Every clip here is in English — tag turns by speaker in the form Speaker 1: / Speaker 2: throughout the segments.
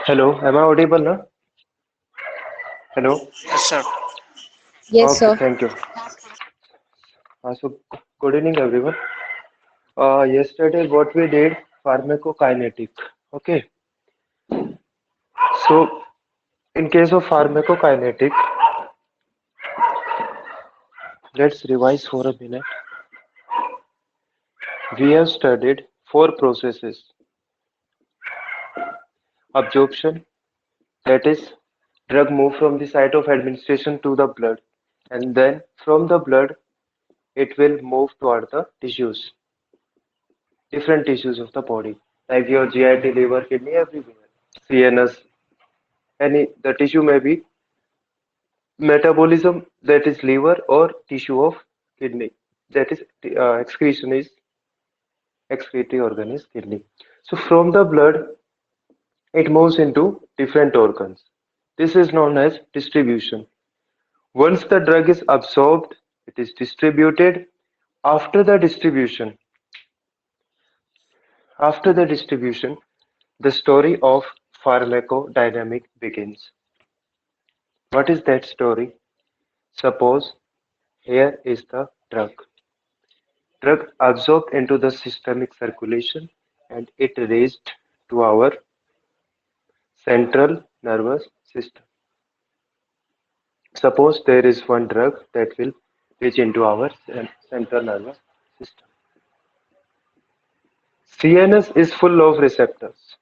Speaker 1: Hello, am I audible now? Hello.
Speaker 2: Yes, sir.
Speaker 3: Yes,
Speaker 1: Okay,
Speaker 3: sir.
Speaker 1: thank you. Good evening, everyone. Yesterday, what we did, pharmacokinetic. Okay, so in case of pharmacokinetic, let's revise for a minute. We have studied four processes: absorption, that is, drug move from the site of administration to the blood, and then from the blood, it will move toward the tissues, different tissues of the body, like your GIT, liver, kidney, everywhere. CNS, any the tissue may be metabolism, that is liver, or tissue of kidney, that is excretion is excretory organ is kidney. So from the blood it moves into different organs. This is known as distribution. Once the drug is absorbed, it is distributed. After the distribution, after the distribution, the story of pharmacodynamic begins. What is that story? Suppose here is the drug absorbed into the systemic circulation and it reached to our central nervous system. Suppose there is one drug that will reach into our central nervous system. CNS is full of receptors.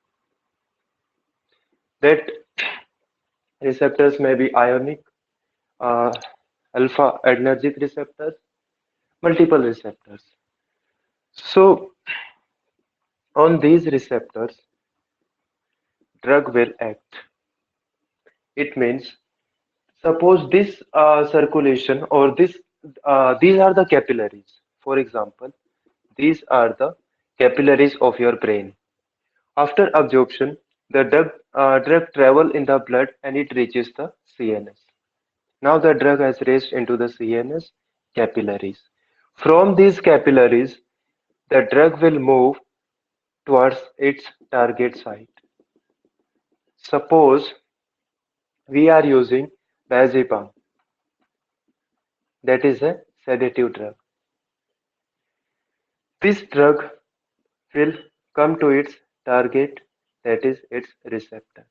Speaker 1: That receptors may be ionic, uh, alpha adrenergic receptors, multiple receptors. So on these receptors, drug will act. It means suppose this circulation or these are the capillaries. For example, these are the capillaries of your brain. After absorption, the drug travel in the blood and it reaches the CNS. Now the drug has reached into the CNS capillaries. From these capillaries, the drug will move towards its target site. Suppose we are using diazepam, that is a sedative drug. This drug will come to its target, that is its receptor.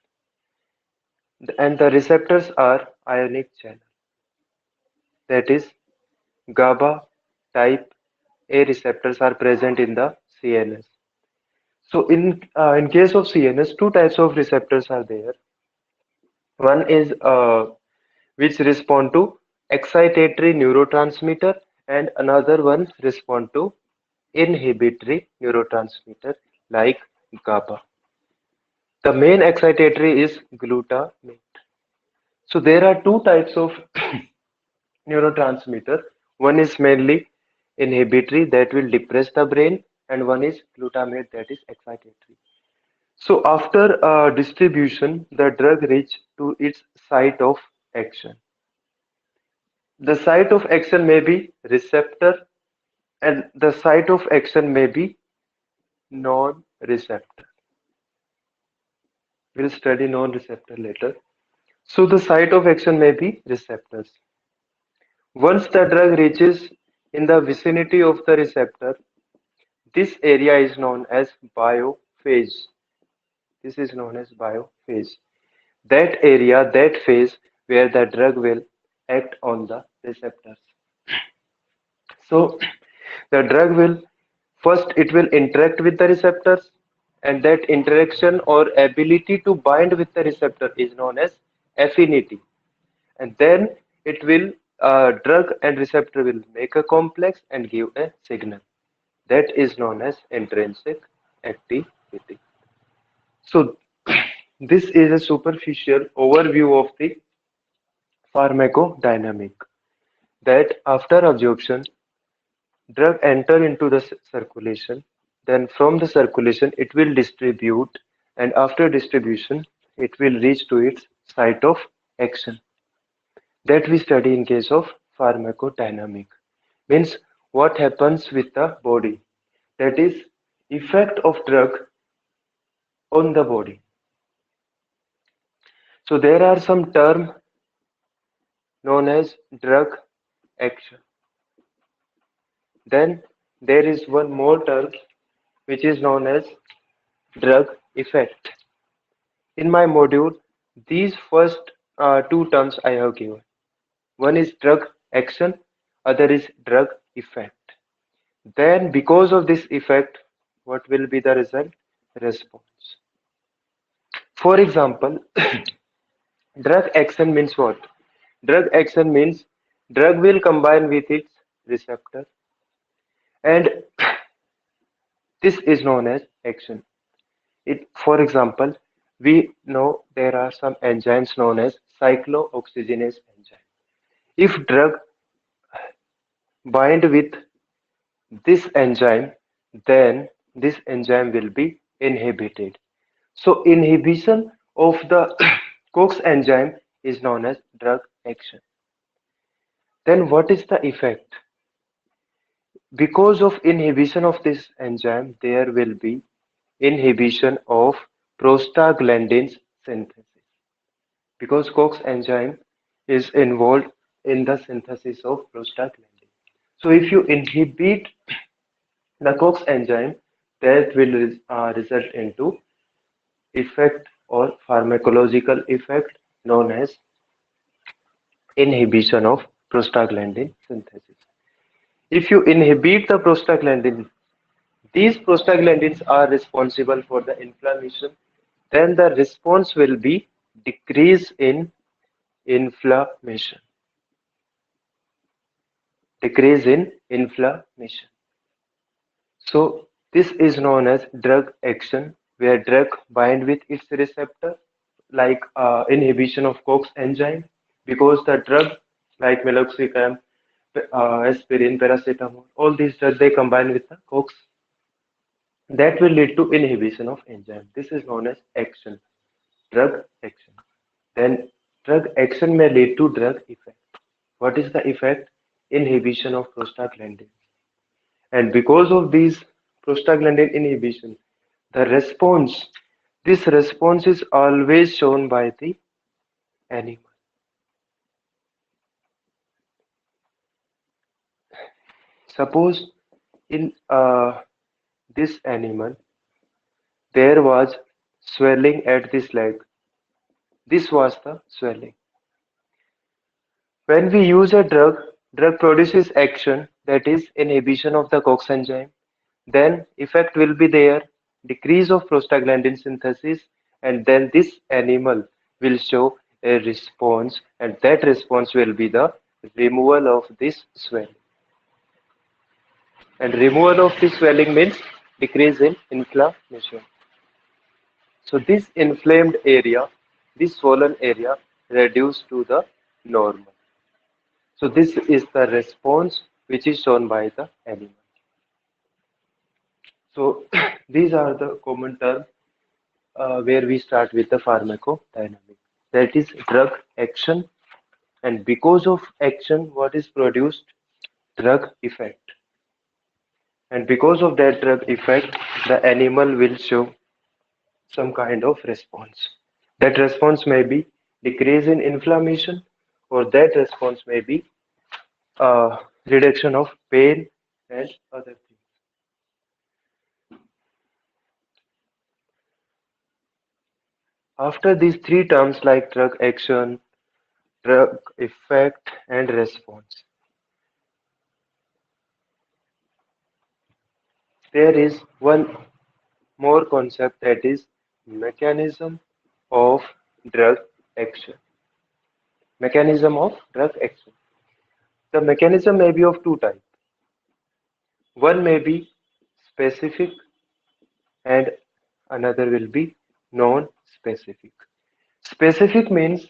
Speaker 1: And the receptors are ionic channel, that is GABA type A receptors are present in the CNS. So in case of CNS, two types of receptors are there. One is which respond to excitatory neurotransmitter, and another one respond to inhibitory neurotransmitter like GABA. The main excitatory is glutamate. So there are two types of neurotransmitter. One is mainly inhibitory that will depress the brain, and one is glutamate that is excitatory. So after distribution, the drug reach to its site of action. The site of action may be receptor, and the site of action may be non-receptor. We'll study non-receptor later. So the site of action may be receptors. Once the drug reaches in the vicinity of the receptor, this area is known as biophase. This is known as biophase. That area, that phase where the drug will act on the receptors. So the drug will first it will interact with the receptors, and that interaction or ability to bind with the receptor is known as affinity. And then it will drug and receptor will make a complex and give a signal. That is known as intrinsic activity. So this is a superficial overview of the pharmacodynamic, that after absorption drug enter into the circulation, then from the circulation it will distribute, and after distribution it will reach to its site of action. That we study in case of pharmacodynamic. Means what happens with the body, that is effect of drug on the body. So there are some terms known as drug action. Then there is one more term which is known as drug effect. In my module, these first two terms I have given. One is drug action, other is drug effect. Then because of this effect, what will be the result? Response. For example, drug action means what? Drug action means drug will combine with its receptor, and this is known as action. For example, we know there are some enzymes known as cyclooxygenase enzyme. If drug bind with this enzyme, then this enzyme will be inhibited. So inhibition of the COX enzyme is known as drug action. Then what is the effect? Because of inhibition of this enzyme, there will be inhibition of prostaglandins synthesis. Because COX enzyme is involved in the synthesis of prostaglandin. So if you inhibit the COX enzyme, that will result into effect or pharmacological effect known as inhibition of prostaglandin synthesis. If you inhibit the prostaglandin, these prostaglandins are responsible for the inflammation, then the response will be decrease in inflammation. Decrease in inflammation. So this is known as drug action, where drug bind with its receptor, like inhibition of COX enzyme, because the drug like meloxicam, aspirin, paracetamol, all these drugs they combine with the COX. That will lead to inhibition of enzyme. This is known as action, drug action. Then drug action may lead to drug effect. What is the effect? Inhibition of prostaglandin. And because of these prostaglandin inhibition, the response, this response is always shown by the animal. Suppose in this animal, there was swelling at this leg. This was the swelling. When we use a drug produces action, that is inhibition of the COX enzyme. Then effect will be there, decrease of prostaglandin synthesis, and then this animal will show a response, and that response will be the removal of this swelling. And removal of this swelling means decrease in inflammation. So this inflamed area, this swollen area reduced to the normal. So this is the response which is shown by the animal. So these are the common terms where we start with the pharmacodynamic. That is drug action, and because of action, what is produced? Drug effect. And because of that drug effect, the animal will show some kind of response. That response may be decrease in inflammation, or that response may be reduction of pain and other things. After these three terms like drug action, drug effect, and response, there is one more concept, that is mechanism of drug action. Mechanism of drug action. The mechanism may be of two types. One may be specific and another will be non-specific. Specific means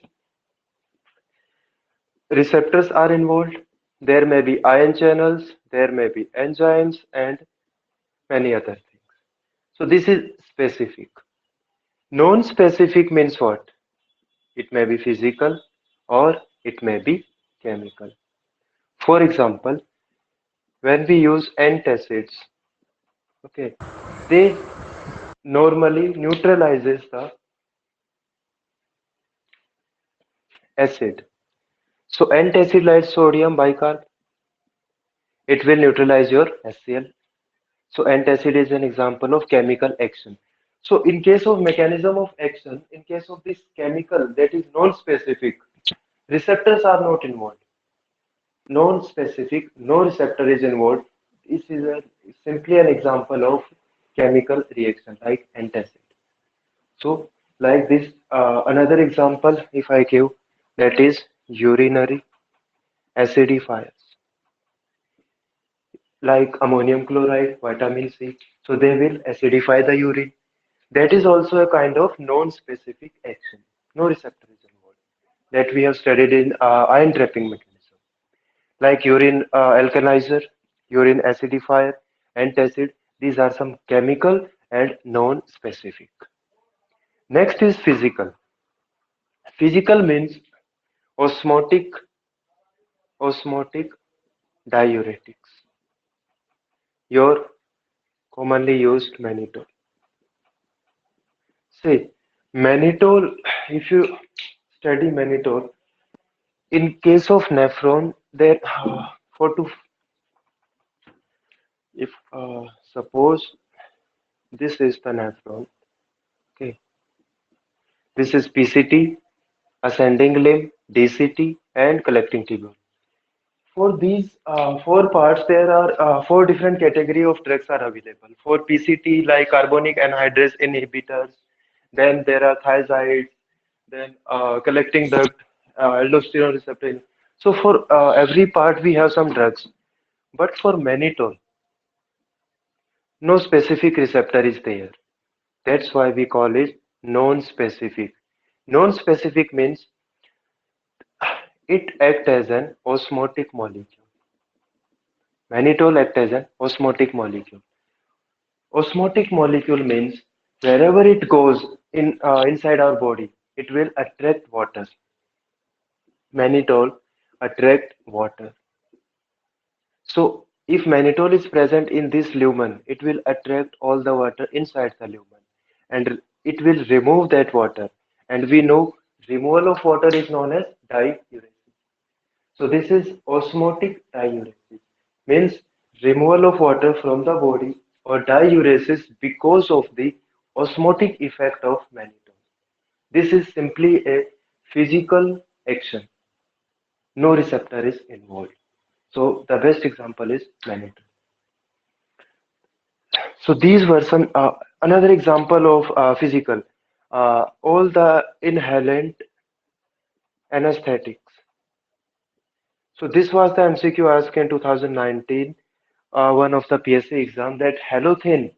Speaker 1: receptors are involved. There may be ion channels, there may be enzymes, and many other things. So this is specific. Non-specific means what? It may be physical or it may be chemical. For example, when we use antacids, okay, they normally neutralizes the acid. So antacid like sodium bicarb, it will neutralize your HCl. So antacid is an example of chemical action. So in case of mechanism of action, in case of this chemical that is non-specific, receptors are not involved. Non-specific, no receptor is involved. This is simply an example of chemical reaction like antacid. So like this, another example if I give, that is urinary acidifiers like ammonium chloride, vitamin C. So they will acidify the urine. That is also a kind of non-specific action. No receptor is involved. That we have studied in ion trapping mechanism. Like urine alkalizer, urine acidifier, antacid. These are some chemical and non-specific. Next is physical. Physical means osmotic, osmotic diuretics. Your commonly used mannitol. See, mannitol, if you study mannitol, in case of nephron, there for to if suppose this is the nephron, okay, this is PCT, ascending limb, DCT, and collecting tubule. For these four parts, there are four different category of drugs are available. For PCT, like carbonic anhydrase inhibitors, then there are thiazides, then collecting duct, aldosterone receptor. So for every part, we have some drugs. But for mannitol, no specific receptor is there. That's why we call it non-specific. Non-specific means it acts as an osmotic molecule. Mannitol acts as an osmotic molecule. Osmotic molecule means wherever it goes in inside our body, it will attract water. Mannitol attract water. So if mannitol is present in this lumen, it will attract all the water inside the lumen and it will remove that water. And we know removal of water is known as diuresis. So this is osmotic diuresis, means removal of water from the body or diuresis because of the osmotic effect of mannitol. This is simply a physical action. No receptor is involved. So the best example is mannitol. So these were some another example of physical. All the inhalant anesthetics. So this was the MCQ asked in 2019, one of the PSC exam, that halothane,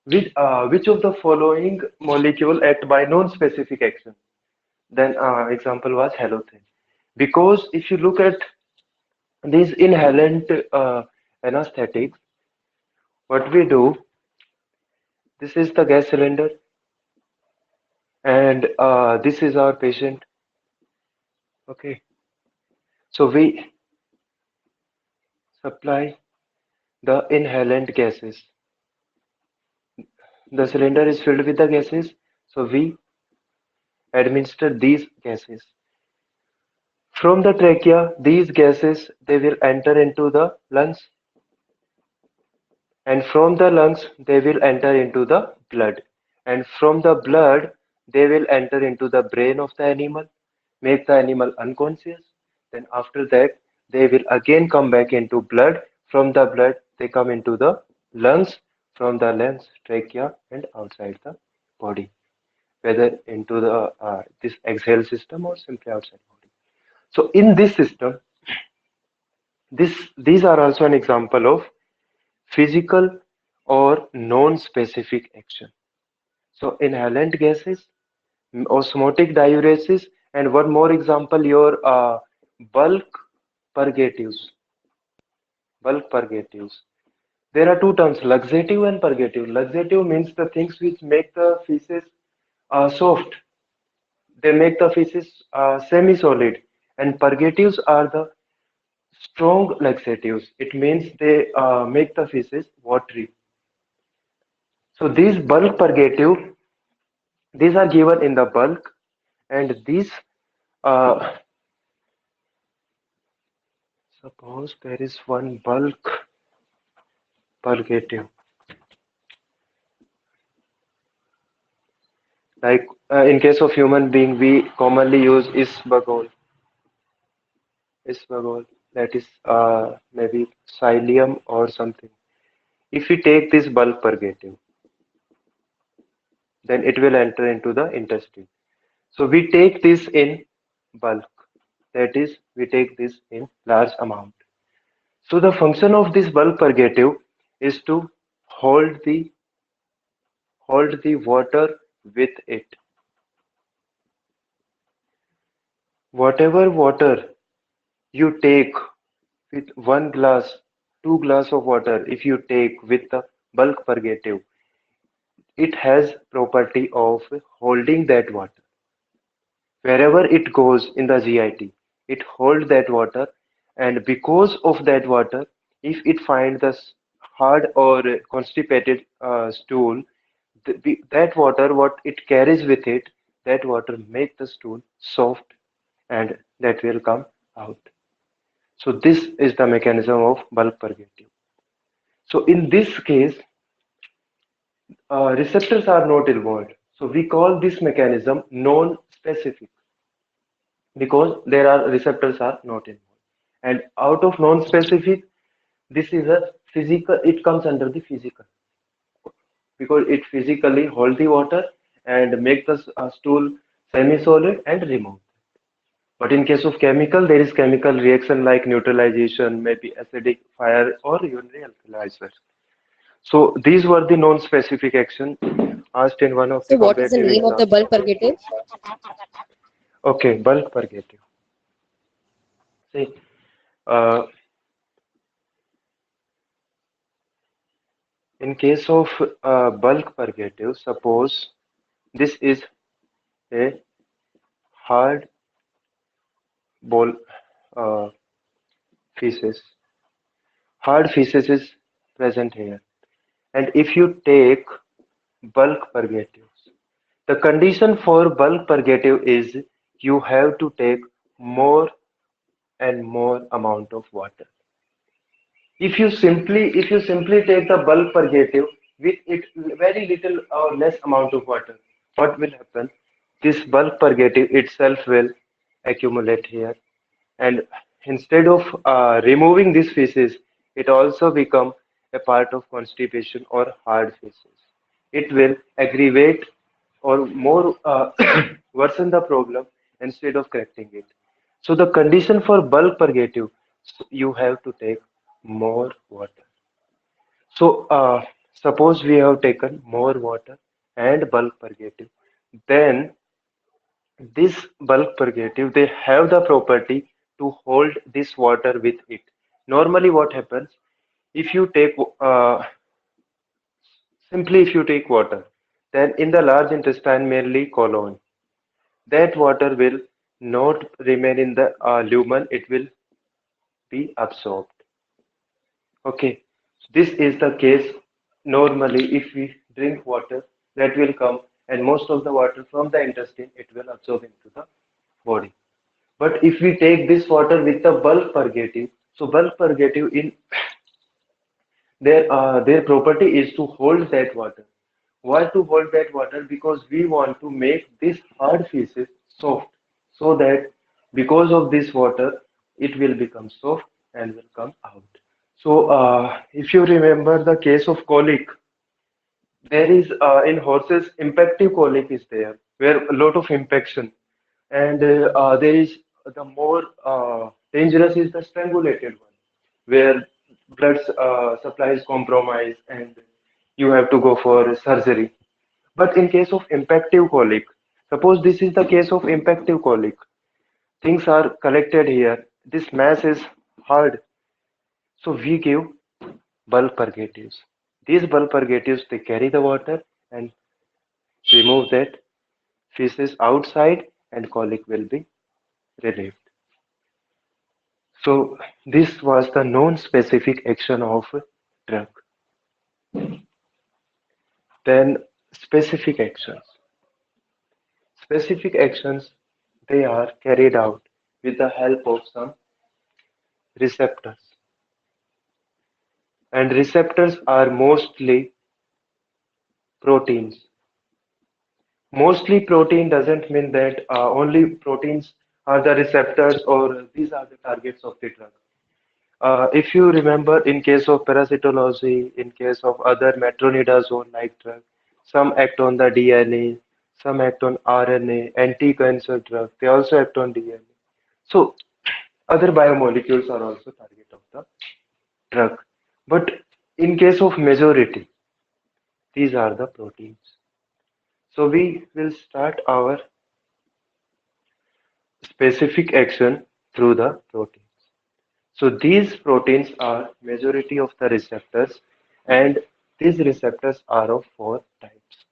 Speaker 1: which of the following molecule act by non-specific action? Then example was halothane. Because if you look at these inhalant anesthetics, what we do, this is the gas cylinder and this is our patient. Okay, so we supply the inhalant gases. The cylinder is filled with the gases, so we administer these gases. From the trachea, these gases they will enter into the lungs, and from the lungs they will enter into the blood, and from the blood they will enter into the brain of the animal, make the animal unconscious. Then after that they will again come back into blood. From the blood they come into the lungs, from the lungs trachea and outside the body, whether into the this exhale system or simply outside body. So in this system, these are also an example of physical or non-specific action. So inhalant gases, osmotic diuresis, and one more example, your bulk purgatives. Bulk purgatives. There are two terms, luxative and purgative. Luxative means the things which make the feces soft. They make the feces semi-solid. And purgatives are the strong laxatives. It means they make the feces watery. So these bulk purgative, these are given in the bulk, and these Suppose there is one bulk purgative, like in case of human being, we commonly use isbagol, that is maybe psyllium or something. If we take this bulk purgative, then it will enter into the intestine. So we take this in bulk, that is, we take this in large amount. So the function of this bulk purgative is to hold the hold the water with it. Whatever water you take with one glass, two glass of water, if you take with the bulk purgative, it has property of holding that water. Wherever it goes in the GIT, it holds that water, and because of that water, if it finds the hard or constipated stool, that water, what it carries with it, that water make the stool soft, and that will come out. So this is the mechanism of bulk purgative. So in this case, receptors are not involved. So we call this mechanism non-specific because there are receptors are not involved. And out of non-specific, this is a physical. It comes under the physical because it physically hold the water and make the stool semi-solid and remove. But in case of chemical, there is chemical reaction like neutralization, maybe acidic fire or urinary alkalizer. So these were the non-specific action asked in one of the
Speaker 2: So what is the
Speaker 1: competitive
Speaker 2: name of the
Speaker 1: exams.
Speaker 2: bulk purgative?
Speaker 1: Okay, bulk purgative. See, uh, in case of bulk purgative, suppose this is a hard ball uh, feces. Hard feces is present here. And if you take bulk purgatives, the condition for bulk purgative is you have to take more and more amount of water. If you simply take the bulk purgative with it very little or less amount of water, what will happen? This bulk purgative itself will accumulate here, and instead of removing this feces, it also become a part of constipation or hard feces. It will aggravate or more worsen the problem instead of correcting it. So the condition for bulk purgative, you have to take more water. So suppose we have taken more water and bulk purgative, then this bulk purgative, they have the property to hold this water with it. Normally, what happens if you take simply if you take water, then in the large intestine, mainly colon, that water will not remain in the lumen; it will be absorbed. Okay, this is the case normally if we drink water that will come, and most of the water from the intestine it will absorb into the body. But if we take this water with the bulk purgative, so bulk purgative in their property is to hold that water. Why to hold that water? Because we want to make this hard feces soft, so that because of this water, it will become soft and will come out. So, if you remember the case of colic, there is in horses impactive colic is there, where a lot of impaction, and there is the more dangerous is the strangulated one, where blood supply is compromised and you have to go for surgery. But in case of impactive colic, suppose this is the case of impactive colic, things are collected here. This mass is hard, so we give bulk purgatives. These bulk purgatives they carry the water and remove that feces outside, and colic will be relieved. So this was the non-specific action of a drug. Then specific actions. Specific actions, they are carried out with the help of some receptors, and receptors are mostly proteins. Mostly protein doesn't mean that only proteins are the receptors or these are the targets of the drug. If you remember, in case of parasitology, in case of other metronidazole-like drug, some act on the DNA, some act on RNA, anti-cancer drug, they also act on DNA. So other biomolecules are also target of the drug. But in case of majority, these are the proteins. So we will start our specific action through the proteins. So these proteins are majority of the receptors, and these receptors are of four types.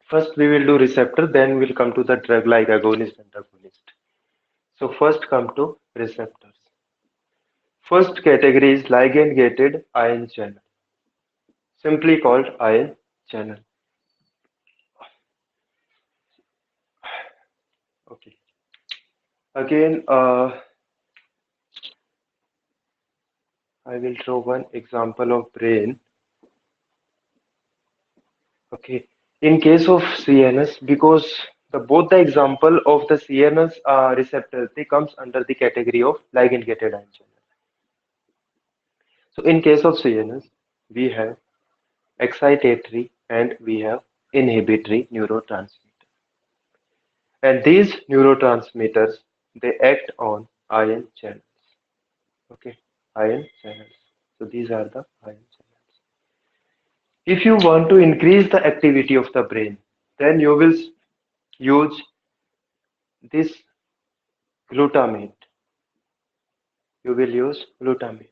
Speaker 1: First we will do receptor, then we'll come to the drug like agonist and agonist. So first come to receptors. First category is ligand gated ion channel, simply called ion channel. Okay. Again, I will draw one example of brain. Okay. In case of CNS, because both the example of the CNS receptor, they comes under the category of ligand gated ion channel. So in case of CNS, we have excitatory and we have inhibitory neurotransmitter. And these neurotransmitters, they act on ion channels. Okay, ion channels. So these are the ion channels. If you want to increase the activity of the brain, then you will use this glutamate. You will use glutamate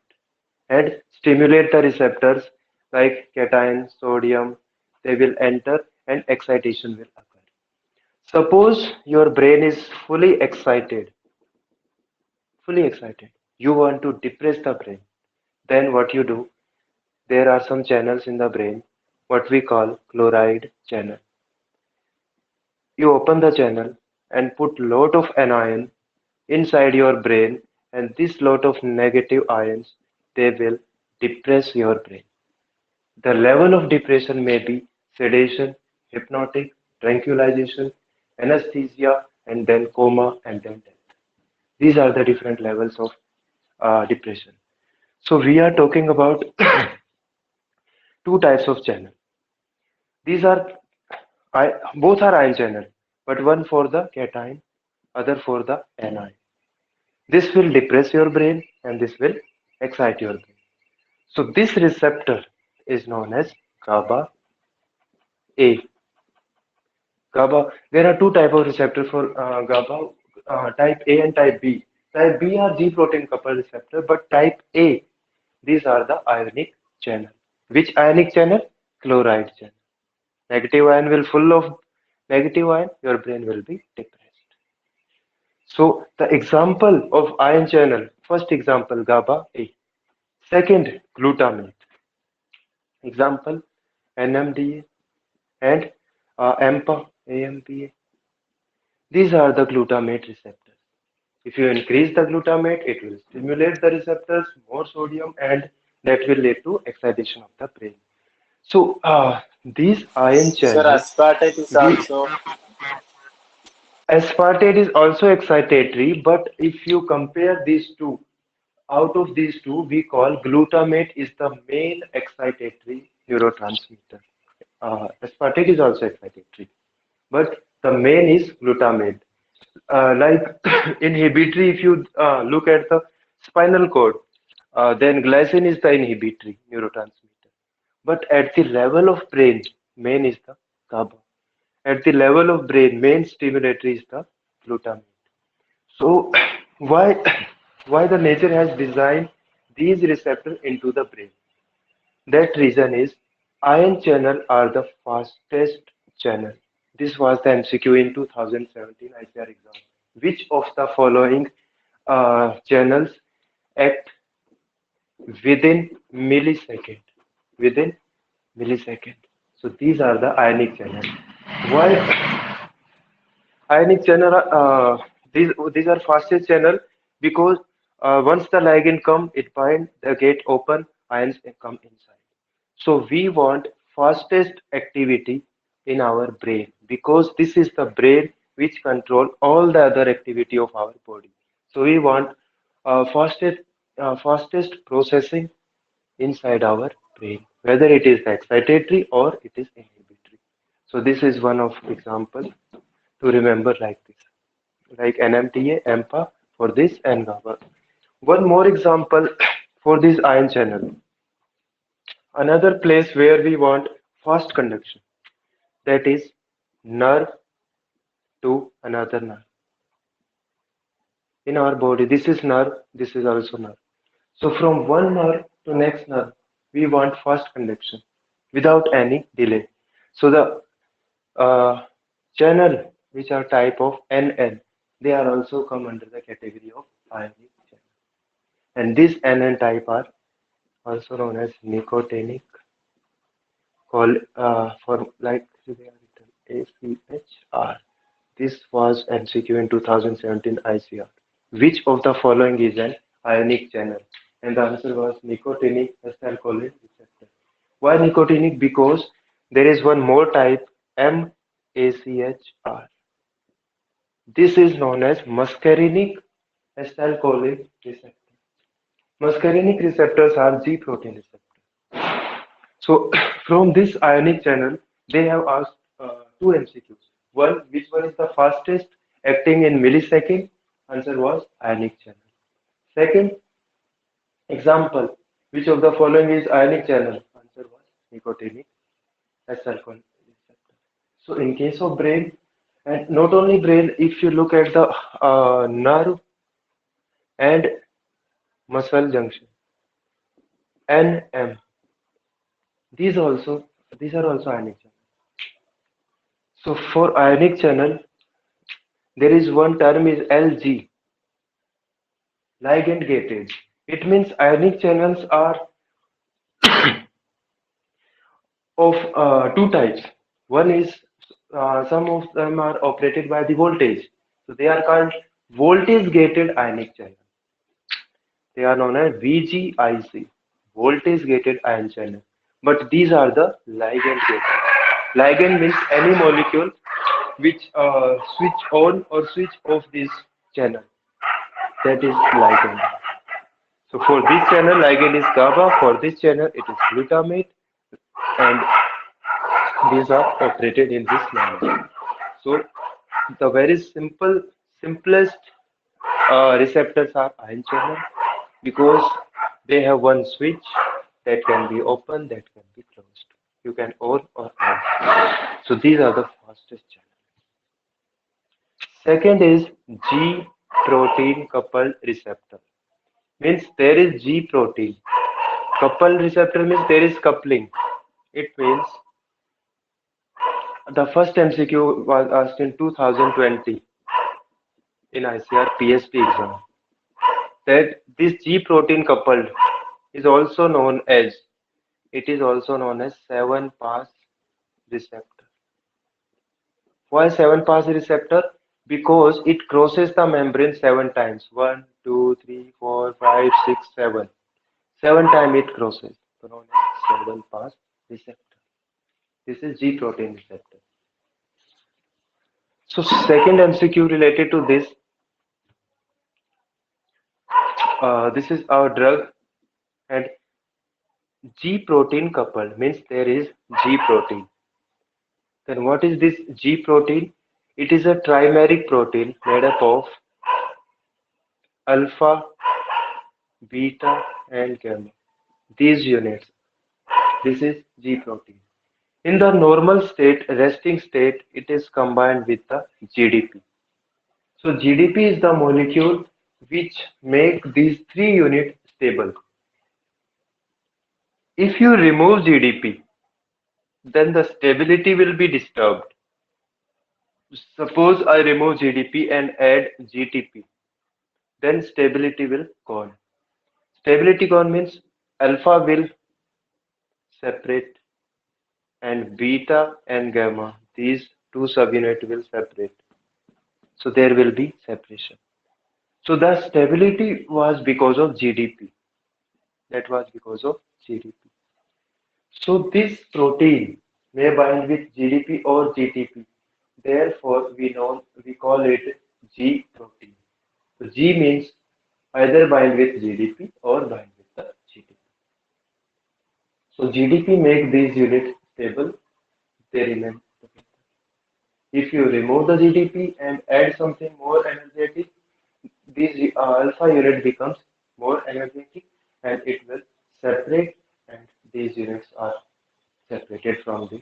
Speaker 1: and stimulate the receptors like cation, sodium. They will enter and excitation will occur. Suppose your brain is fully excited. You want to depress the brain. Then what you do? There are some channels in the brain, what we call chloride channel. You open the channel and put lot of anion inside your brain, and this lot of negative ions, they will depress your brain. The level of depression may be sedation, hypnotic, tranquilization, anesthesia, and then coma, and then death. These are the different levels of depression. So we are talking about two types of channel. These are both are ion channel, but one for the cation, other for the anion. This will depress your brain and this will excite your brain. So this receptor is known as GABA A. GABA. There are two type of receptor for GABA, type A and type B. Type B are G protein coupled receptor, but type A, these are the ionic channel. Which ionic channel? Chloride channel. Negative ion will full of negative ion, your brain will be depressed. So the example of ion channel, first example GABA A, second glutamate, example NMDA and AMPA. These are the glutamate receptors. If you increase the glutamate, it will stimulate the receptors, more sodium, and that will lead to excitation of the brain. So these ion
Speaker 2: Sir,
Speaker 1: channel,
Speaker 2: aspartate is
Speaker 1: we
Speaker 2: also.
Speaker 1: aspartate is also excitatory, but if you compare these two, out of these two, we call glutamate is the main excitatory neurotransmitter. Aspartate is also excitatory, but the main is glutamate. Like inhibitory, if you look at the spinal cord, then glycine is the inhibitory neurotransmitter. But at the level of brain, main is the GABA. At the level of brain, main stimulatory is the glutamate. So why why the nature has designed these receptors into the brain? That reason is ion channel are the fastest channel. This was the MCQ in 2017 ICAR exam. Which of the following channels act within millisecond? Within millisecond. So these are the ionic channels. Why ionic channel? These are fastest channel because once the ligand come, it bind, the gate open, ions come inside. So we want fastest activity in our brain because this is the brain which control all the other activity of our body. So we want fastest processing inside our brain, whether it is excitatory or it is inhibitory. So this is one of example to remember like this, like NMTA, AMPA for this and GABA. One more example for this ion channel. Another place where we want fast conduction, that is nerve to another nerve. In our body, this is nerve, this is also nerve. So from one nerve to next nerve, we want fast conduction without any delay. So the channel which are type of NN, they are also come under the category of ionic channel. And these NN type are also known as nicotinic, called for like they are written ACHR. This was MCQ in 2017 ICAR. Which of the following is an ionic channel? And the answer was nicotinic acetylcholine receptor. Why nicotinic? Because there is one more type, MACHR. This is known as muscarinic acetylcholine receptor. Muscarinic receptors are G protein receptors. So from this ionic channel, they have asked two MCQs. One, which one is the fastest acting in millisecond? Answer was ionic channel. Second example, which of the following is ionic channel? Answer was nicotinic acetylcholine receptor. So in case of brain, and not only brain, if you look at the nerve and muscle junction, NM, these also these are also ionic channel. So for ionic channel, there is one term is LG, ligand gated. It means ionic channels are of two types. One is some of them are operated by the voltage. So they are called voltage gated ionic channel. They are known as VGIC, voltage gated ion channel. But these are the ligand gated. Ligand means any molecule which switch on or switch off this channel. That is ligand. So for this channel, ligand is GABA. For this channel, it is glutamate, and these are operated in this manner. So the very simplest receptors are ion channel because they have one switch that can be open, that can be closed. You can on or off. So these are the fastest channels. Second is G protein coupled receptor. Means there is G protein. Coupled receptor means there is coupling. It means the first MCQ was asked in 2020 in ICAR PhD exam. That this G protein coupled is also known as, it is also known as 7-pass receptor. Why 7-pass receptor? Because it crosses the membrane 7 times. 1, 2, 3, 4, 5, 6, 7. 7 times it crosses. So known as 7-pass receptor. This is G protein receptor. So second MCQ related to this. This is our drug, and G protein coupled means there is G protein. Then what is this G protein? It is a trimeric protein made up of alpha, beta, and gamma. These units. This is G protein. In the normal state, resting state, it is combined with the GDP. So GDP is the molecule which make these three units stable. If you remove GDP, then the stability will be disturbed. Suppose I remove GDP and add GTP, then stability will gone. Stability gone means alpha will separate and beta and gamma, these two subunits will separate. So there will be separation. So the stability was because of GDP. That was because of GDP. So this protein may bind with GDP or GTP. Therefore, we call it G protein. So G means either bind with GDP or bind with the GDP. So GDP make these units stable, they remain together. If you remove the GDP and add something more energetic, this alpha unit becomes more energetic and it will separate, and these units are separated from the.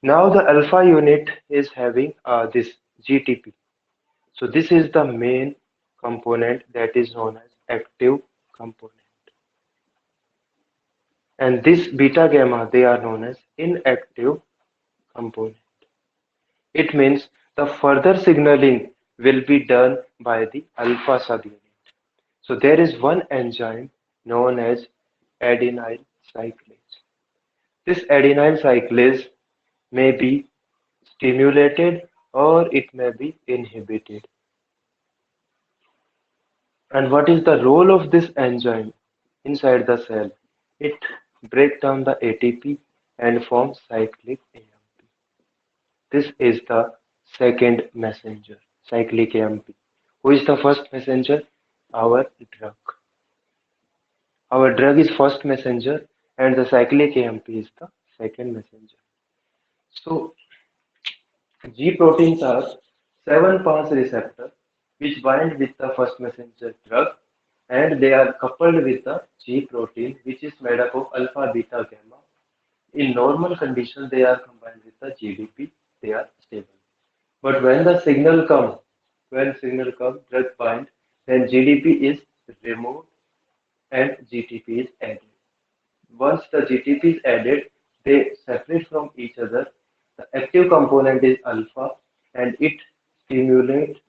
Speaker 1: Now the alpha unit is having this GTP. So this is the main component that is known as active component. And this beta gamma, they are known as inactive component. It means the further signaling will be done by the alpha subunit. So there is one enzyme known as adenyl cyclase. This adenyl cyclase may be stimulated or it may be inhibited. And what is the role of this enzyme inside the cell? It breaks down the ATP and forms cyclic AMP. This is the second messenger, cyclic AMP. Who is the first messenger? Our drug. Our drug is first messenger and the cyclic AMP is the second messenger. So G proteins are 7-pass receptor which bind with the first messenger drug, and they are coupled with the G protein which is made up of alpha, beta, gamma. In normal condition they are combined with the GDP, they are stable. But when signal comes, drug bind, then GDP is removed and GTP is added. Once the GTP is added, they separate from each other. The active component is alpha and it stimulates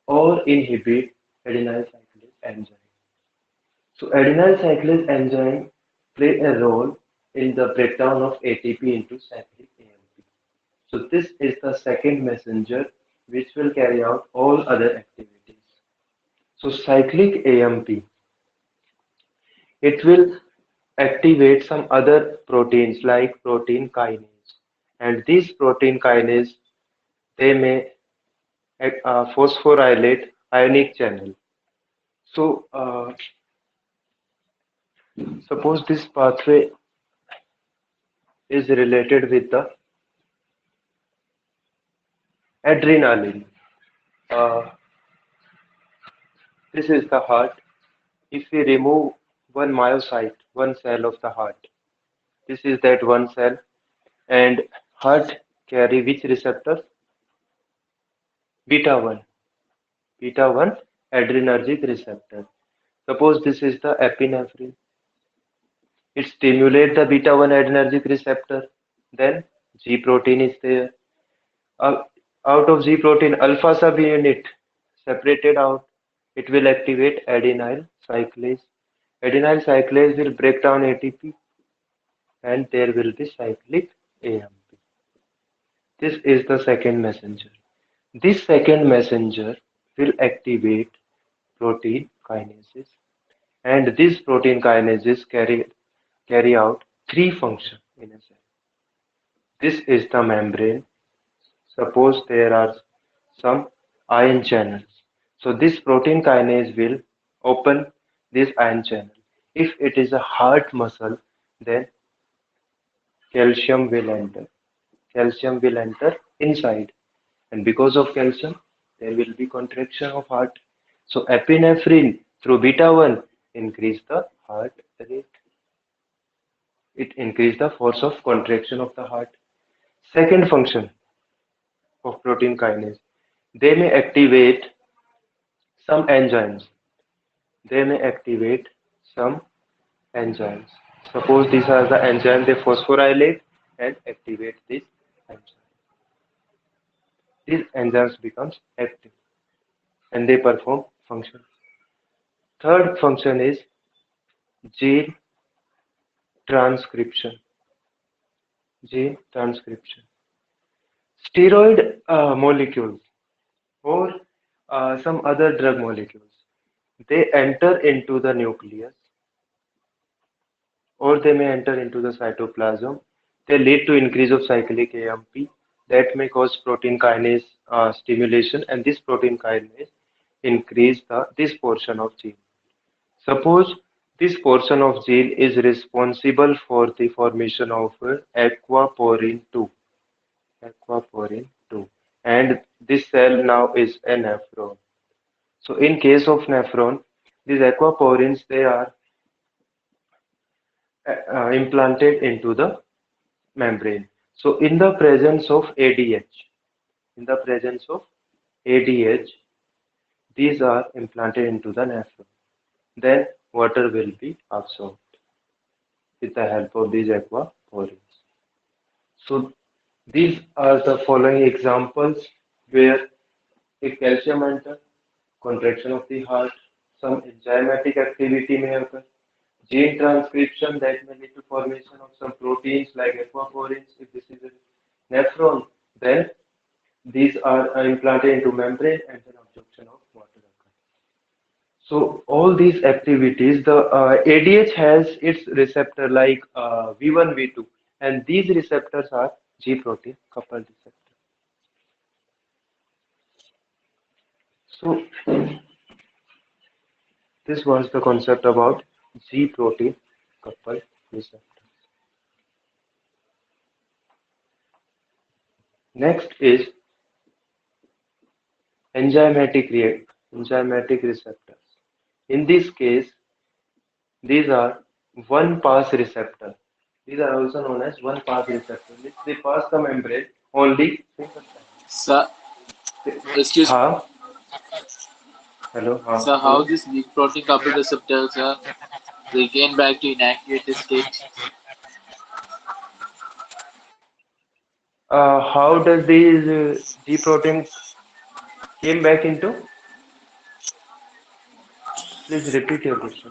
Speaker 1: or inhibits adenyl cyclase enzyme. So adenyl cyclase enzyme play a role in the breakdown of ATP into cyclic AMP. So this is the second messenger which will carry out all other activities. So cyclic AMP, it will activate some other proteins like protein kinase, and these protein kinase, they may phosphorylate ionic channel. So suppose this pathway is related with the adrenaline. Uh, this is the heart. If we remove one myocyte, one cell of the heart, this is that one cell, and heart carry which receptor? Beta 1. Beta 1 adrenergic receptor. Suppose this is the epinephrine. It stimulates the beta 1 adrenergic receptor. Then G protein is there. Uh, Out of G protein, alpha subunit separated out. It will activate adenyl cyclase. Adenyl cyclase will break down ATP and there will be cyclic AMP. This is the second messenger. This second messenger will activate protein kinases, and these protein kinases carry out three functions in a cell. This is the membrane. Suppose there are some ion channels. So this protein kinase will open this ion channel. If it is a heart muscle, then calcium will enter. Calcium will enter inside, and because of calcium, there will be contraction of heart. So epinephrine through beta 1 increase the heart rate. It increase the force of contraction of the heart. Second function of protein kinase, they may activate some enzymes. They may activate some enzymes. Suppose these are the enzymes, they phosphorylate and activate this enzyme. These enzymes becomes active and they perform function. Third function is gene transcription. Gene transcription. Steroid molecules or some other drug molecules. They enter into the nucleus or they may enter into the cytoplasm. They lead to increase of cyclic AMP that may cause protein kinase stimulation, and this protein kinase increase this portion of gene. Suppose this portion of gene is responsible for the formation of aquaporin 2, aquaporin 2, and this cell now is a nephron. So in case of nephron, these aquaporins they are implanted into the membrane. So in the presence of ADH, in the presence of ADH, these are implanted into the nephron. Then water will be absorbed with the help of these aquaporins. So these are the following examples where a calcium enter, contraction of the heart, some enzymatic activity may occur, gene transcription that may lead to formation of some proteins like aquaporins. If this is a nephron, then these are implanted into membrane and then absorption of water occurs. So all these activities, the ADH has its receptor like V1, V2, and these receptors are G protein coupled receptor. So this was the concept about G protein coupled receptor. Next is enzymatic receptors. In this case, these are one pass receptor. These are also known as one pass receptor. They pass the membrane only single
Speaker 2: Sir,
Speaker 1: time.
Speaker 2: excuse me.
Speaker 1: हाँ hello हाँ
Speaker 2: Sir, how
Speaker 1: बोलो.
Speaker 2: this leak protein coupled receptors are regained back to inactivated state?
Speaker 1: How does these G protein came back into? Please repeat your question.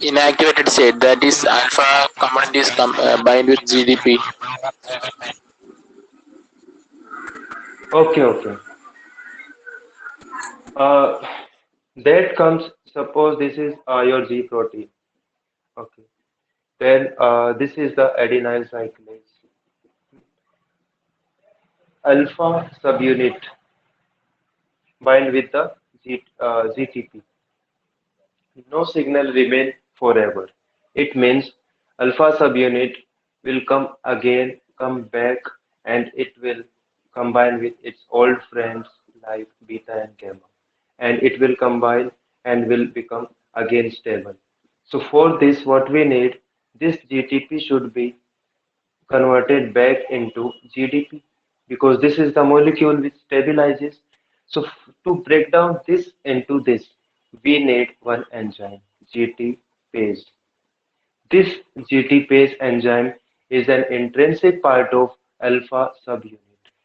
Speaker 2: Inactivated state, that is alpha component is bind with GDP.
Speaker 1: Okay, okay. Uh, that comes. Suppose this is your G protein. Okay. Then this is the adenyl cyclase. Alpha subunit bind with the GTP. No signal remain forever. It means alpha subunit will come back, and it will combine with its old friends like beta and gamma, and it will combine and will become again stable. So for this, what we need, this GTP should be converted back into GDP because this is the molecule which stabilizes. So to break down this into this, we need one enzyme, GTPase. This GTPase enzyme is an intrinsic part of alpha subunit.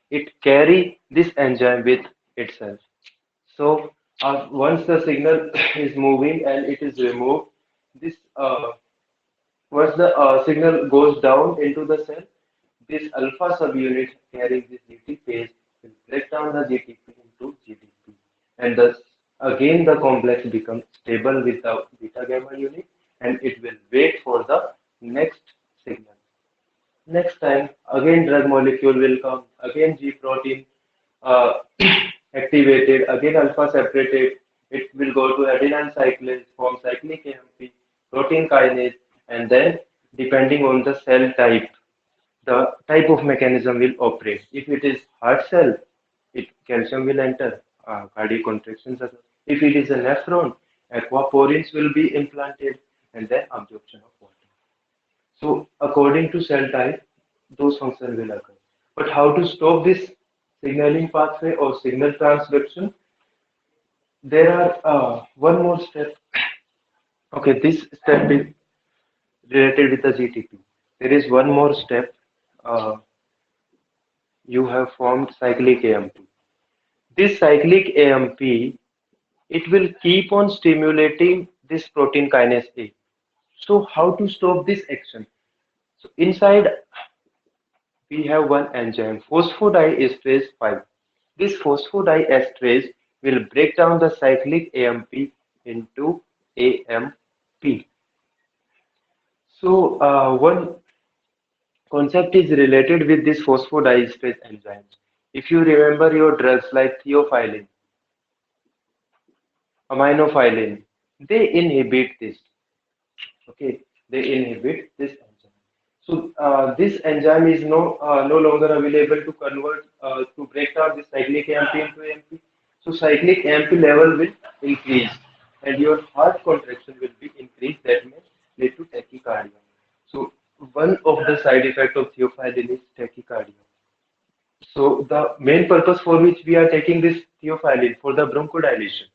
Speaker 1: It carry this enzyme with itself. So once the signal is moving and it is removed, this once the signal goes down into the cell, this alpha subunit carrying this GTPase will break down the GTP into GDP. And thus, again, the complex becomes stable with the beta gamma unit and it will wait for the next signal. Next time, again, drug molecule will come, again, G protein uh, activated, again, alpha separated. It will go to adenyl cyclase, form cyclic AMP, protein kinase, and then, depending on the cell type, the type of mechanism will operate. If it is heart cell, calcium will enter, cardiac contractions occur. If it is a nephron, aquaporins will be implanted and then absorption of water. So according to cell type, those functions will occur. But how to stop this signaling pathway or signal transduction? There are one more step. Okay, this step is related with the GTP. There is one more step. Uh, you have formed cyclic AMP. This cyclic AMP, it will keep on stimulating this protein kinase A. So how to stop this action? So inside we have one enzyme, phosphodiesterase 5. This phosphodiesterase will break down the cyclic AMP into AMP. So one concept is related with this phosphodiesterase enzymes. If you remember your drugs like theophylline, aminophylline, they inhibit this. Okay, they inhibit this enzyme. So this enzyme is no longer available to convert to break down this cyclic AMP into AMP. So cyclic AMP level will increase, and your heart contraction will be increased. That may lead to tachycardia. So one of the side effect of theophylline is tachycardia. So the main purpose for which we are taking this theophylline for the bronchodilation,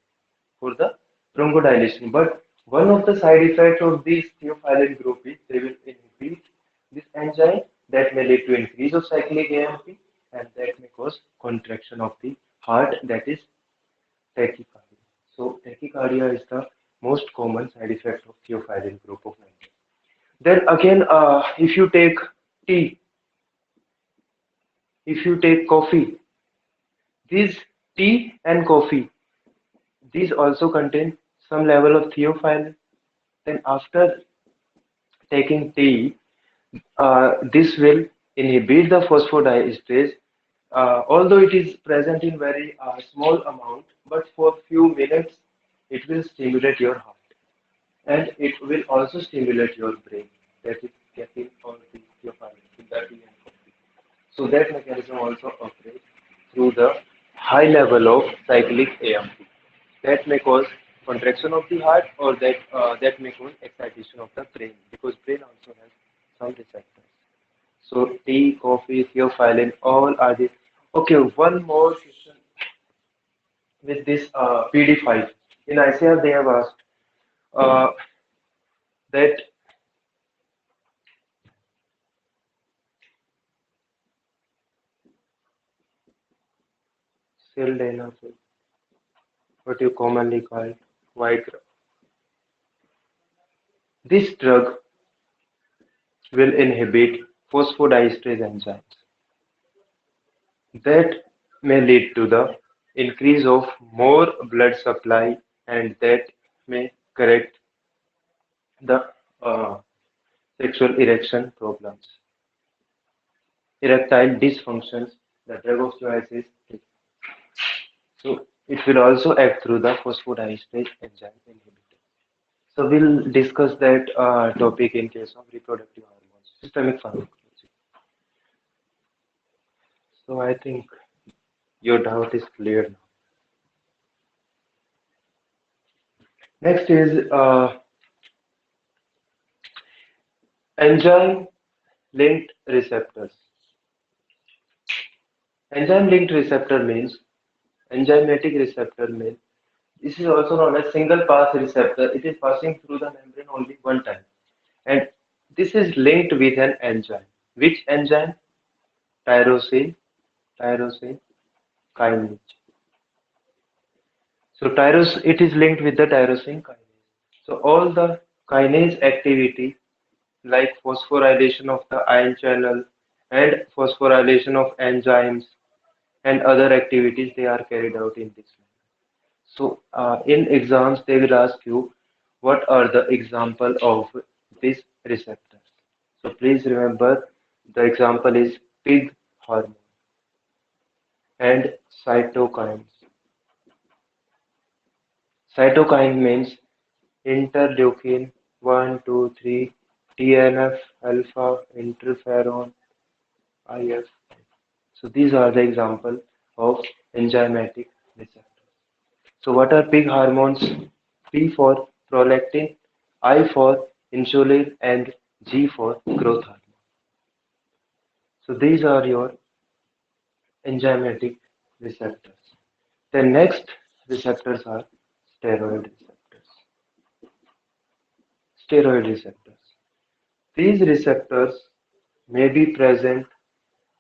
Speaker 1: for the bronchodilation. But one of the side effects of this theophylline group is they will inhibit this enzyme that may lead to increase of cyclic AMP and that may cause contraction of the heart, that is tachycardia. So tachycardia is the most common side effect of theophylline group of enzymes. Then again, if you take tea, if you take coffee, these tea and coffee, these also contain some level of theophylline. Then after taking tea, this will inhibit the phosphodiesterase, although it is present in very small amount, but for few minutes it will stimulate your heart and it will also stimulate your brain. That is getting all the theophylline in the tea and coffee. So that mechanism also operates through the high level of cyclic AMP. That may cause contraction of the heart or that may cause excitation of the brain because brain also has some receptors. So tea, coffee, theophylline, all are the. Okay, one more question with this PD5. In ICAR, they have asked uh, that sildenafil, what you commonly call white drug. This drug will inhibit phosphodiesterase enzymes. That may lead to the increase of more blood supply and that may correct the sexual erection problems, erectile dysfunctions. The drug of choice is this. So it will also act through the phosphodiesterase enzyme inhibitor. So we'll discuss that topic in case of reproductive hormones, systemic pharmacology. So I think your doubt is clear now. Next is enzyme linked receptors. Enzyme linked receptor means enzymatic receptor means this is also known as single pass receptor. It is passing through the membrane only one time. And this is linked with an enzyme. Which enzyme? Tyrosine, tyrosine kinase. So it is linked with the tyrosine kinase. So all the kinase activity like phosphorylation of the ion channel and phosphorylation of enzymes and other activities they are carried out in this manner. So in exams they will ask you what are the example of these receptors. So please remember the example is pig hormone and cytokines. Cytokine means interleukin 1, 2, 3, TNF, alpha, interferon, IF. So these are the example of enzymatic receptors. So what are pig hormones? P for prolactin, I for insulin, and G for growth hormone. So these are your enzymatic receptors. The next receptors are steroid receptors. Steroid receptors. These receptors may be present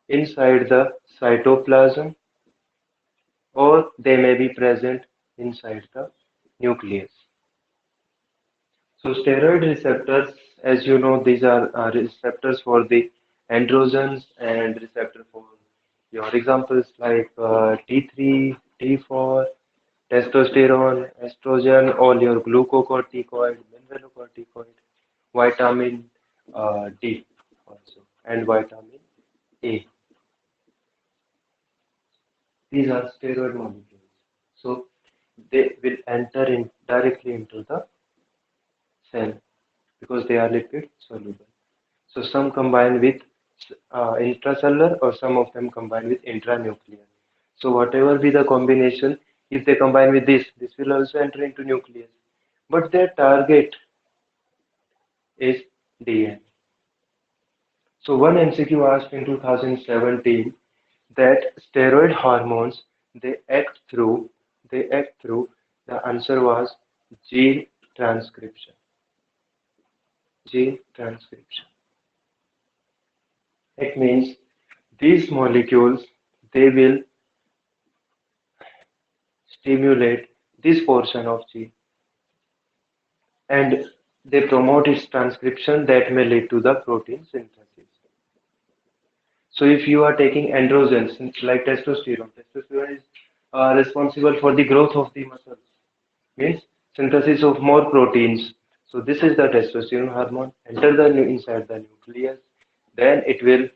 Speaker 1: inside the cytoplasm or they may be present inside the nucleus. So steroid receptors, as you know, these are receptors for the androgens and receptor for your examples like T3, T4, testosterone, estrogen, all your glucocorticoid, mineralocorticoid, vitamin D also, and vitamin A. These are steroid molecules. So they will enter in directly into the cell because they are lipid soluble. So some combine with intracellular or some of them combine with intranuclear. So whatever be the combination, if they combine with this will also enter into nucleus. But their target is DNA. So one MCQ asked in 2017 that steroid hormones they act through the answer was gene transcription. Gene transcription. It means these molecules they will stimulate this portion of gene and they promote its transcription that may lead to the protein synthesis. So if you are taking androgens like testosterone is responsible for the growth of the muscles, means synthesis of more proteins. So this is the testosterone hormone enter inside the nucleus, then it will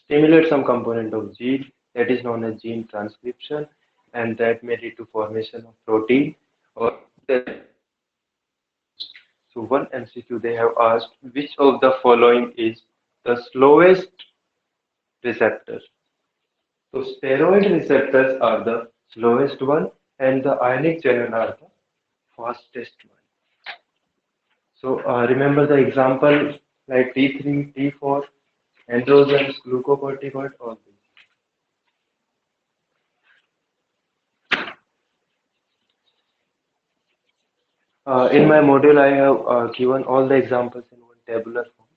Speaker 1: stimulate some component of gene that is known as gene transcription, and that may lead to formation of protein or so one MCQ they have asked which of the following is the slowest receptor. So steroid receptors are the slowest one and the ionic channel are the fastest one. So remember the example like T3, T4, androgens, glucocorticoid, all these. In my module, I have given all the examples in one tabular form.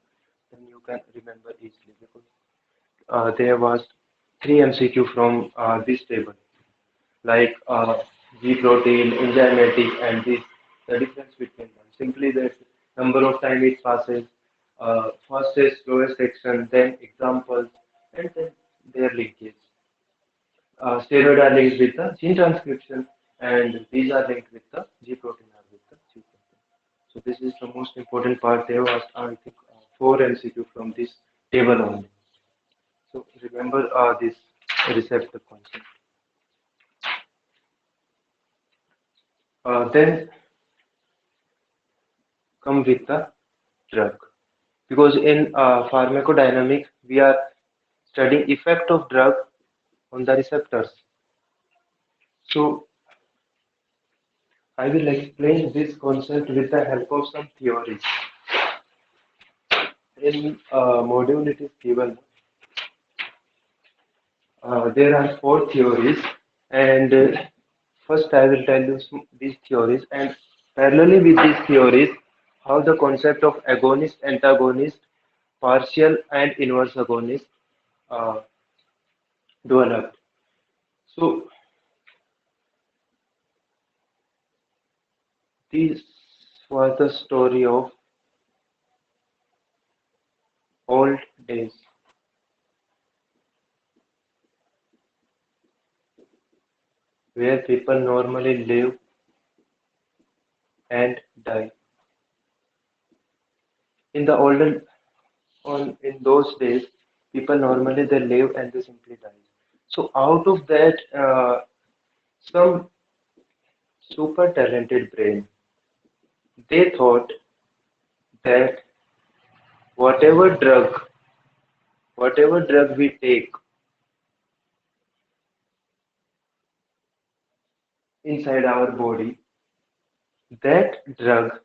Speaker 1: Then you can remember easily because there was three MCQ from this table, like G protein, enzymatic, and this. The difference between them simply that number of time it passes, fastest, slowest action, then examples, and then their linkage. Steroid are linked with the gene transcription, and these are linked with the G protein are with the G protein. So this is the most important part. There was I think four MCQ from this table only. So remember this receptor concept. Then come with the drug because in pharmacodynamic we are studying effect of drug on the receptors. So I will explain this concept with the help of some theories. In module it is given there are four theories, and first I will tell you these theories, and parallelly with these theories, how the concept of agonist, antagonist, partial, and inverse agonist uh, developed. So this was the story of old days, where people normally live and die. In the olden, in those days, people normally they live and they simply die. So out of that, some super talented brain, they thought that whatever drug, whatever drug we take inside our body, that drug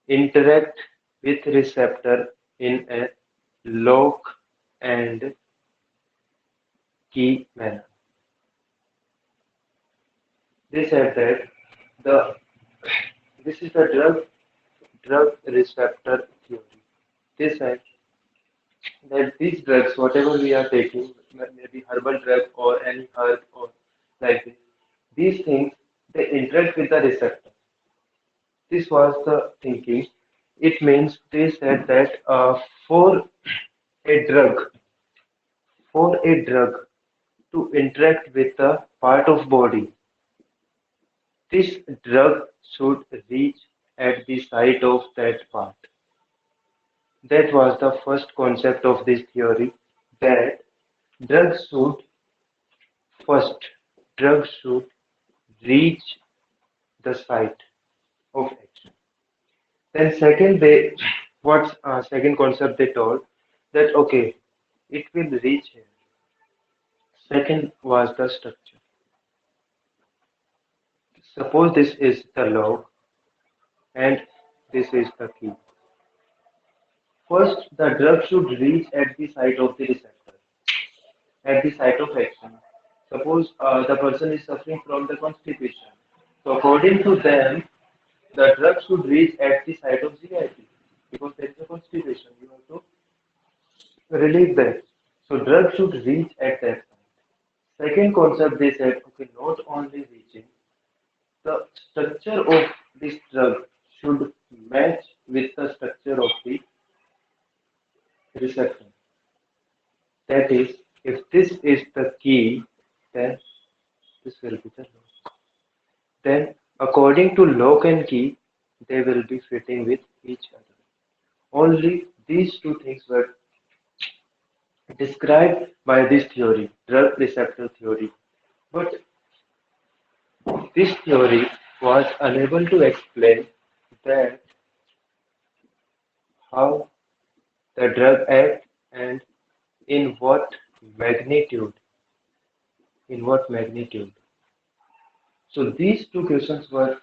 Speaker 1: interact with receptor in a lock and key manner. They said that the this is the drug receptor theory. They said that these drugs, whatever we are taking, maybe herbal drug or any herb or like this, these things they interact with the receptor. This was the thinking. It means they said that a drug, for a drug to interact with the part of body, this drug should reach at the site of that part. That was the first concept of this theory, that drug should first drug should reach the site of action. Then second they what's second concept they told, that okay, it will reach here. Second was the structure. Suppose this is the log and this is the key. First, the drug should reach at the site of the receptor, at the site of action. Suppose the person is suffering from the constipation. So according to them, the drug should reach at the site of GIT because there is a constipation. You have to relieve that. So drug should reach at that site. Second concept they said, okay, not only reaching, the structure of this drug should match with the structure of the receptor. That is, if this is the key, then this will be the lock. Then, according to lock and key, they will be fitting with each other. Only these two things were described by this theory, drug receptor theory. But this theory was unable to explain that how the drug acts and in what magnitude, in what magnitude. So these two questions were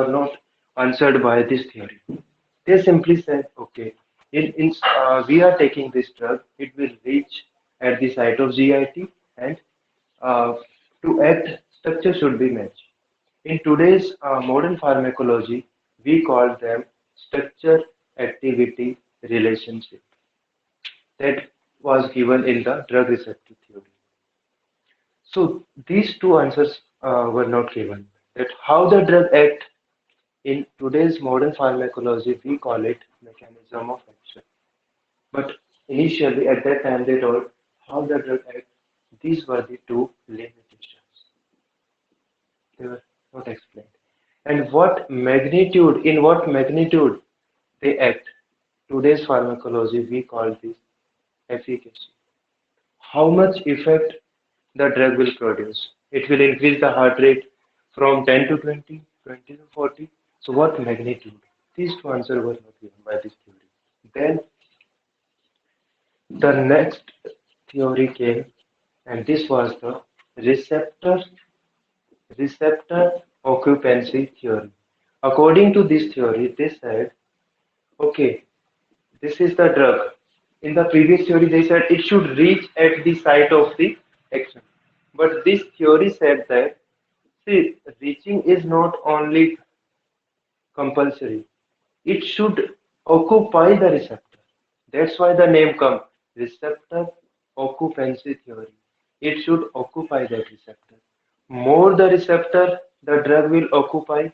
Speaker 1: not answered by this theory. They simply said, okay, we are taking this drug, it will reach at the site of GIT and uh, to act, structure should be matched. In today's modern pharmacology, we call them structure activity relationship that was given in the drug receptor theory. So these two answers were not given. That how the drug act in today's modern pharmacology, we call it mechanism of action. But initially, at that time, they told how the drug act. These were the two limitations. They were not explained. And in what magnitude they act. Today's pharmacology, we call this efficacy. How much effect the drug will produce. It will increase the heart rate from 10 to 20, 20 to 40. So what magnitude? These two answers were not given by this theory. Then the next theory came, and this was the receptor receptor occupancy theory. According to this theory, they said, okay, this is the drug. In the previous theory, they said it should reach at the site of the action. But this theory said that, see, reaching is not only compulsory, it should occupy the receptor. That's why the name comes, receptor occupancy theory. It should occupy that receptor. More the receptor the drug will occupy,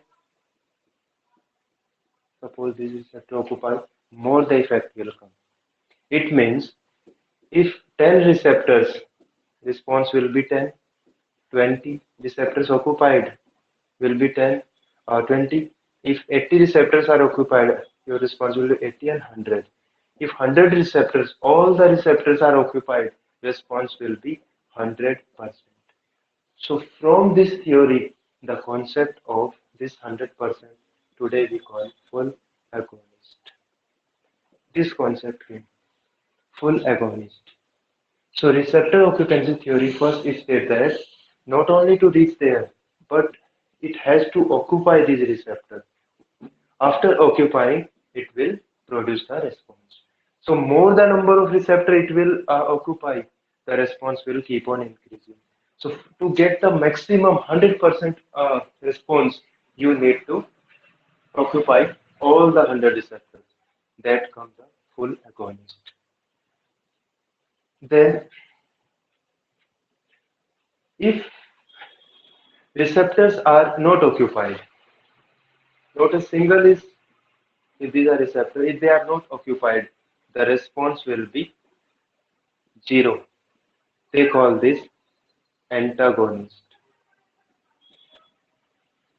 Speaker 1: suppose this receptor occupy, more the effect will come. It means if 10 receptors, response will be 10, 20 receptors occupied will be 10 or 20. If 80 receptors are occupied, your response will be 80 and 100. If 100 receptors, all the receptors are occupied, response will be 100%. So from this theory, the concept of this 100% today we call full agonist. This concept came, full agonist. So receptor occupancy theory first is said that not only to reach there, but it has to occupy this receptor. After occupying, it will produce the response. So more the number of receptor it will occupy, the response will keep on increasing. So to get the maximum 100% response, you need to occupy all the 100 receptors. That comes the full agonist. Then, if receptors are not occupied, not a single is, if these are receptors, if they are not occupied, the response will be zero. They call this antagonist.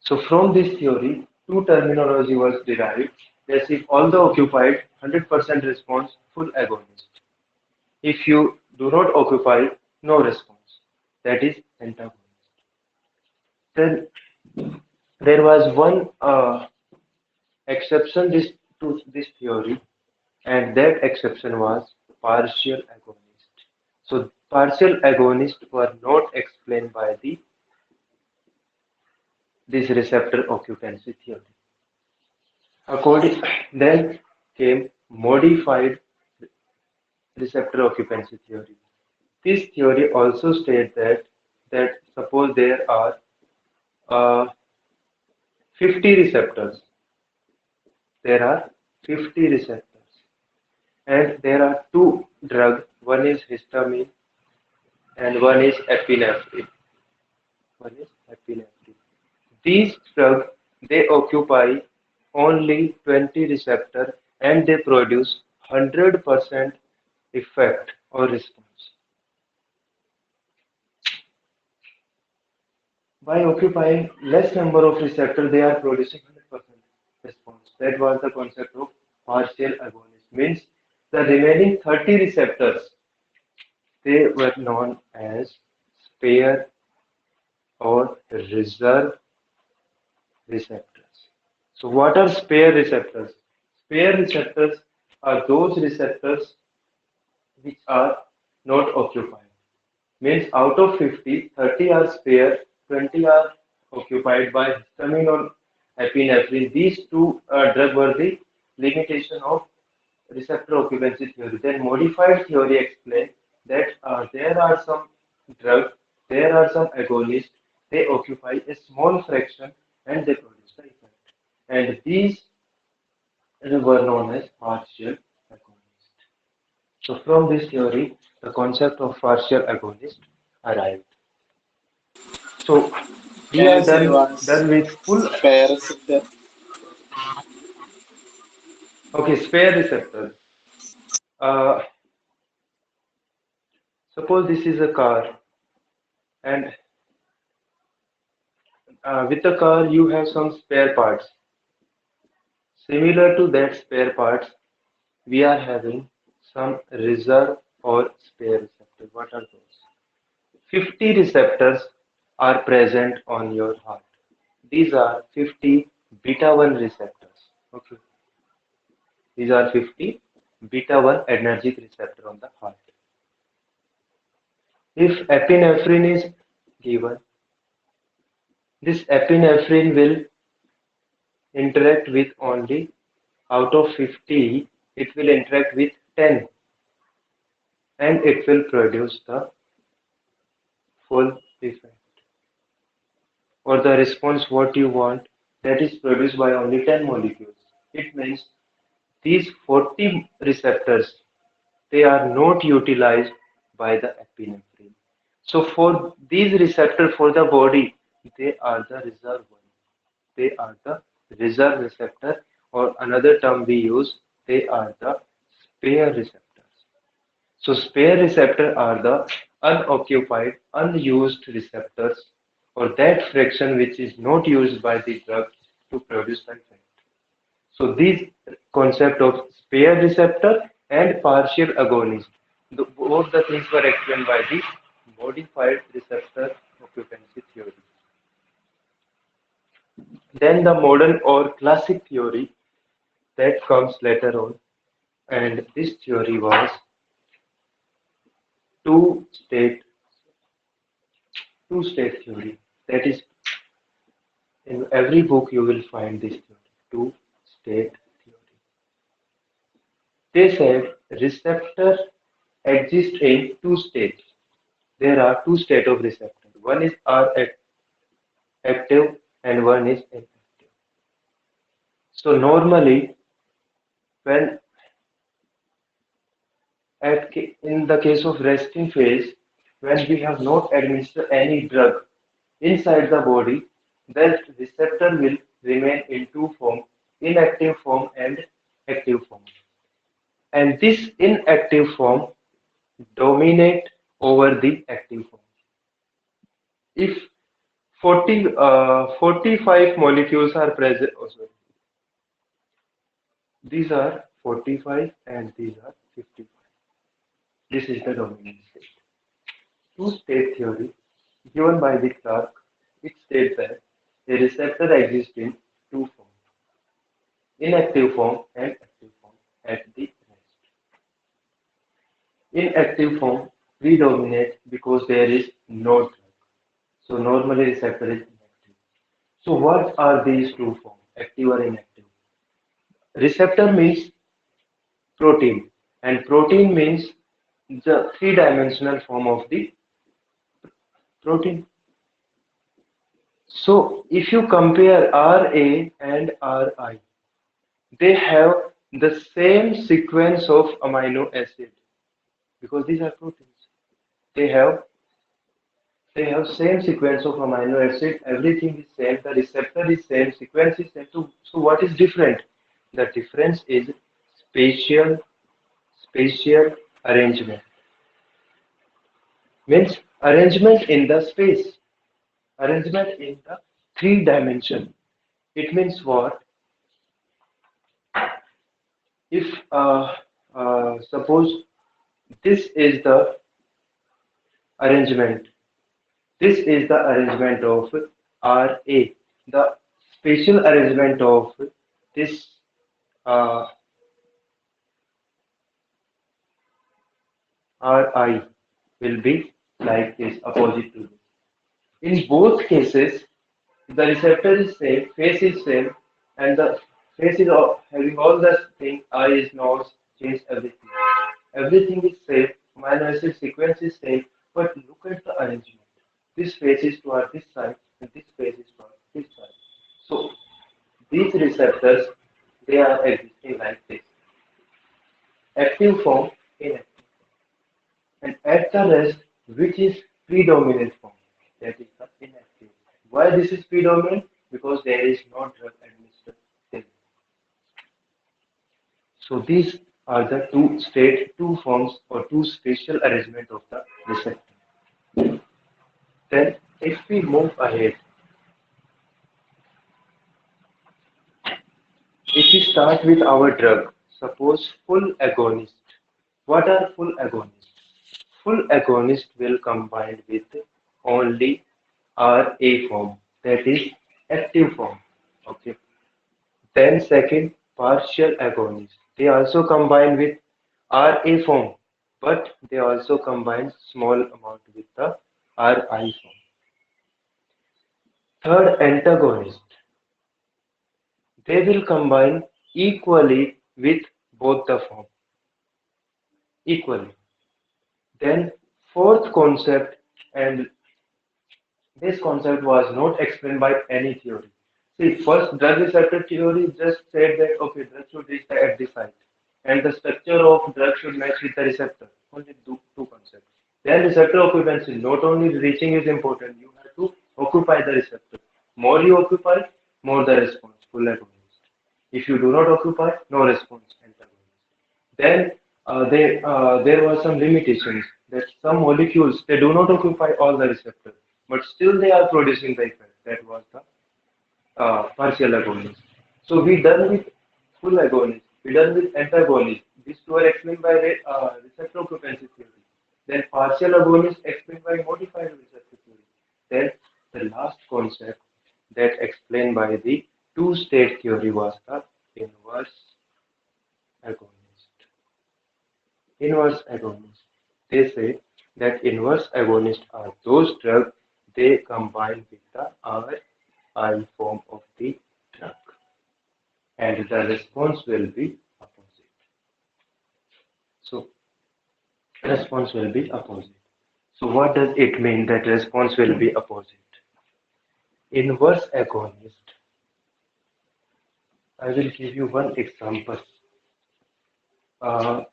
Speaker 1: So from this theory, two terminology was derived. That's if all the occupied 100% response, full agonist. If you do not occupy, no response. That is antagonist. Then there was one exception to this theory, and that exception was partial agonist. So partial agonists were not explained by this receptor occupancy theory. According then came modified receptor occupancy theory. This theory also states that suppose there are uh, 50 receptors, there are 50 receptors, and there are two drugs. One is histamine and one is epinephrine. One is epinephrine. These drugs they occupy only 20 receptors and they produce 100% effect or response. By occupying less number of receptors, they are producing 100% response. That was the concept of partial agonist. Means the remaining 30 receptors, they were known as spare or reserve receptors. So what are spare receptors? Spare receptors are those receptors which are not occupied. Means out of 50, 30 are spare, 20 are occupied by histamine or epinephrine. These two drugs were the limitation of receptor occupancy theory. Then modified theory explained that there are some drugs, there are some agonists, they occupy a small fraction and they produce the effect. And these were known as partial agonists. So from this theory, the concept of partial agonist arrived. So we
Speaker 2: Can you
Speaker 1: are
Speaker 2: say
Speaker 1: done
Speaker 2: once
Speaker 1: with full.
Speaker 2: spare receptor?
Speaker 1: Okay, spare receptors. Uh, Suppose this is a car, and with the car you have some spare parts. Similar to that spare parts, we are having some reserve or spare receptors. What are those? 50 receptors are present on your heart. These are 50 beta 1 receptors. Okay, these are 50 beta 1 adrenergic receptor on the heart. If epinephrine is given, this epinephrine will interact with only out of 50, it will interact with 10 and it will produce the full effect or the response what you want that is produced by only 10 molecules. It means these 40 receptors they are not utilized by the epinephrine. So for these receptors for the body, they are the reserve one. They are the reserve receptor, or another term we use, they are the spare receptors. So spare receptor are the unoccupied, unused receptors, or that fraction which is not used by the drug to produce the effect. So these concept of spare receptor and partial agonist, both the things were explained by the modified receptor occupancy theory. Then the modern or classic theory that comes later on, and this theory was two state two state theory. That is, in every book you will find this theory, two state theory. They said receptor exists in two states. There are two states of receptor. One is R active and one is inactive. So normally when in the case of resting phase, when we have not administered any drug inside the body, that receptor will remain in two forms, inactive form and active form. And this inactive form dominate over the active form. If 45 molecules are present. Oh, sorry. These are 45 and these are 55. This is the dominant state. Two-state theory given by the Clark, it states that a receptor exists in two forms, inactive form and active form at the rest. Inactive form predominate because there is no drug. So normally receptor is inactive. So what are these two forms, active or inactive? Receptor means protein, and protein means the three-dimensional form of the protein. So if you compare Ra and Ri, they have the same sequence of amino acid because these are proteins. They have they have same sequence of amino acid. Everything is same. The receptor is same. Sequence is same. So what is different? The difference is spatial spatial arrangement. Means arrangement in the space. Arrangement in the three dimension. It means what? If suppose this is the arrangement, this is the arrangement of RA, the spatial arrangement of this uh, RI will be like this, opposite to this. In both cases, the receptor is same, face is same, and the face is having all the thing, eyes, nose, chest, everything. Everything is same, amino acid sequence is same, but look at the arrangement. This face is toward this side, and this face is toward this side. So these receptors, they are existing like this. Active form, inactive. And at the rest, which is predominant form, that is the inactive. Why this is predominant? Because there is no drug administered there. So these are the two forms or two spatial arrangement of the receptor. Then if we move ahead, if we start with our drug, suppose full agonist. What are full agonists? Full agonist will combine with only RA form, that is active form. Okay. Then second, partial agonist. They also combine with RA form, but they also combine small amount with the RI form. Third, antagonist. They will combine equally with both the form. Equally. Then fourth concept, and this concept was not explained by any theory. See, first drug receptor theory just said that okay, drug should reach at the site, and the structure of drug should match with the receptor. Only two concepts. Then receptor occupancy. Not only reaching is important, you have to occupy the receptor. More you occupy, more the response. Full agonist. If you do not occupy, no response. Antagonist. Then there were some limitations that some molecules they do not occupy all the receptors, but still they are producing the effect. That was the partial agonist. So we done with full agonist, we done with antagonist. These two are explained by receptor occupancy theory. Then partial agonist explained by modified receptor theory. Then the last concept that explained by the two-state theory was the inverse agonist. Inverse agonists. They say that inverse agonists are those drugs they combine with the RI form of the drug, and the response will be opposite. So response will be opposite. So what does it mean that response will be opposite? Inverse agonist. I will give you one example. Uh,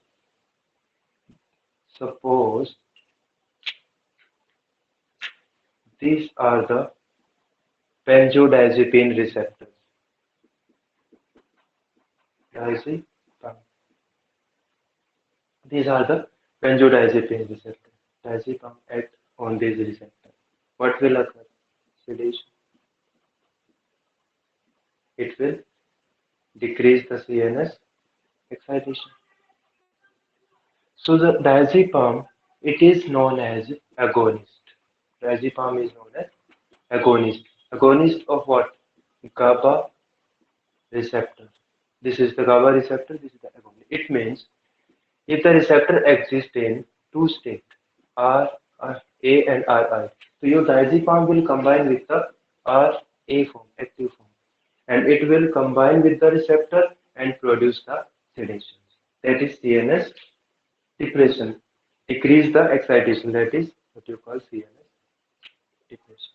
Speaker 1: suppose these are the benzodiazepine receptors. Diazepam. These are the benzodiazepine receptors. Diazepam act on these receptors. What will occur? sedation. It will decrease the CNS excitation. So the diazepam, it is known as agonist. Diazepam is known as agonist. Agonist of what? GABA receptor. This is the GABA receptor, this is the agonist. It means if the receptor exists in two states, A and RI, so your diazepam will combine with the RA form, active form, and it will combine with the receptor and produce the sedation. That is CNS depression. Decrease the excitation. That is what you call CNS depression.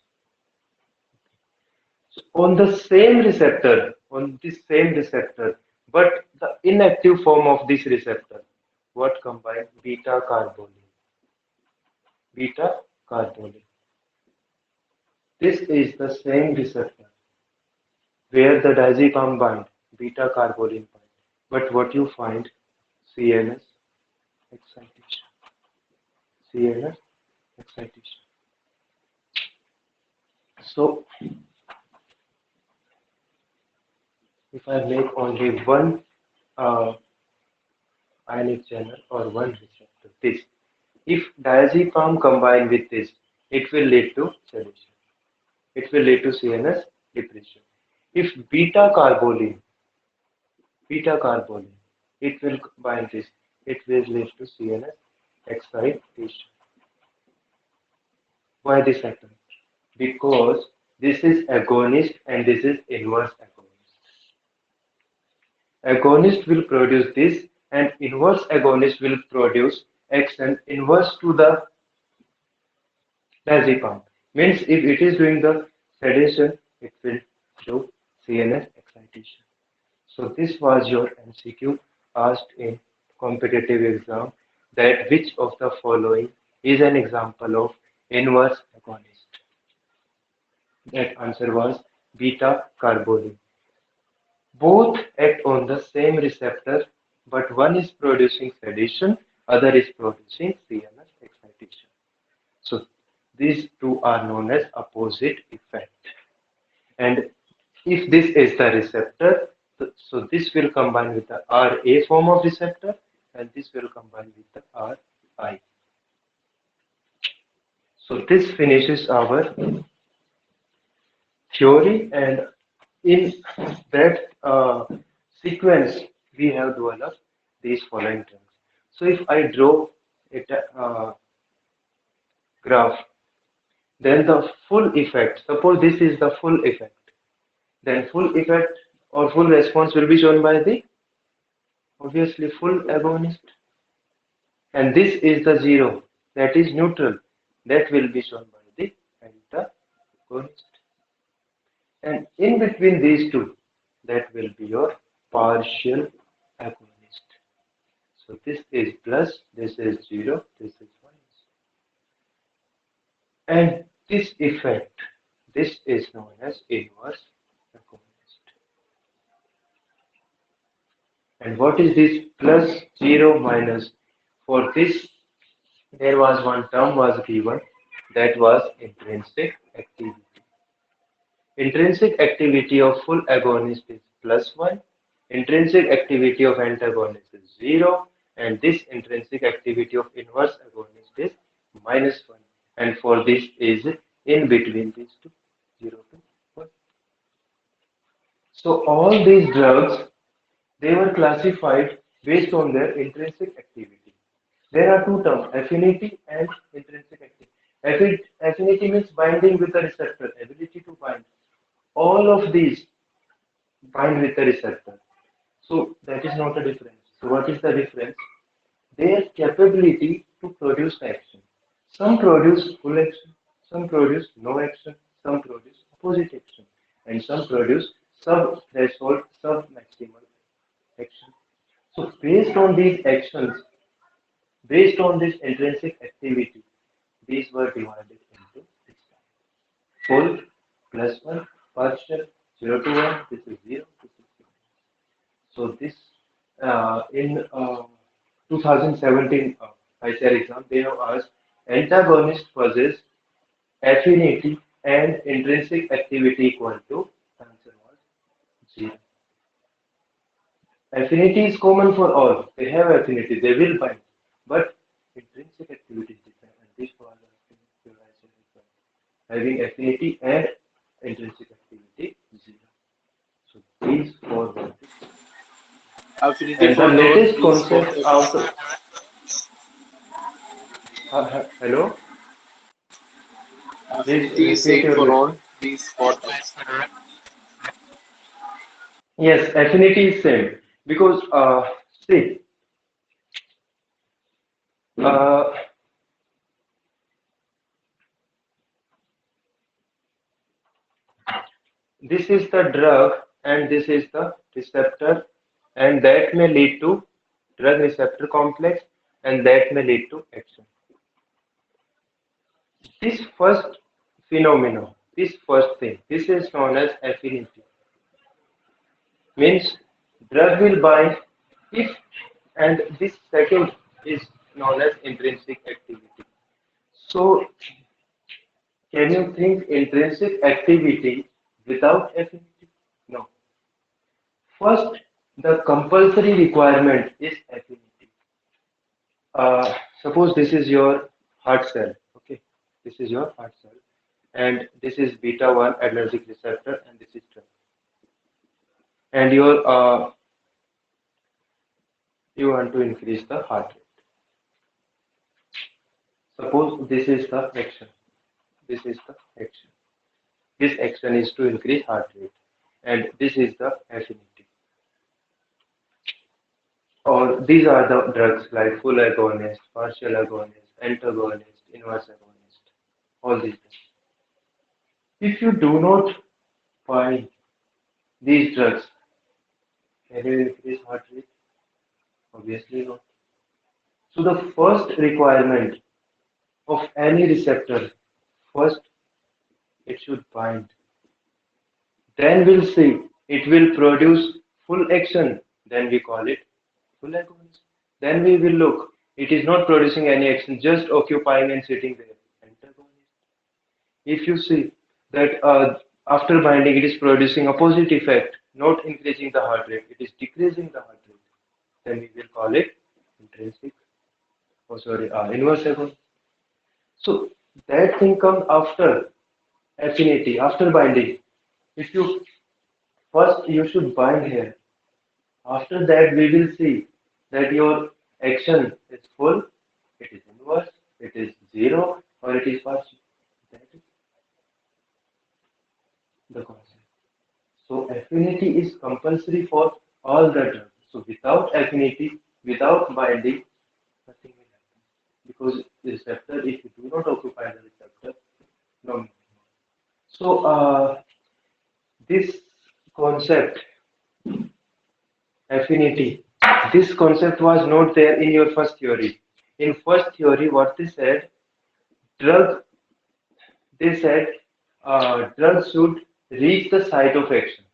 Speaker 1: So on this same receptor, but the inactive form of this receptor, what combine? Beta carbolin. Beta carbolin. This is the same receptor where the diazepam bind, beta carbolin bind. But what you find? CNS excitation. CNS excitation. So if I make only one ionic channel or one receptor, this, if diazepam combine with this, it will lead to sedation. It will lead to CNS depression. If beta carbolin, it will bind this, it will lead to CNS excitation. Why this happens? Because this is agonist and this is inverse agonist. Agonist will produce this and inverse agonist will produce action inverse to the diazepam. Means if it is doing the sedation, it will show CNS excitation. So this was your MCQ asked in competitive exam, that which of the following is an example of inverse agonist. That answer was beta carbolin. Both act on the same receptor, but one is producing sedation, other is producing CNS excitation. So these two are known as opposite effect. And if this is the receptor, so this will combine with the RA form of receptor and this will combine with the RI. So this finishes our theory, and in that sequence we have developed these following terms. So if I draw a graph, then the full effect, suppose this is the full effect, then full effect or full response will be shown by the obviously full agonist, and this is the zero, that is neutral, that will be shown by the antagonist, and in between these two, that will be your partial agonist. So this is plus, this is zero, this is minus, and this effect, this is known as inverse agonist. And what is this plus 0 minus? For this, there was one term was given, that was intrinsic activity. Intrinsic activity of full agonist is plus 1, intrinsic activity of antagonist is 0, and this intrinsic activity of inverse agonist is minus 1. And for this is in between these two, 0 to 1. So all these drugs, they were classified based on their intrinsic activity. There are two terms, affinity and intrinsic activity. Affinity means binding with the receptor, ability to bind. All of these bind with the receptor. So that is not a difference. So what is the difference? Their capability to produce action. Some produce full action, some produce no action, some produce opposite action, and some produce sub-threshold, sub-maximal action. So based on these actions, based on this intrinsic activity, these were divided into this type. Full, plus 1, partial, 0 to 1, this is 0, this is 0. So this, in 2017 ICAR exam, they have asked antagonist versus affinity and intrinsic activity equal to, the answer was 0. Affinity is common for all. They have affinity, they will bind. But intrinsic activity is different, and this was having affinity and intrinsic activity 0. So these four were the,
Speaker 2: Affinity
Speaker 1: and the
Speaker 2: for all
Speaker 1: latest
Speaker 2: is for
Speaker 1: concept of the, hello, please
Speaker 2: affinity is
Speaker 1: repeat
Speaker 2: same
Speaker 1: your
Speaker 2: for
Speaker 1: question.
Speaker 2: all these four types.
Speaker 1: Yes, affinity is same because see, uh, this is the drug and this is the receptor, and that may lead to drug receptor complex, and that may lead to action. This first phenomenon, this first thing, this is known as affinity. Means drug will bind if, and this second is known as intrinsic activity. So can you think intrinsic activity without affinity? No. First, the compulsory requirement is affinity. Suppose this is your heart cell. Okay, this is your heart cell, and this is beta 1 adrenergic receptor, and this is drug. And you want to increase the heart rate. Suppose this is the action. This is the action. This action is to increase heart rate, and this is the affinity. Or these are the drugs like full agonist, partial agonist, antagonist, inverse agonist. All these drugs. If you do not find these drugs, can you increase heart rate? Obviously not. So the first requirement of any receptor, first it should bind. Then we'll see it will produce full action. Then we call it full agonist. Then we will look. It is not producing any action, just occupying and sitting there. Antagonist. If you see that after binding, it is producing opposite effect, not increasing the heart rate, it is decreasing the heart rate. Then we will call it intrinsic. Oh, sorry, inverse agonist. So that thing comes after affinity, after binding. If you first you should bind here. After that, we will see that your action is full, it is inverse, it is zero, or it is partial. That is the concept. So affinity is compulsory for all the drugs. So without affinity, without binding, nothing will happen. Because the receptor, if you do not occupy the receptor, no. So this concept, affinity, this concept was not there in your first theory. In first theory, what drug, they said drugs should reach the site of action.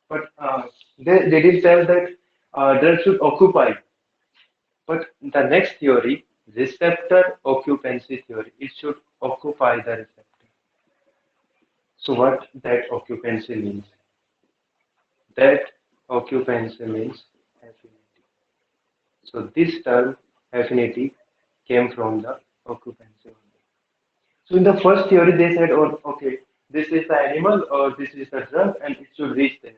Speaker 1: But they didn't tell that drugs should occupy. But the next theory, receptor occupancy theory, it should occupy the receptor. So what that occupancy means? That occupancy means affinity. So this term affinity came from the occupancy only. So in the first theory, they said, oh, okay, this is the animal or this is the drug, and it should reach there,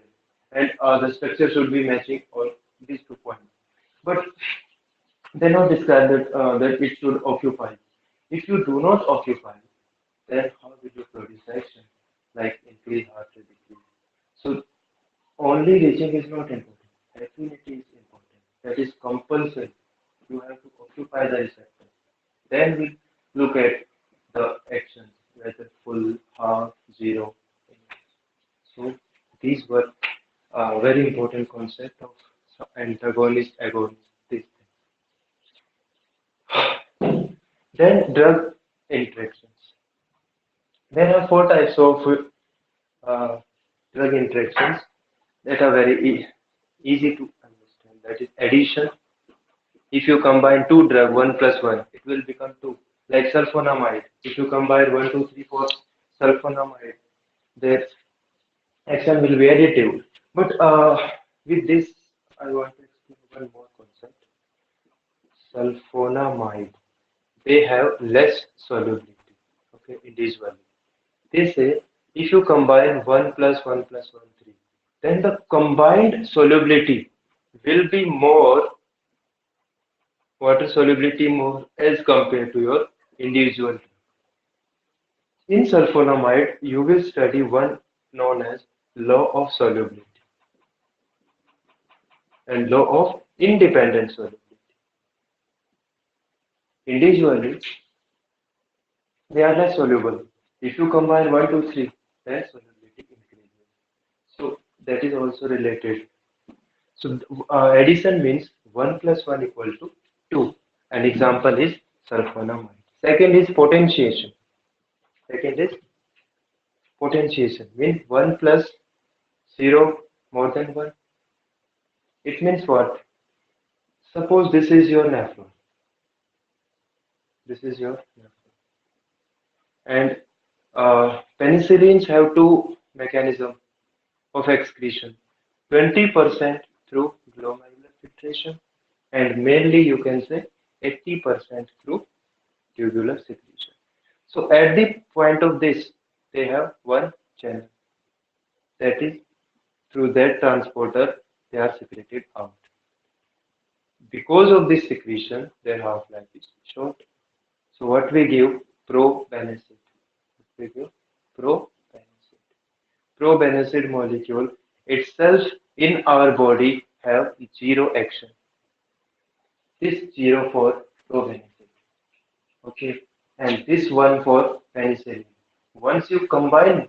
Speaker 1: and the structure should be matching all these 2 points. But they not describe that it should occupy. If you do not occupy, then how will you produce action? Like increase heart rate, decrease. So only reaching is not important. Affinity is important. That is compulsory. You have to occupy the receptor. Then we look at the actions, whether full, half, zero. So these were very important concept of antagonist, agonist, these things. Then drug interactions. There are 4 types of uh, drug interactions that are very easy to understand. That is addition. If you combine two drugs, 1 plus 1, it will become 2. Like sulfonamide. If you combine 1, 2, 3, 4, sulfonamide, their action will be additive. But with this, I want to explain one more concept. Sulfonamide, they have less solubility, okay, individually. They say if you combine 1 plus 1 plus 1, 3, then the combined solubility will be more, water solubility more as compared to your individual. In sulfonamide, you will study one known as law of solubility and law of independent solubility. Individually, they are less soluble. If you combine 1, 2, 3, then solubility increases. So that is also related. So addition means 1 plus 1 equal to 2. An example is sulfonamide. Second is potentiation. Second is potentiation means 1 plus 0 more than 1. It means what? Suppose this is your nephron. This is your nephron. And penicillins have two mechanisms of excretion. 20% through glomerular filtration and mainly you can say 80% through tubular secretion. So at the point of this, they have one channel. That is, through that transporter, they are secreted out. Because of this secretion, their half-life is short. So what we give? Probenecid. We give probenecid. Probenecid molecule itself in our body have zero action. This zero for probenecid. Okay, and this one for penicillin. Once you combine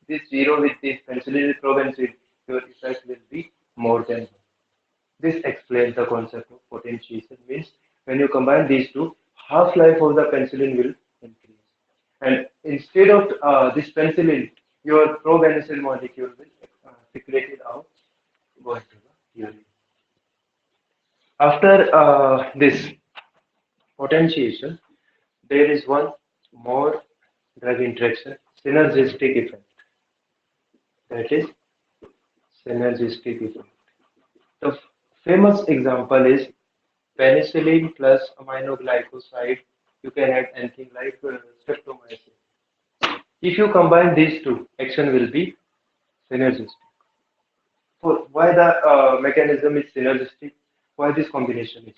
Speaker 1: this zero with this penicillin with probenecid, your effect will be more than one. This explains the concept of potentiation. Means when you combine these two, half-life of the penicillin will increase. And instead of this penicillin, your probenecid molecule will secrete it out going to the urine. After this potentiation, there is one more drug interaction, synergistic effect. That is synergistic effect. The famous example is penicillin plus aminoglycoside. You can add anything like streptomycin. If you combine these two, action will be synergistic. For why the mechanism is synergistic? Why this combination is?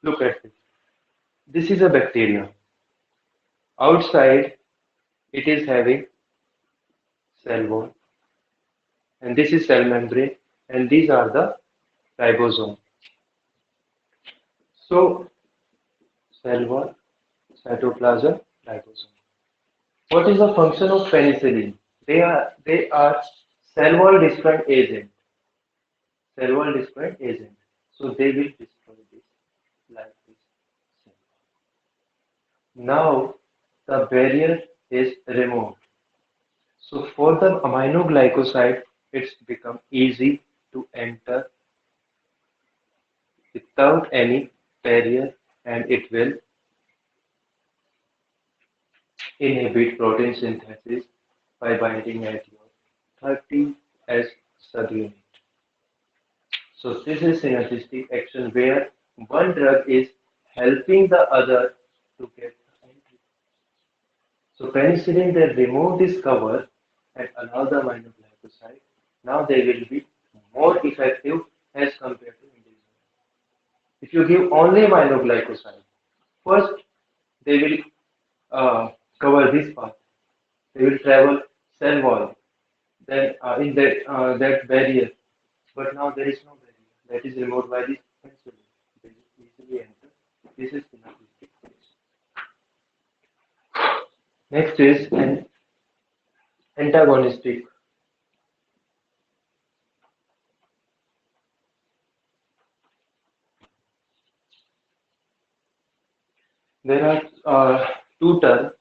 Speaker 1: Look at this. This is a bacteria. Outside, it is having cell wall, and this is cell membrane, and these are the ribosome. So, cell wall, cytoplasm, ribosome. What is the function of penicillin? They are cell wall destroying agent. Cell wall destroying agent. So they will destroy this like this. Now the barrier is removed. So for the aminoglycoside, it's become easy to enter without any barrier, and it will inhibit protein synthesis by binding at your 30S subunit. So this is synergistic action where one drug is helping the other to get the entry. So penicillin they remove this cover and allow the aminoglycoside. Now they will be more effective as compared to individual. If you give only aminoglycoside, first they will cover this path. They will travel cell wall, then in that barrier. But now there is no barrier. That is removed by this penicillin. They will easily enter. This is synergistic. Next is an antagonistic. There are two terms.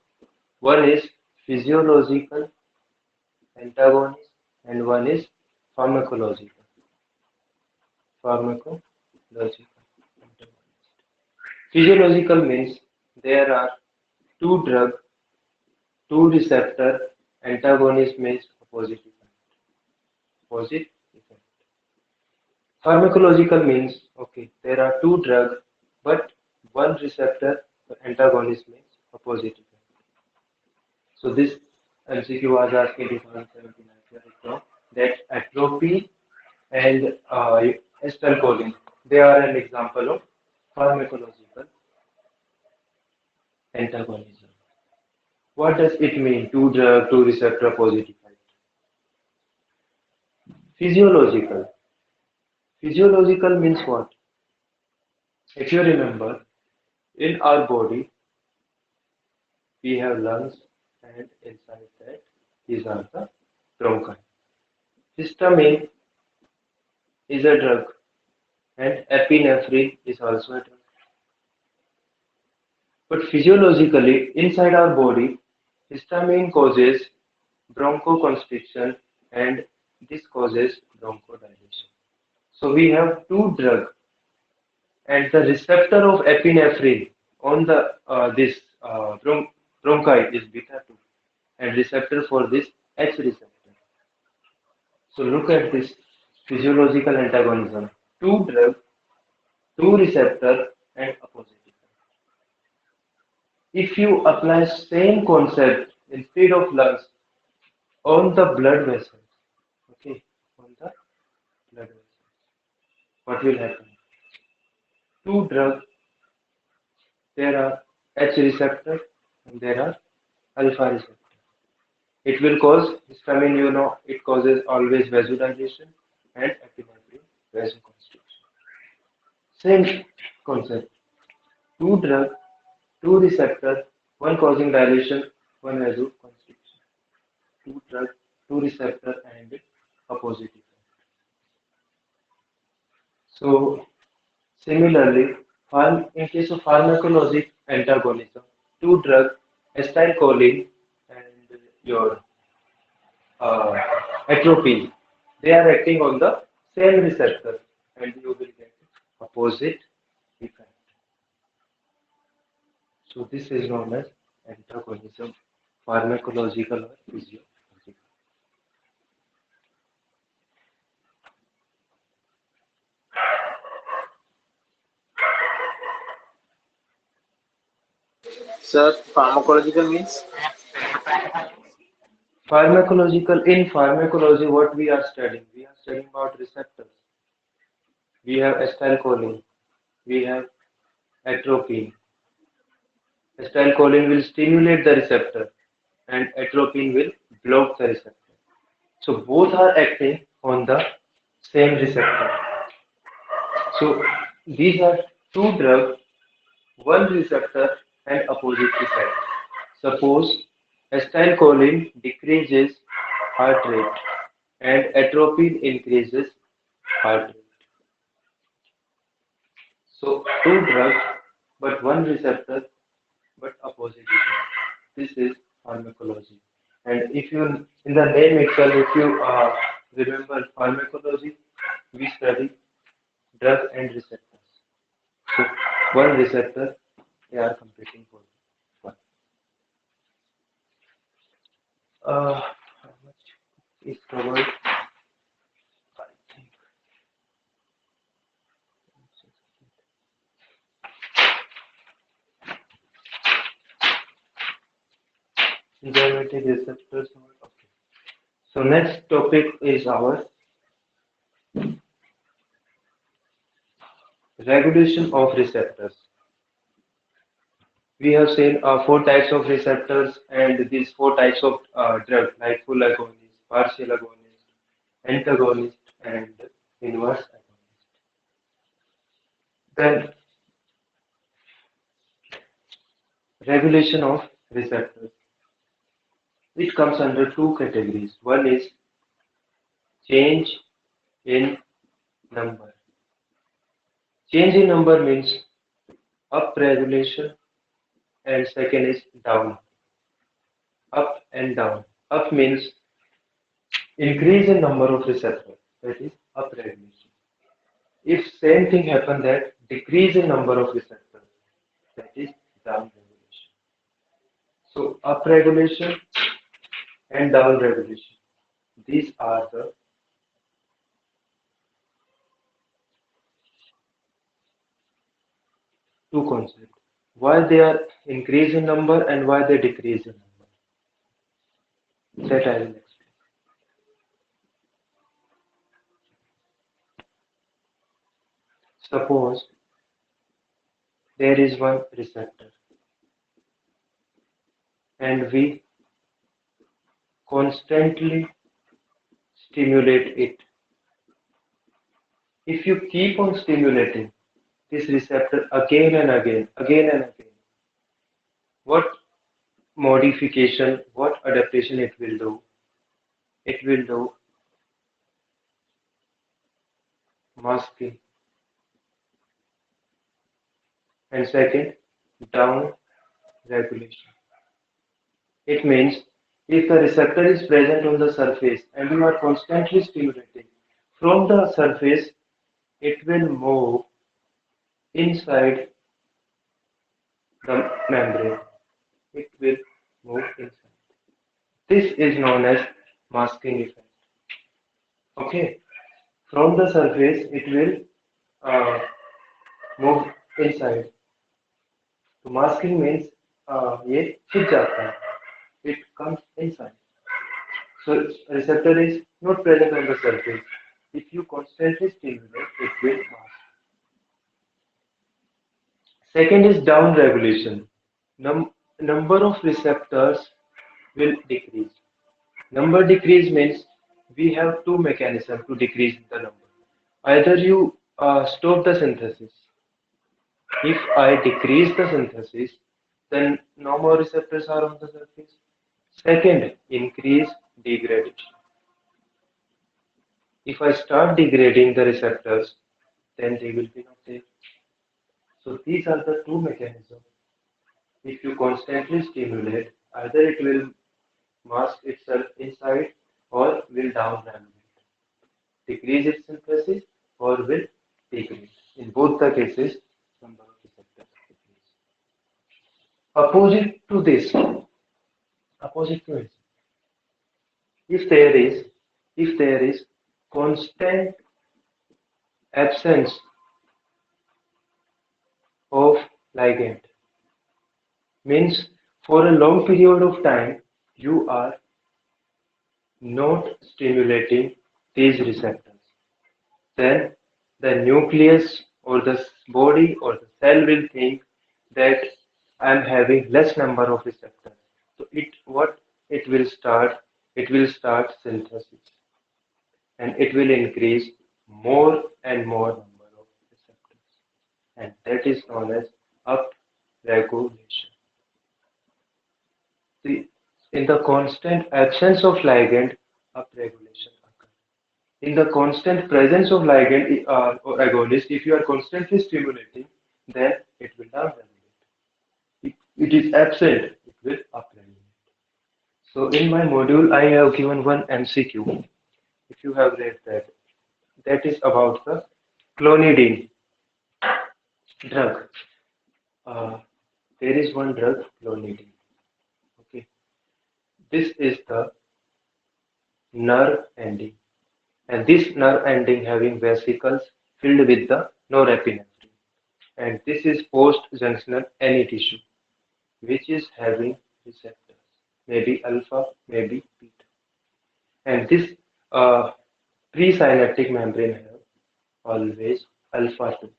Speaker 1: One is physiological antagonist and one is pharmacological. Pharmacological antagonist. Physiological means there are two drug, two receptor Antagonist means opposite effect. Opposite effect. Pharmacological means, okay, there are two drugs, but one receptor, the antagonist means opposite effect. So this MCQ was asked in 2017 from that atropine and acetylcholine. They are an example of pharmacological antagonism. What does it mean? Two drug, two receptor, opposite effect. Physiological. Physiological means what? If you remember, in our body, we have lungs, and inside that, these are the bronchi. Histamine is a drug, and epinephrine is also a drug. But physiologically, inside our body, histamine causes bronchoconstriction, and this causes bronchodilation. So we have two drugs, and the receptor of epinephrine on the this bronchi is beta 2, and receptor for this H receptor. So look at this physiological antagonism. Two drugs, two receptor, and opposite effect. If you apply same concept instead of lungs on the blood vessels, okay, on the blood vessels, what will happen? Two drugs, there are H receptor and there are alpha receptor. It will cause histamine, it causes always vasodilation, and epinephrine vasoconstriction. Same concept. Two drug, two receptor, one causing dilation, one vasoconstriction. Two drug, two receptor, and opposite effect. So similarly, in case of pharmacologic antagonism, two drug, acetylcholine and your uh, atropine, they are acting on the same receptor, and you will get opposite effect. So this is known as antagonism, pharmacological or physiological.
Speaker 2: Sir, pharmacological means?
Speaker 1: Pharmacological, in pharmacology, what we are studying? We are studying about receptors. We have acetylcholine, we have atropine. Acetylcholine will stimulate the receptor, and atropine will block the receptor. So both are acting on the same receptor. So these are two drugs, one receptor and opposite effect. Suppose acetylcholine decreases heart rate and atropine increases heart rate. So two drugs but one receptor but opposite effect. This is pharmacology. And if you, in the name itself, if you remember pharmacology, we study drug and receptors. So one receptor, they are competing for one. How much is covered? I think enzymatic receptors. Okay. So next topic is our regulation of receptors. We have seen four types of receptors and these four types of drugs like full agonist, partial agonist, antagonist, and inverse agonist. Then regulation of receptors. It comes under two categories. One is change in number. Change in number means up regulation, and second is down. Up and down. Up means increase in number of receptors, that is up regulation. If same thing happen that decrease in number of receptors, that is down regulation. So up regulation and down regulation. These are the two concepts. Why they are increase in number and why they decrease in number. That I will explain. Suppose there is one receptor and we constantly stimulate it. If you keep on stimulating this receptor again and again, again and again, what modification, what adaptation it will do? It will do masking. And second, down regulation. It means if the receptor is present on the surface and you are constantly stimulating, from the surface it will move inside the membrane. It will move inside. This is known as masking effect. Okay, from the surface it will move inside. तो masking means ये छिप जाता है. It comes inside. So receptor is not present on the surface. If you constantly stimulate, it will mask. Second is down regulation. Number of receptors will decrease. Number decrease means we have two mechanisms to decrease the number. Either you stop the synthesis. If I decrease the synthesis, then no more receptors are on the surface. Second, increase degradation. If I start degrading the receptors, then they will be not there. So these are the two mechanisms. If you constantly stimulate, either it will mask itself inside or will down regulate, decrease its synthesis or will decrease. In both the cases, number of receptors decrease. Opposite to this, opposite to it, if there is constant absence of ligand, means for a long period of time you are not stimulating these receptors, then the nucleus or the body or the cell will think that I am having less number of receptors. So it will start synthesis and it will increase more and more number of receptors, and that is known as upregulation. See, in the constant absence of ligand, upregulation occurs. In the constant presence of ligand or agonist, if you are constantly stimulating, then it will downregulate. If it is absent, it will upregulate. So in my module, I have given one MCQ. If you have read that, that is about the clonidine drug. Uh, there is one drug, clonidine. Okay, this is the nerve ending, and this nerve ending having vesicles filled with the norepinephrine, and this is post-junctional any tissue which is having receptors, maybe alpha, maybe beta, and this uh, presynaptic membrane have always alpha 2.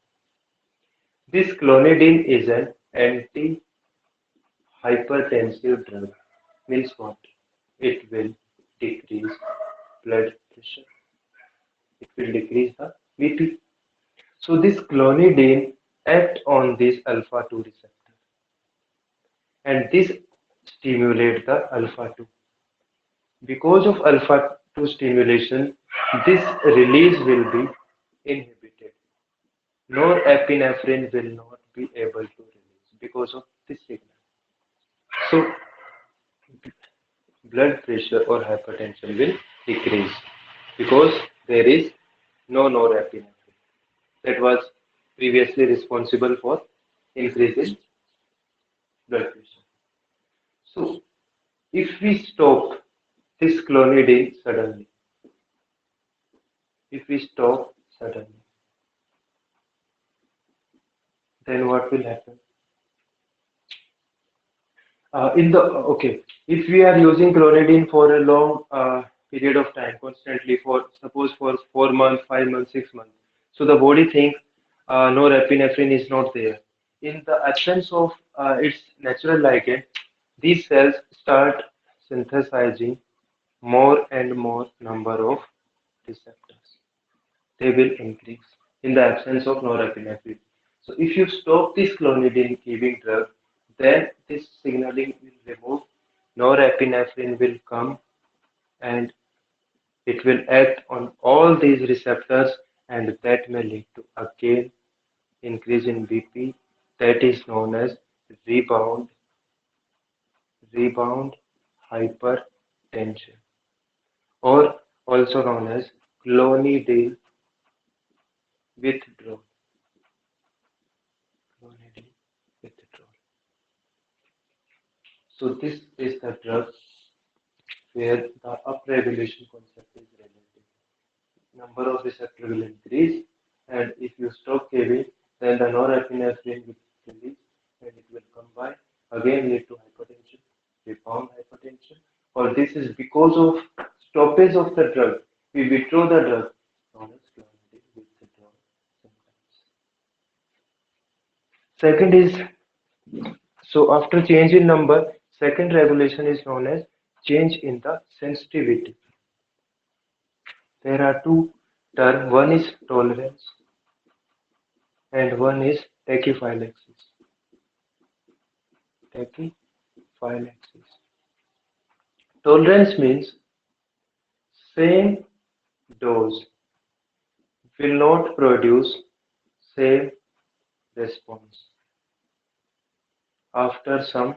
Speaker 1: This clonidine is an anti-hypertensive drug. Means what? It will decrease blood pressure. It will decrease the BP. So this clonidine act on this alpha 2 receptor, and this stimulate the alpha 2. Because of alpha 2 stimulation, this release will be inhibited. Norepinephrine will not be able to release because of this signal. So blood pressure or hypertension will decrease because there is no norepinephrine that was previously responsible for increase in blood pressure. So if we stop this clonidine suddenly. If we stop suddenly, then what will happen? If we are using clonidine for a long period of time, constantly for suppose for 4 months, 5 months, 6 months, so the body thinks norepinephrine is not there. In the absence of its natural ligand, these cells start synthesizing more and more number of receptors. They will increase in the absence of norepinephrine. So if you stop this clonidine giving drug, then this signaling will remove, norepinephrine will come and it will act on all these receptors, and that may lead to again increase in BP, that is known as rebound rebound hypertension, or also known as clonidine withdrawal. Clonidine withdrawal. So this is the drug where the upregulation concept is relative. Number of receptor will increase, and if you stop giving, then the norepinephrine will release, and it will come by again lead to hypertension, rebound hypertension, or this is because of stoppage of the drug. We withdraw the drug, known as clonidine withdrawal symptoms. Second is, so after change in number, second regulation is known as change in the sensitivity. There are two terms, one is tolerance and one is tachyphylaxis. Tachyphylaxis. Tolerance means same dose will not produce same response after some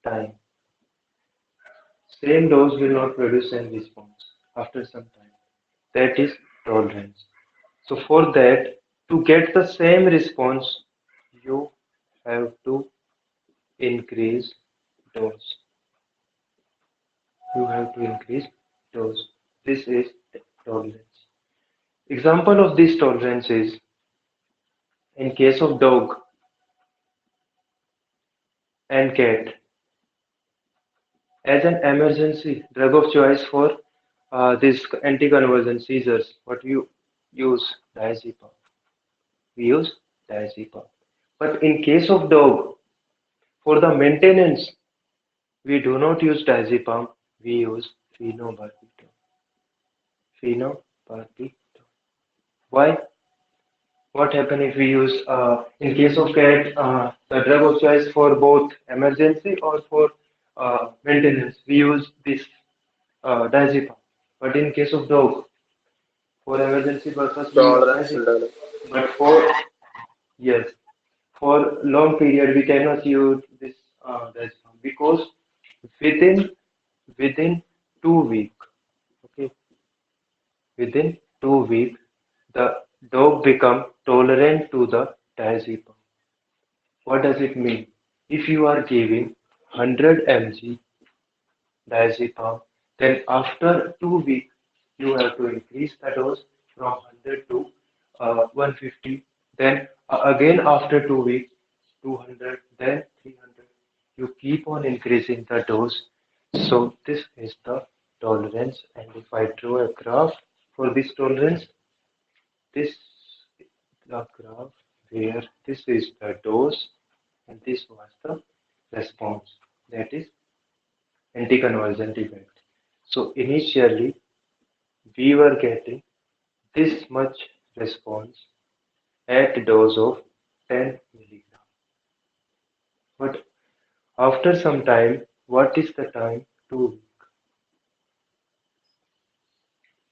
Speaker 1: time. Same dose will not produce same response after some time. That is tolerance. So for that, to get the same response, you have to increase dose. You have to increase dose. This is tolerance. Example of this tolerance is in case of dog and cat as an emergency drug of choice for this anticonvulsant seizures. What we use diazepam. We use diazepam. But in case of dog, for the maintenance, we do not use diazepam. We use phenobarbital. Phenobarbital. Why? What happen if we use, in case of cat, the drug of choice for both emergency or for maintenance? We use this diazepam. But in case of dog, for emergency purpose, we use
Speaker 2: Tolerance will
Speaker 1: diazepam.
Speaker 2: develop.
Speaker 1: But for yes, for long period, we cannot use this diazepam because within within 2 weeks, okay, within 2 weeks, the dog become tolerant to the diazepam. What does it mean? If you are giving 100 mg diazepam, then after 2 weeks, you have to increase the dose from 100 to 150. Then again after 2 weeks, 200, then 300. You keep on increasing the dose. So this is the tolerance. And if I draw a graph for this tolerance, this is the graph where this is the dose and this was the response. That is anticonvulsant effect. So initially we were getting this much response at dose of 10 milligram. But after some time, what is the time to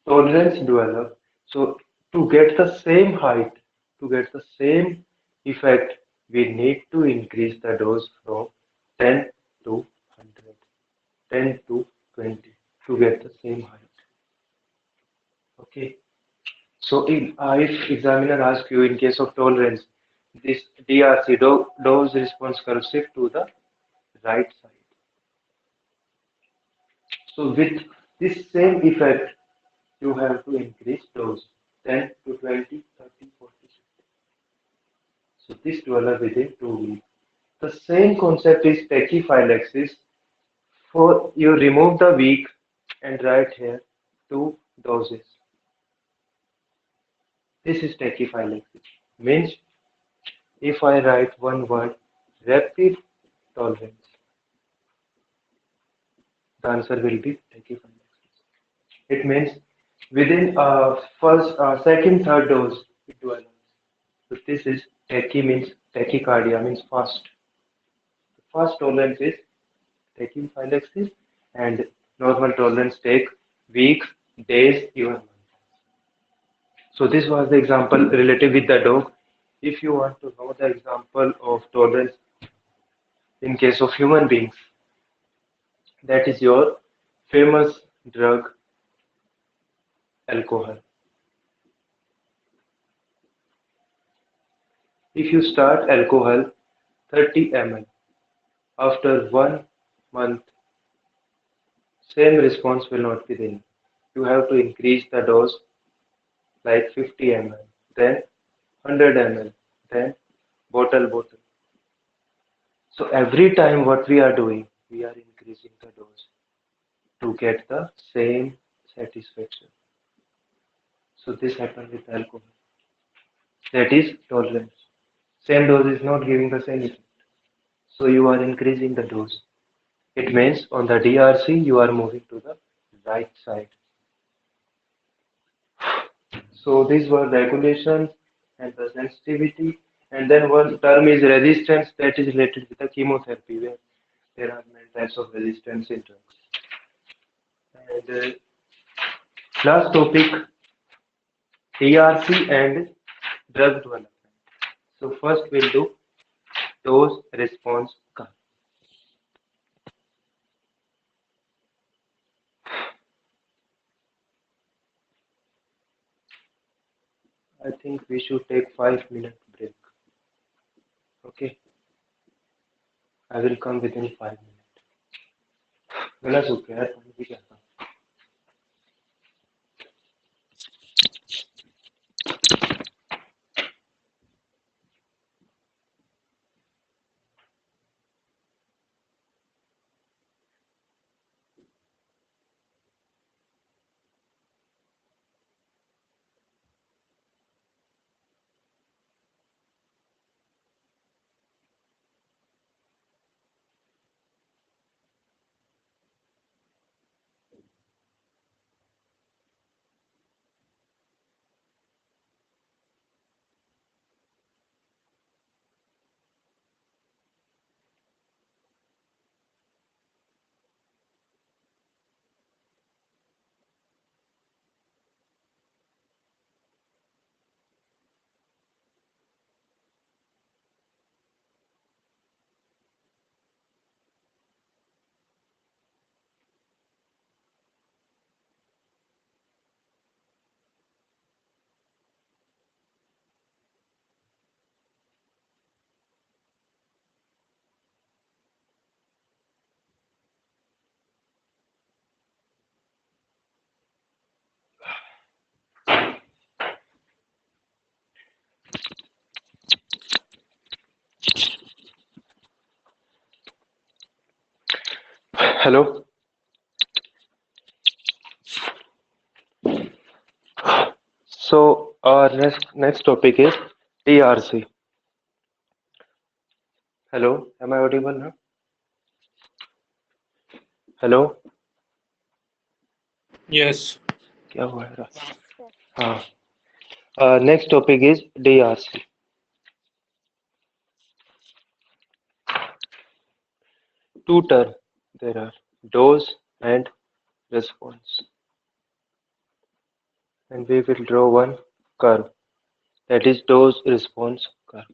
Speaker 1: tolerance develop? So to get the same height, to get the same effect, we need to increase the dose from 10 to 100, 10 to 20 to get the same height. Okay. So if examiner asks you in case of tolerance, this DRC, dose response curve, shift to the right side. So with This same effect you have to increase dose 10 to 20, 30, 40. So this develop within 2 weeks. The same concept is tachyphylaxis. For you remove the week and write here two doses. This is tachyphylaxis. Means if I write one word, rapid tolerance, the answer will be tachyphylaxis. It means within second, third dose, it develops. So this is tachy means tachycardia means fast. Fast tolerance is tachyphylaxis and normal tolerance take weeks, days, even months. So this was the example related with the dog. If you want to know the example of tolerance in case of human beings, that is your famous drug alcohol. If you start alcohol 30 ml, after 1 month, same response will not be there. You have to increase the dose like 50 ml, then 100 ml, then bottle. So every time what we are doing, we are increasing the dose to get the same satisfaction. So this happens with alcohol. That is tolerance. Same dose is not giving the same effect. So you are increasing the dose. It means on the DRC you are moving to the right side. So these were regulations and the sensitivity. And then one term is resistance that is related with the chemotherapy where there are many types of resistance in drugs. And last topic DRC and drug development. So first we'll do dose response curve. I think we should take 5 minute break. Okay, I will come within 5 minutes. गला सूख गया है पानी भी क्या था Hello. So our next topic is DRC. Hello, am I audible now? Hello.
Speaker 3: Yes.
Speaker 1: क्या हुआ है हाँ next topic is DRC. Two terms there are dose and response, and we will draw one curve that is dose response curve.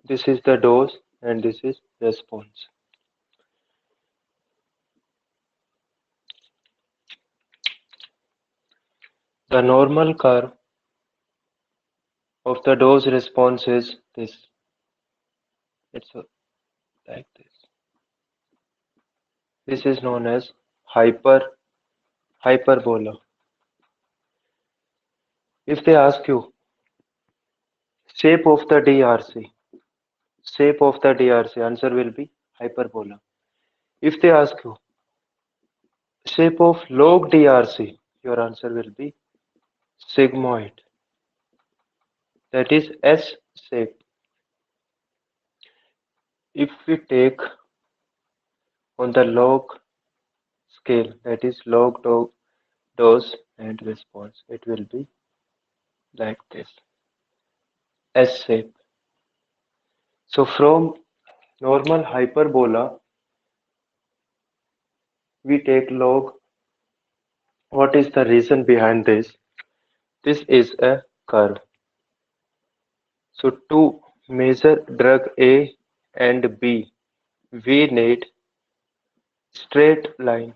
Speaker 1: This is the dose and this is response. The normal curve of the dose response is this. It's like this. This is known as hyperbola. If they ask you shape of the DRC, answer will be hyperbola. If they ask you shape of log DRC, your answer will be sigmoid. That is S shape. If we take on the log scale, that is log dose and response, it will be like this, S shape. So from normal hyperbola, we take log. What is the reason behind this? This is a curve. So to measure drug A and B, we need straight line.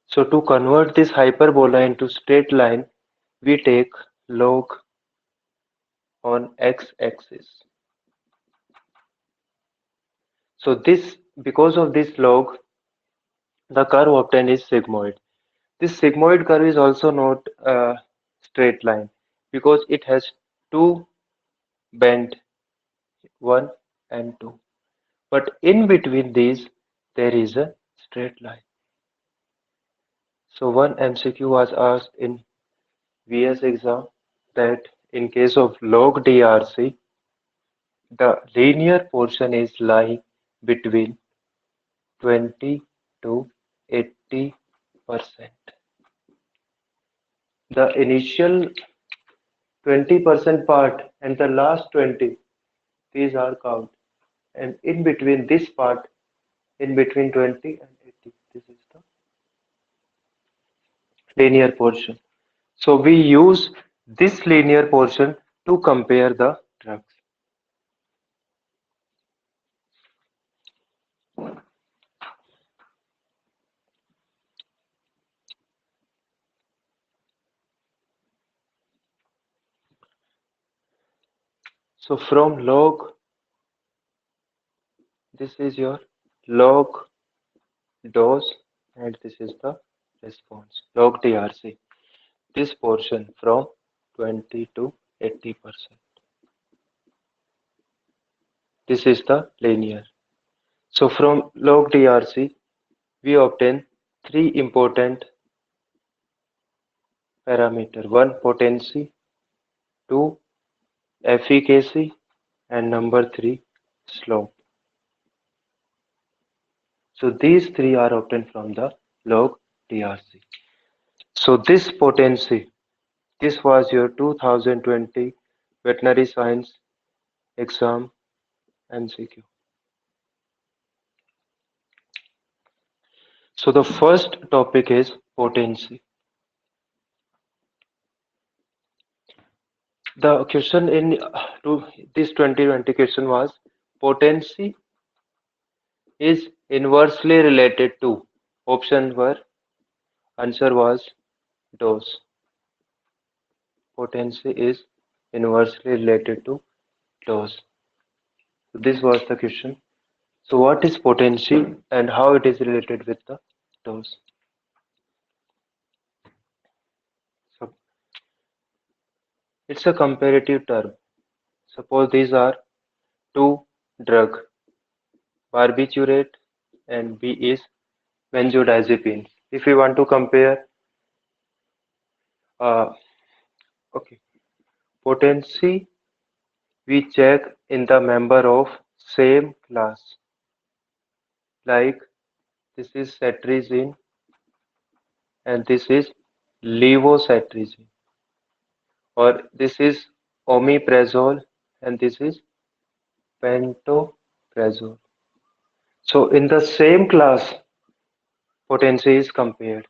Speaker 1: So to convert this hyperbola into straight line, we take log on x-axis. So this, because of this log, the curve obtained is sigmoid. This sigmoid curve is also not a straight line because it has two bend, 1 and 2. But in between these, there is a straight line. So one MCQ was asked in VS exam that in case of log DRC, the linear portion is lying between 20 to 80%. The initial 20% part and the last 20, these are count. And in between this part, in between 20 and 80, this is the linear portion. So we use this linear portion to compare the drugs. So from log, this is your log dose and this is the response, log DRC. This portion from 20 to 80%. This is the linear. So from log DRC, we obtain three important parameters. One, potency, two, efficacy, and number three, slope. So these three are obtained from the log DRC. So this potency, this was your 2020 veterinary science exam MCQ. So the first topic is potency. The question in this 2020 question was potency is inversely related to. Options were, answer was dose. Potency is inversely related to dose. So this was the question. So what is potency and how it is related with the dose? So it's a comparative term. Suppose these are two drug, barbiturate and B is benzodiazepine. If we want to compare, uh, okay, potency we check in the member of same class. Like this is cetirizine and this is levocetirizine, or this is omeprazole and this is pantoprazole. So in the same class, potency is compared.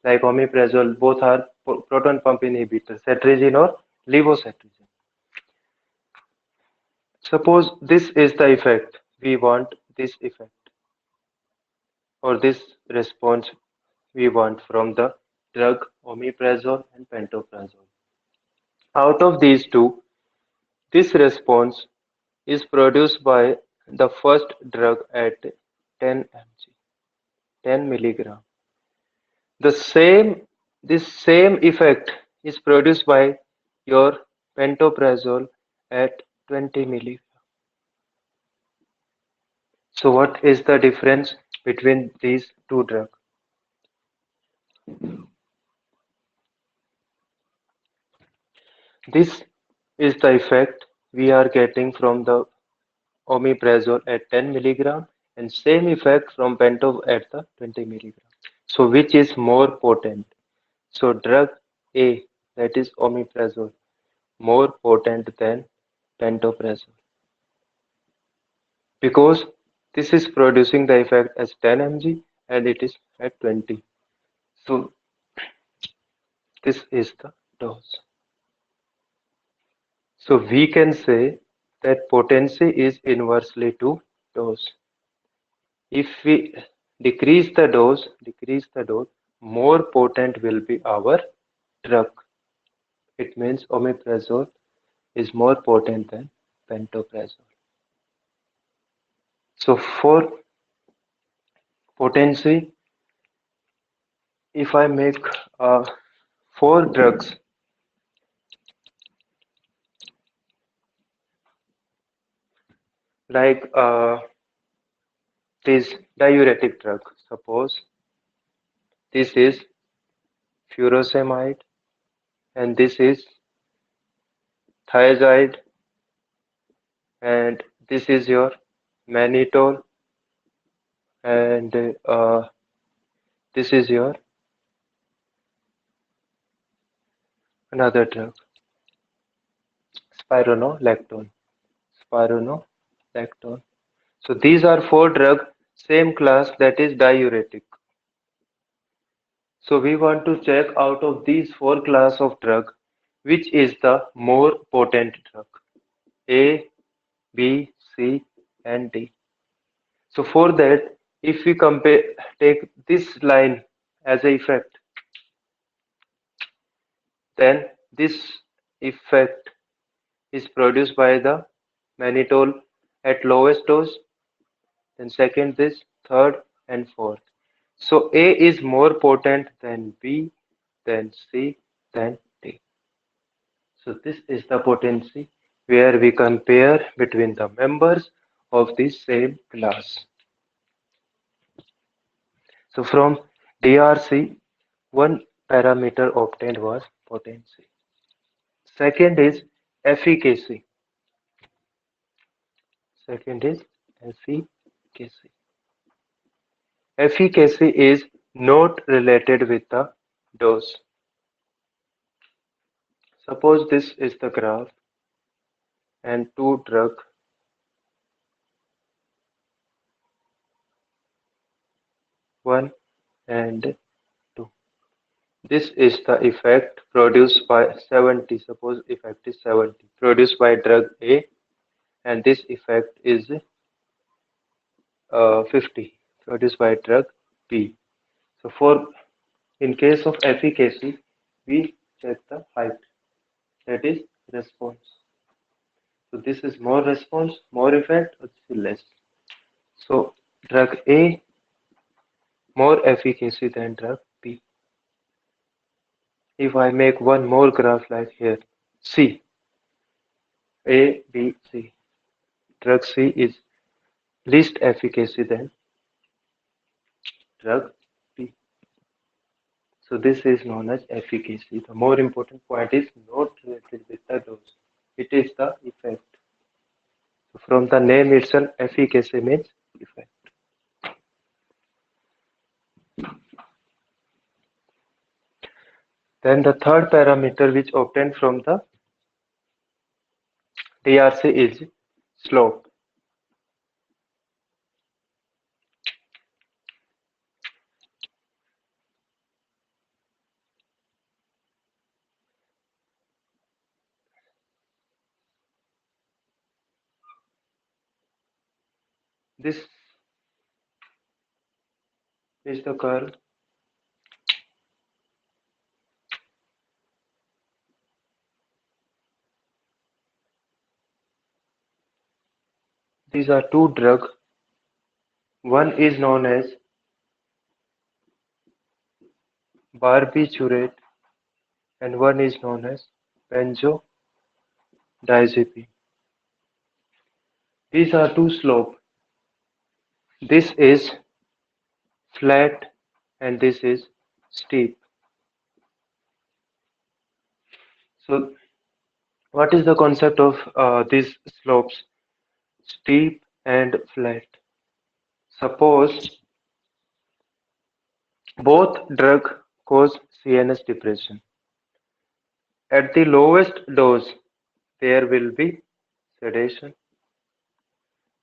Speaker 1: Like omeprazole, both are proton pump inhibitors, cetirizine or levocetirizine. Suppose this is the effect. We want this effect or this response we want from the drug omeprazole and pantoprazole. Out of these two, this response is produced by the first drug at 10 mg, 10 milligram. The same this same effect is produced by your pantoprazole at 20 milligram. So what is the difference between these two drugs? This is the effect we are getting from the omeprazole at 10 milligram and same effect from pantop at the 20 milligram. So which is more potent? So drug A, that is omeprazole, more potent than pantoprazole because this is producing the effect as 10 mg and it is at 20. So this is the dose. So we can say that potency is inversely to dose. If we decrease the dose, more potent will be our drug. It means omeprazole is more potent than pantoprazole. So for potency, if I make four drugs like this diuretic drug, suppose this is furosemide and this is thiazide and this is your mannitol and this is your another drug spironolactone. Spironolactone. So these are four drugs, same class, that is diuretic. So we want to check out of these four class of drug, which is the more potent drug. A, B, C, and D. So for that, if we take this line as a effect, then this effect is produced by the mannitol at lowest dose, then second this, third and fourth. So A is more potent than B, then C, then D. So this is the potency where we compare between the members of the same class. So from DRC, one parameter obtained was potency. Second is efficacy. Second is efficacy. Efficacy is not related with the dose. Suppose this is the graph and two drug, one and two. This is the effect produced by 70. Suppose effect is 70 produced by drug A and this effect is 50 produced by drug B. So for in case of efficacy, we check the height, that is response. So this is more response, more effect, or this is less. So drug A more efficacy than drug B. If I make one more graph like here, C, A, B, C. Drug C is least efficacy than drug B. So this is known as efficacy. The more important point is not related with the dose. It is the effect. So from the name itself, efficacy means effect. Then the third parameter which obtained from the DRC is slope. This is the curve These are two drugs. One is known as barbiturate and one is known as benzodiazepine. These are two slopes. This is flat and this is steep. So, what is the concept of these slopes? Steep and flat. Suppose both drugs cause CNS depression. At the lowest dose, there will be sedation.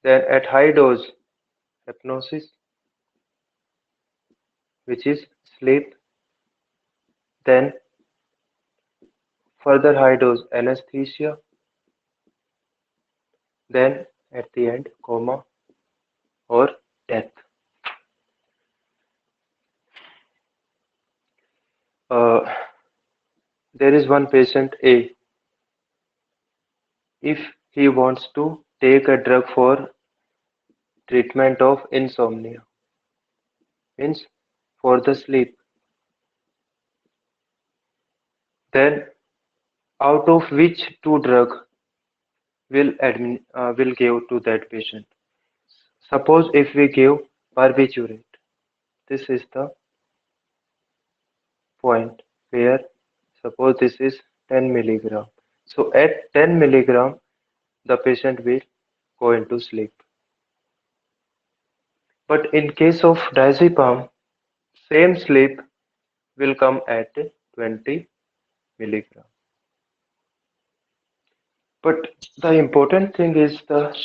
Speaker 1: Then at high dose, hypnosis, which is sleep. Then further high dose, anesthesia. Then at the end, coma or death. Uh, there is one patient A. If he wants to take a drug for treatment of insomnia, means for the sleep, then out of which two drug will give to that patient? Suppose if we give barbiturate, this is the point where suppose this is 10 milligram. So at 10 milligram, the patient will go into sleep. But in case of diazepam, same sleep will come at 20 milligram. But the important thing is the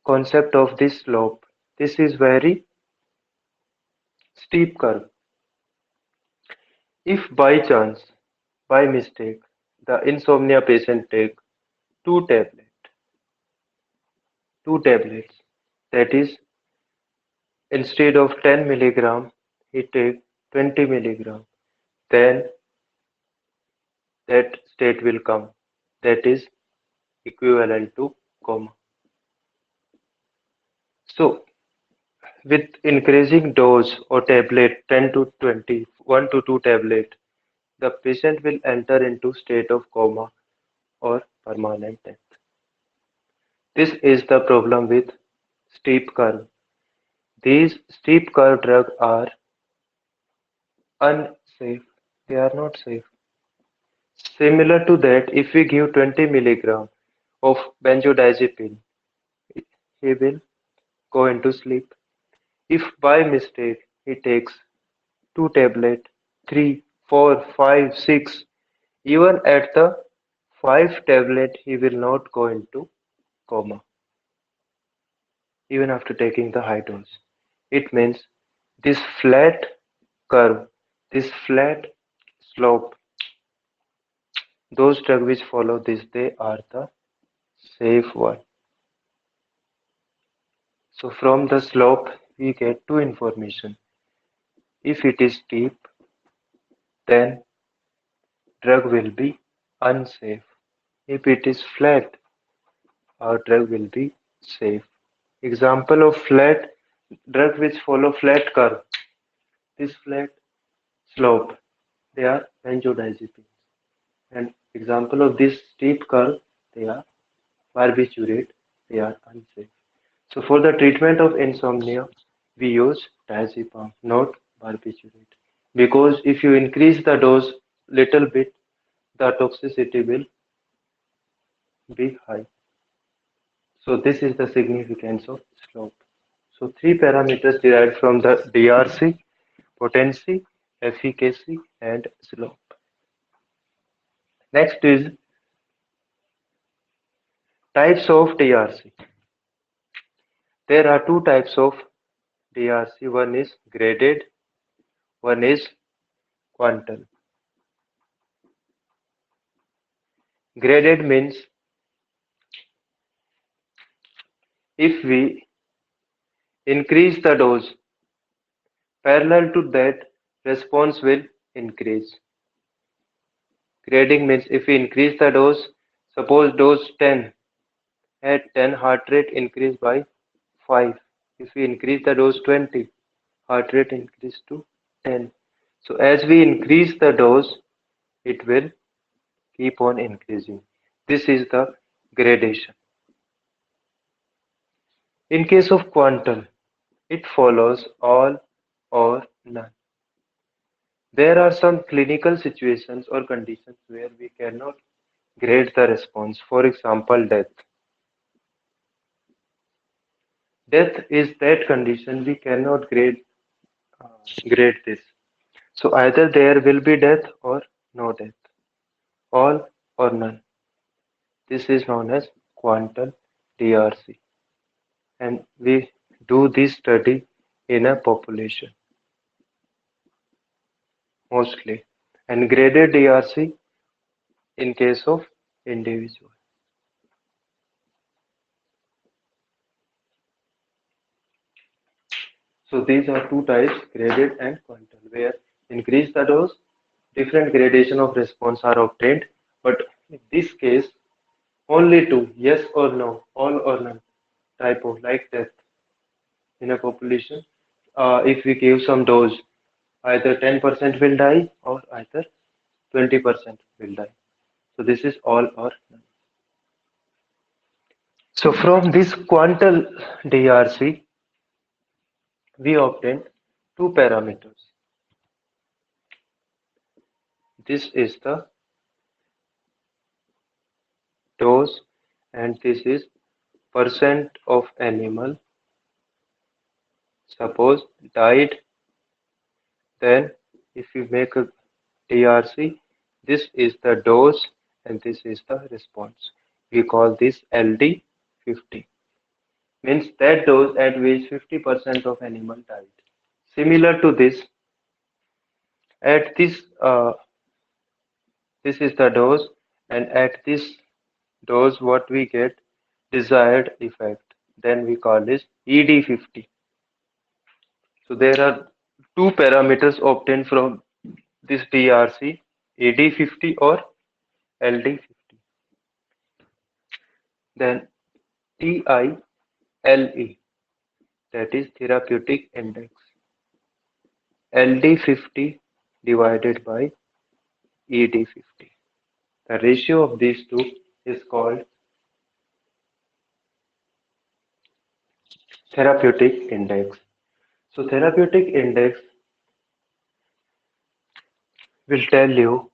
Speaker 1: concept of this slope. This is very steep curve. If by chance, by mistake, the insomnia patient take two tablet, two tablets, that is, instead of 10 milligram, he take 20 milligram, then that state will come. That is equivalent to coma. So, with increasing dose or tablet 10 to 20, 1 to 2 tablet, the patient will enter into state of coma or permanent death. This is the problem with steep curve. These steep curve drugs are unsafe. They are not safe. Similar to that, if we give 20 milligram of benzodiazepine, he will go into sleep. If by mistake he takes two tablet, three, four, five, six, even at the five tablet, he will not go into coma, even after taking the high dose. It means this flat curve, this flat slope, those drugs which follow this, they are the safe one. So from the slope, we get two information. If it is steep, then drug will be unsafe. If it is flat, our drug will be safe. Example of flat drug which follow flat curve. This flat slope, they are benzodiazepines. And example of this steep curve, they are barbiturate, they are unsafe. So for the treatment of insomnia, we use diazepam, not barbiturate. Because if you increase the dose little bit, the toxicity will be high. So this is the significance of slope. So three parameters derived from the DRC: potency, efficacy, and slope. Next is types of DRC. There are two types of DRC. One is graded, one is quantal. Graded means if we increase the dose, parallel to that, response will increase. Grading means if we increase the dose, suppose dose 10, At 10, heart rate increase by 5. If we increase the dose 20, heart rate increase to 10. So as we increase the dose, it will keep on increasing. This is the gradation. In case of quantum, it follows all or none. There are some clinical situations or conditions where we cannot grade the response. For example, death. Death is that condition we cannot uh, grade this. So either there will be death or no death, all or none. This is known as quantum DRC, and we do this study in a population mostly, and graded DRC in case of individual. So these are two types, graded and quantum, where increase the dose, different gradation of response are obtained, but in this case, only two, yes or no, all or none type of like death in a population. If we give some dose, either 10% will die or either 20% will die. So this is all or none. So from this quantum DRC, we obtain two parameters. This is the dose and this is percent of animal suppose died. Then if you make a DRC, this is the dose and this is the response. We call this LD50. Means that dose at which 50% of animal died. Similar to this, at this is the dose, and at this dose what we get desired effect. Then we call this ED50. So there are two parameters obtained from this DRC, ED50 or LD50. Then TILE, that is therapeutic index. LD50 divided by ED50. The ratio of these two is called therapeutic index. So therapeutic index will tell you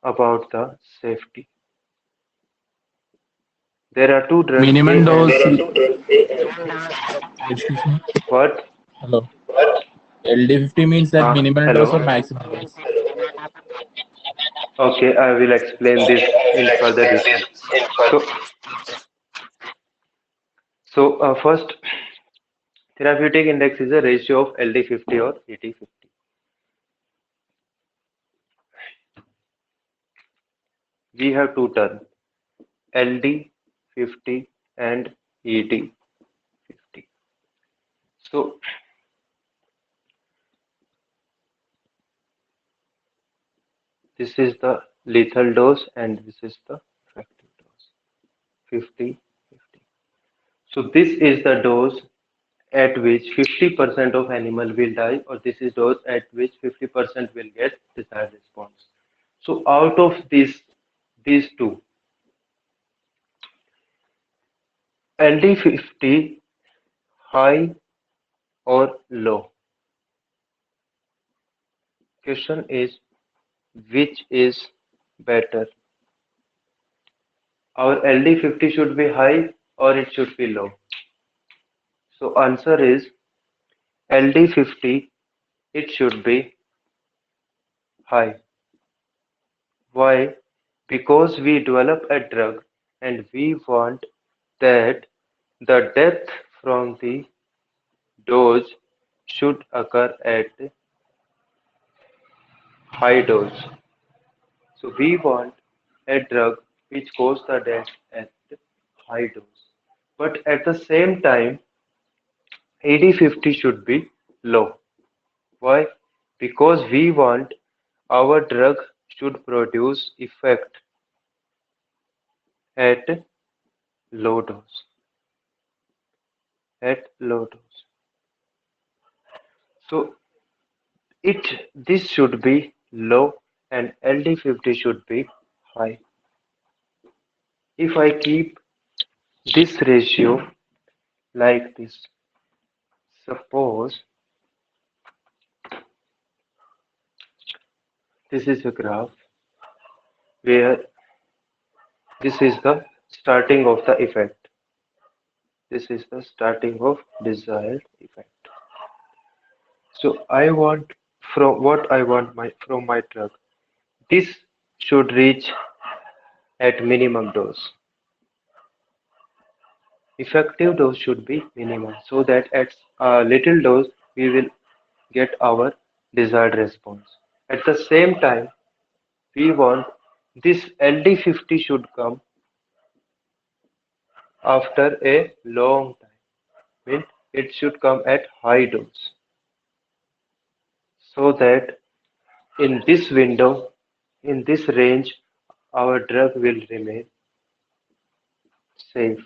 Speaker 1: about the safety. There are two drugs A
Speaker 2: Minimum
Speaker 1: and
Speaker 2: dose.
Speaker 1: B.
Speaker 2: Excuse me.
Speaker 1: What?
Speaker 2: Hello. LD50 means that minimal dose
Speaker 1: Hello.
Speaker 2: or maximum dose.
Speaker 1: Okay, I will explain this in further detail. So, first, therapeutic index is a ratio of LD50 or ED50. We have two terms, LD50 and ED50. So, this is the lethal dose and this is the effective dose, 50, 50. So, this is the dose at which 50% of animal will die, or this is dose at which 50% will get desired response. So, out of these two, LD50 high or low? Question is which is better? Our LD50 should be high or it should be low? So answer is LD50 it should be high. Why? Because we develop a drug and we want that the death from the dose should occur at high dose. So we want a drug which causes the death at high dose. But at the same time, AD50 should be low. Why? Because we want our drug should produce effect at low dose. at low dose. So this should be low and LD50 should be high. If I keep this ratio like this, suppose this is a graph where this is the starting of the effect. This is the starting of desired effect. So I want from what I want from my drug. This should reach at minimum dose. Effective dose should be minimum so that at a little dose we will get our desired response. At the same time, we want this LD50 should come after a long time. Means it should come at high dose so that in this window, in this range, our drug will remain safe.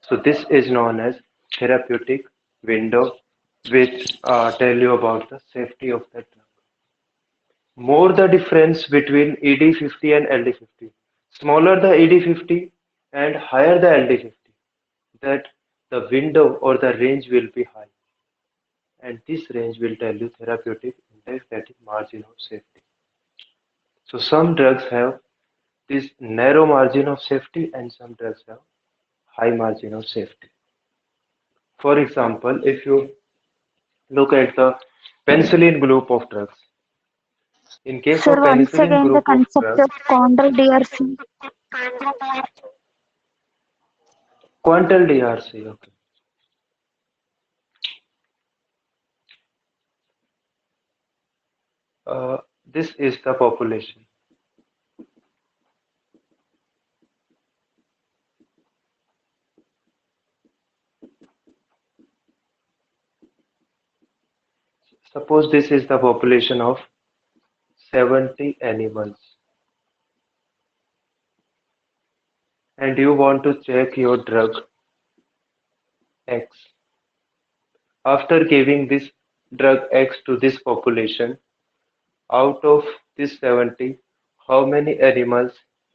Speaker 1: So this is known as therapeutic window, which tell you about the safety of the drug. More the difference between ED50 and LD50. Smaller the ED50 and higher the LD50, that the window or the range will be high. And this range will tell you therapeutic index, that is margin of safety. So some drugs have this narrow margin of safety and some drugs have high margin of safety. For example, if you look at the penicillin group of drugs, in case
Speaker 3: Sir,
Speaker 1: of
Speaker 3: once
Speaker 1: penicillin
Speaker 3: again, the
Speaker 1: group of
Speaker 3: concept
Speaker 1: drugs,
Speaker 3: of quantal DRC.
Speaker 1: quantal DRC, okay. This is the population. Suppose this is the population of 70 animals and you want to check your drug X. After giving this drug X to this population, out of this 70, how many animals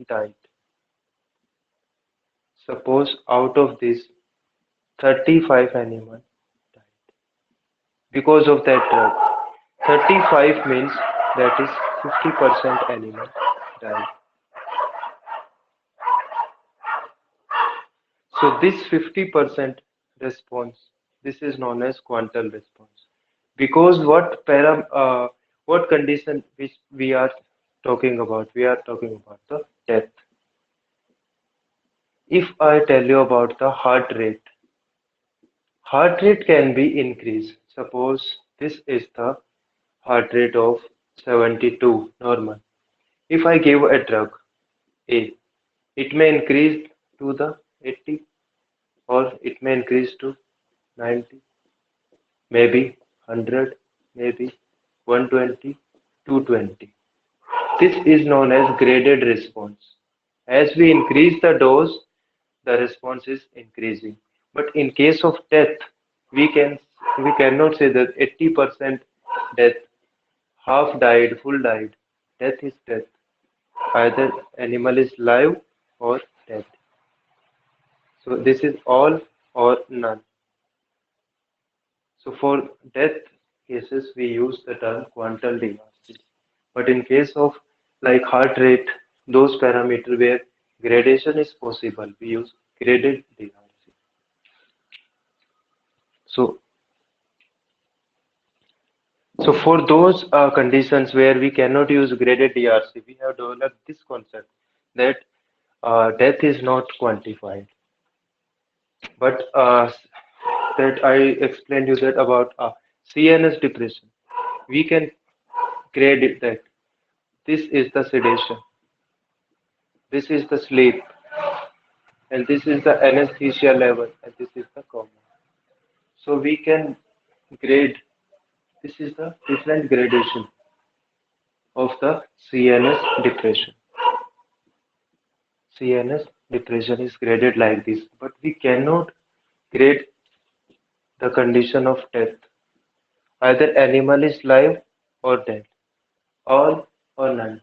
Speaker 1: died? Suppose out of this 35 animals died because of that drug. 35 means that is 50% animal died. So this 50% response, this is known as quantal response. Because what condition which we are talking about? We are talking about the death. If I tell you about the heart rate can be increased. Suppose this is the heart rate of 72 normal. If I give a drug A, it may increase to the 80 or it may increase to 90, maybe 100, maybe 120, 220. This is known as graded response. As we increase the dose, the response is increasing. But in case of death, we cannot say that 80% death, half died, full died. Death is death. Either animal is live or dead. So this is all or none. So for death cases, we use the term quantal DRC. But in case of like heart rate, those parameters where gradation is possible, we use graded DRC. So, so for those conditions where we cannot use graded DRC, we have developed this concept that death is not quantified. But that I explained you that about CNS depression, we can grade it that this is the sedation, this is the sleep, and this is the anesthesia level, and this is the coma. So we can grade, this is the different gradation of the CNS depression. CNS depression is graded like this, but we cannot grade the condition of death. Either animal is live or dead, all or none.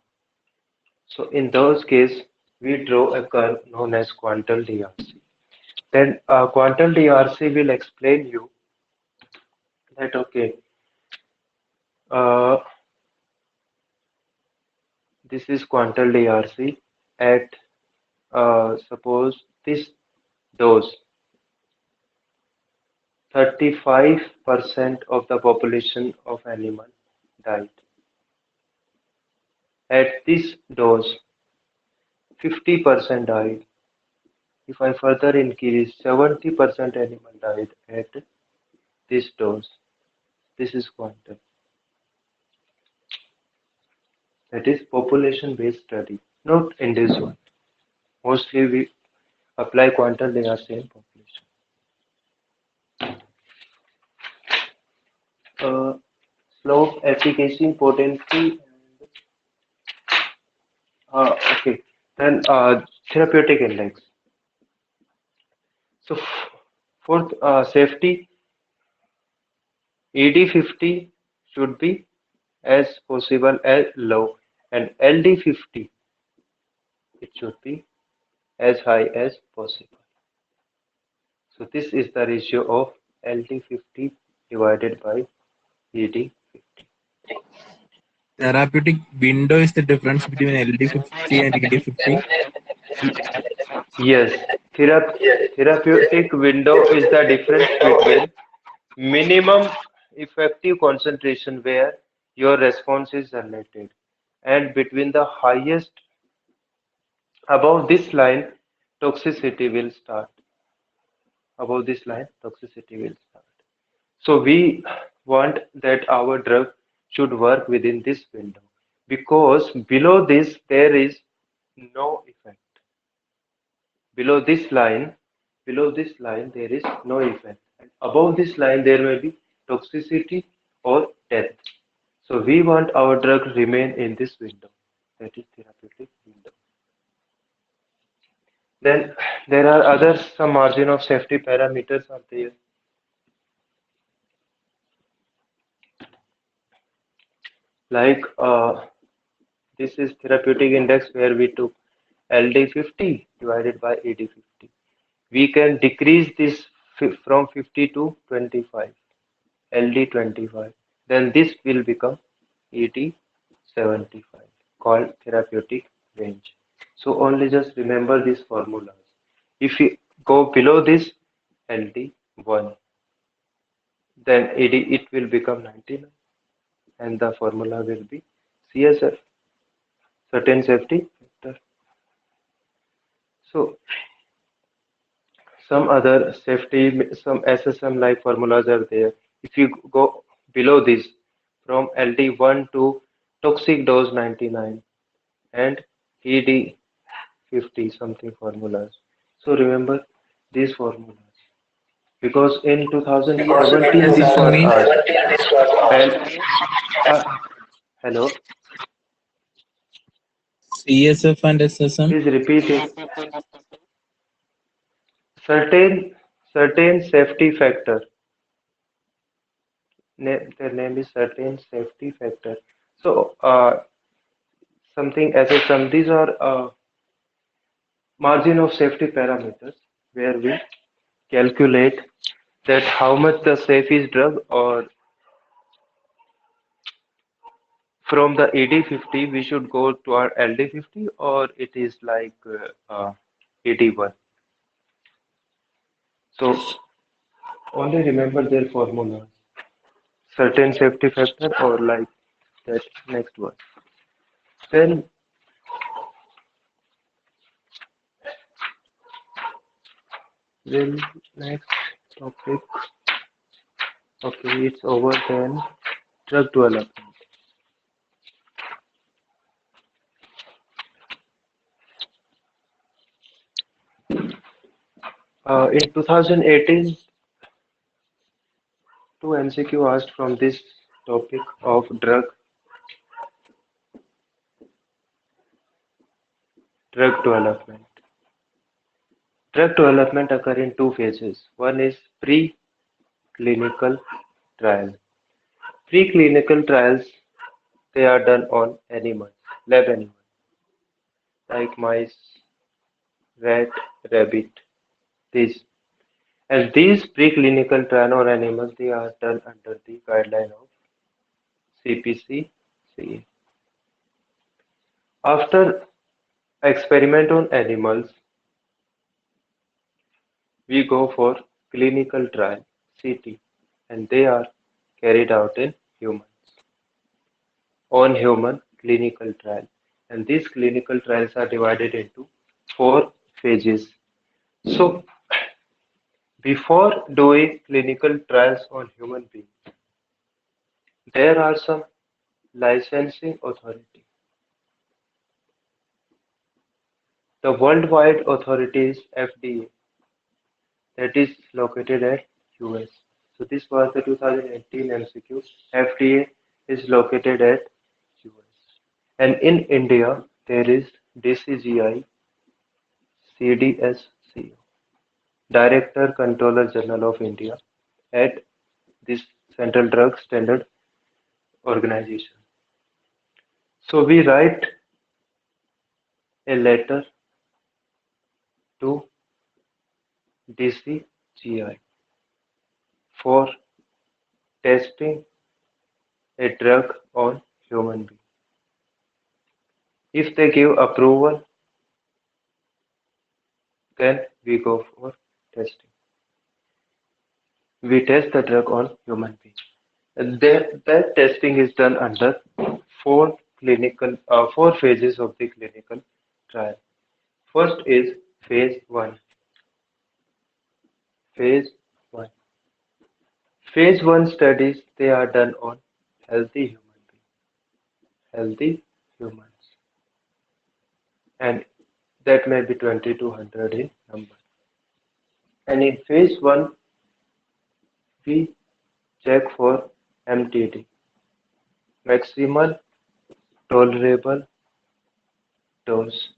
Speaker 1: So in those cases, we draw a curve known as quantal DRC. Then quantal DRC will explain you that okay, uh, this is quantal DRC at suppose this dose, 35% of the population of animal died. At this dose, 50% died. If I further increase, 70% animal died at this dose. This is quantum. That is population-based study, not individual. Mostly we apply quantum in our same population. Uh, Slope, efficacy, potency, okay. Then therapeutic index. So for safety, ED50 should be as possible as low, and LD50 it should be as high as possible. So this is the ratio of LD50 divided by ED50.
Speaker 3: Therapeutic window is the difference between LD50 and ED50.
Speaker 1: Yes, therapeutic window is the difference between minimum effective concentration where your response is generated and between the highest above this line toxicity will start. Above this line toxicity will start. So we want that our drug should work within this window because below this there is no effect. Below this line, there is no effect. And above this line there may be toxicity or death. So we want our drug remain in this window. That is therapeutic window. Then there are other some margin of safety parameters are there. Like this is therapeutic index where we took LD50 divided by AD50. We can decrease this from 50 to 25, LD25. Then this will become ED75 called therapeutic range. So only just remember these formulas. If you go below this LD1, then AD it will become 99 and the formula will be CSF, certain safety factor. So some other safety, some SSM like formulas are there. If you go below this from LD1 to toxic dose 99 and ED50 something formulas. So remember these formulas because in
Speaker 3: CSF
Speaker 1: 2017
Speaker 3: and
Speaker 1: this
Speaker 3: SSM
Speaker 1: was
Speaker 3: means
Speaker 1: asked. And hello,
Speaker 3: CSF and SSM.
Speaker 1: please repeat it. Certain safety factor. Their name is certain safety factor. So something SSM. These are margin of safety parameters where we calculate that how much the safe is drug or from the ED50 we should go to our LD50 or it is like ED1. So only remember their formula. Certain safety factor or like that next one. Then will next topic. Okay, it's over then. Drug development. In 2018, two MCQ asked from this topic of drug development. Drug development occur in two phases. One is preclinical trial. Preclinical trials, they are done on animals, lab animals, like mice, rat, rabbit, these. And these preclinical trial on animals, they are done under the guideline of CPC. After experiment on animals, we go for clinical trial, CT, and they are carried out in humans, on human clinical trial. And these clinical trials are divided into four phases. So, before doing clinical trials on human beings, there are some licensing authority. The worldwide authority is FDA, that is located at US. So this was the 2018 MCQ. FDA is located at US. And in India, there is DCGI, CDSCO, Director Controller General of India, at this Central Drug Standard Organization. So we write a letter to DCGI for testing a drug on human being. If they give approval, then we go for testing. We test the drug on human being. And that testing is done under four phases of the clinical trial. First is phase one. Phase one. Phase one studies, they are done on healthy human beings, healthy humans, and that may be 20 to 100 in number. And in phase one, we check for MTD, maximal tolerable dose.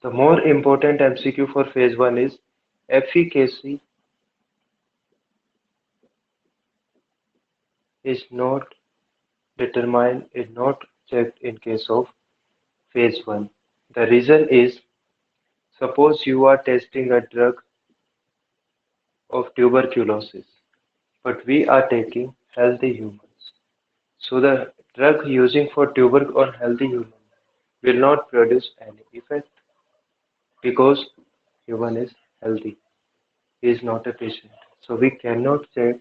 Speaker 1: The more important MCQ for phase one is efficacy is not determined, is not checked in case of phase one. The reason is, suppose you are testing a drug of tuberculosis, but we are taking healthy humans. So the drug using for tuber on healthy humans will not produce any effect because human is healthy. He is not a patient. So we cannot check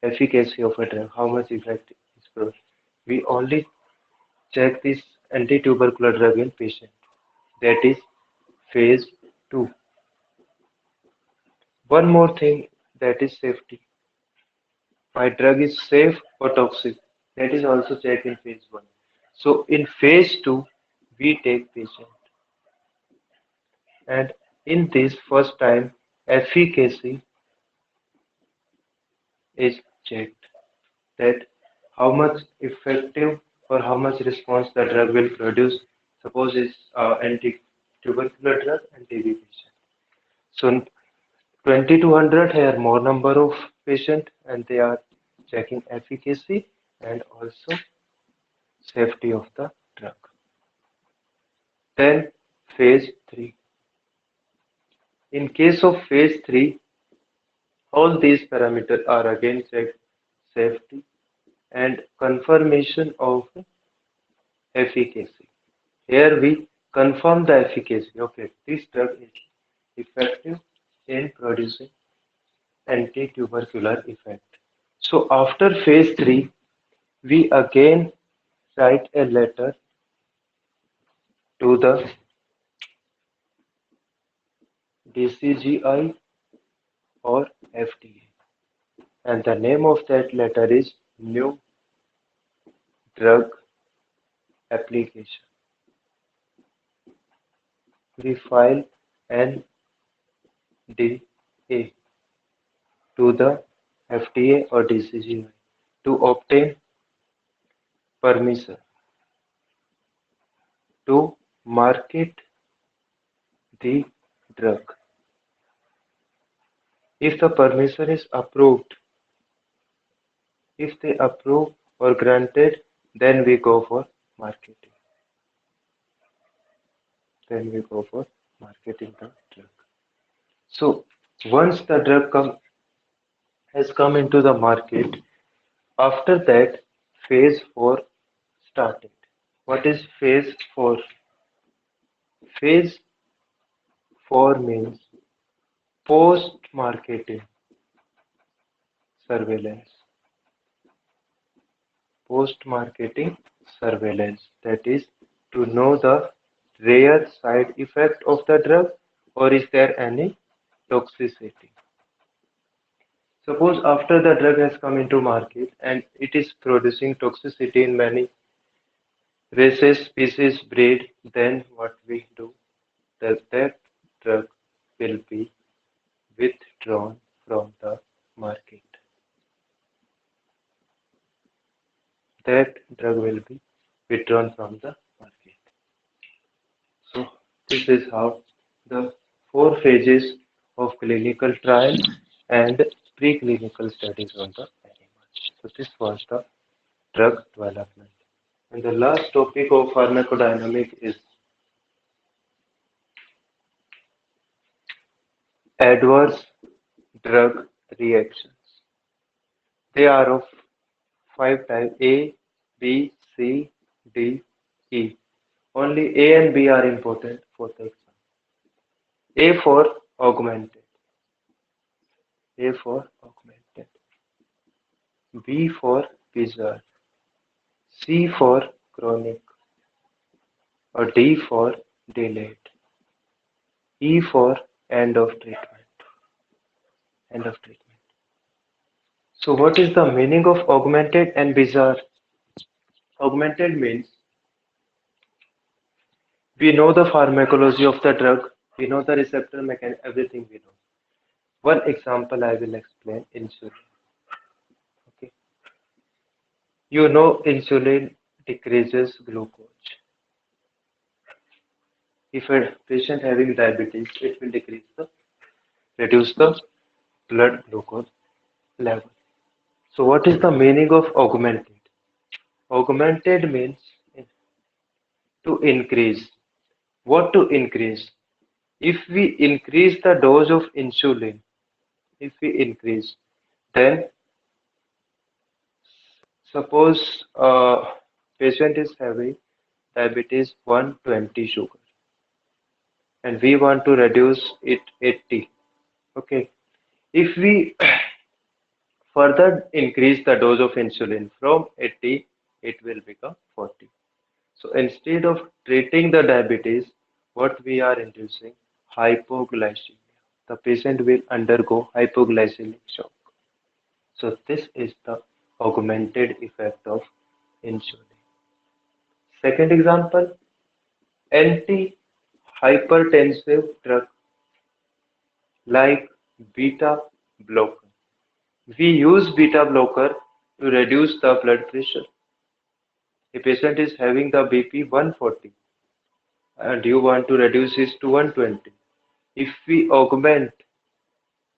Speaker 1: efficacy of a drug, how much effect is produced. We only check this anti-tubercular drug in patient. That is phase 2. One more thing, that is safety. My drug is safe or toxic. That is also checked in phase 1. So in phase 2, we take patient. And in this first time, efficacy is checked. That how much effective or how much response the drug will produce. Suppose it's anti-tubercular drug and TB patient. So 20 to 100 here more number of patient and they are checking efficacy and also safety of the drug. Then phase 3. In case of phase 3, all these parameters are again checked: safety and confirmation of efficacy. Here we confirm the efficacy. Okay, this drug is effective in producing anti-tubercular effect. So after phase 3, we again write a letter to the DCGI or FDA, and the name of that letter is New Drug Application. We file NDA to the FDA or DCGI to obtain permission to market the drug. If the permission is approved, if they approve or granted, then we go for marketing. Then we go for marketing the drug. So once the drug has come into the market, after that phase 4 started. What is phase 4? Phase 4 means post-marketing surveillance. Post-marketing surveillance, that is to know the rare side effect of the drug or is there any toxicity. Suppose after the drug has come into market and it is producing toxicity in many races, species, breed, then what we do, that drug will be withdrawn from the market. That drug will be withdrawn from the market. So this is how the 4 phases of clinical trial and preclinical studies on the animals. So this was the drug development. And the last topic of pharmacodynamic is adverse drug reactions. They are of 5 types: A, B, C, D, E. Only A and B are important for the exam. A for augmented. A for augmented. B for bizarre. C for chronic. Or D for delayed. E for end of treatment. End of treatment. So what is the meaning of augmented and bizarre? Augmented means we know the pharmacology of the drug, we know the receptor mechanism, everything we know. One example I will explain: insulin. Okay. You know insulin decreases glucose. If a patient having diabetes, it will reduce the blood glucose level. So what is the meaning of augmented? Augmented means to increase. What to increase? If we increase the dose of insulin, if we increase, then suppose patient is having diabetes 120 sugar and we want to reduce it 80. Okay. If we further increase the dose of insulin from 80, it will become 40. So instead of treating the diabetes, what we are inducing? Hypoglycemia. The patient will undergo hypoglycemic shock. So this is the augmented effect of insulin. Second example, anti-hypertensive drug like beta blocker. We use beta blocker to reduce the blood pressure. A patient is having the BP 140 and you want to reduce it to 120. If we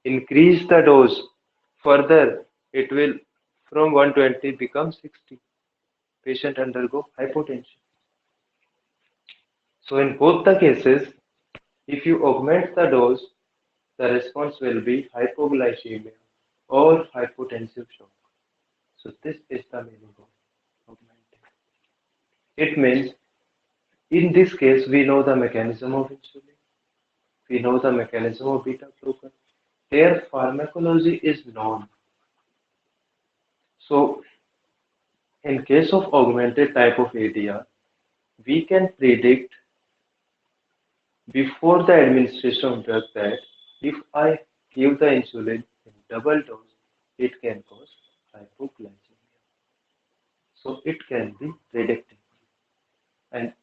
Speaker 1: increase the dose further, it will from 120 become 60. Patient undergo hypotension. So in both the cases, if you augment the dose, the response will be hypoglycemia or hypotensive shock. So this is the meaning of augmenting. It means in this case we know the mechanism of insulin, we know the mechanism of beta blocker. Their pharmacology is known. So in case of augmented type of ADR, we can predict before the administration of drug that if I give the insulin in double dose, it can cause hypoglycemia. So it can be predicted. And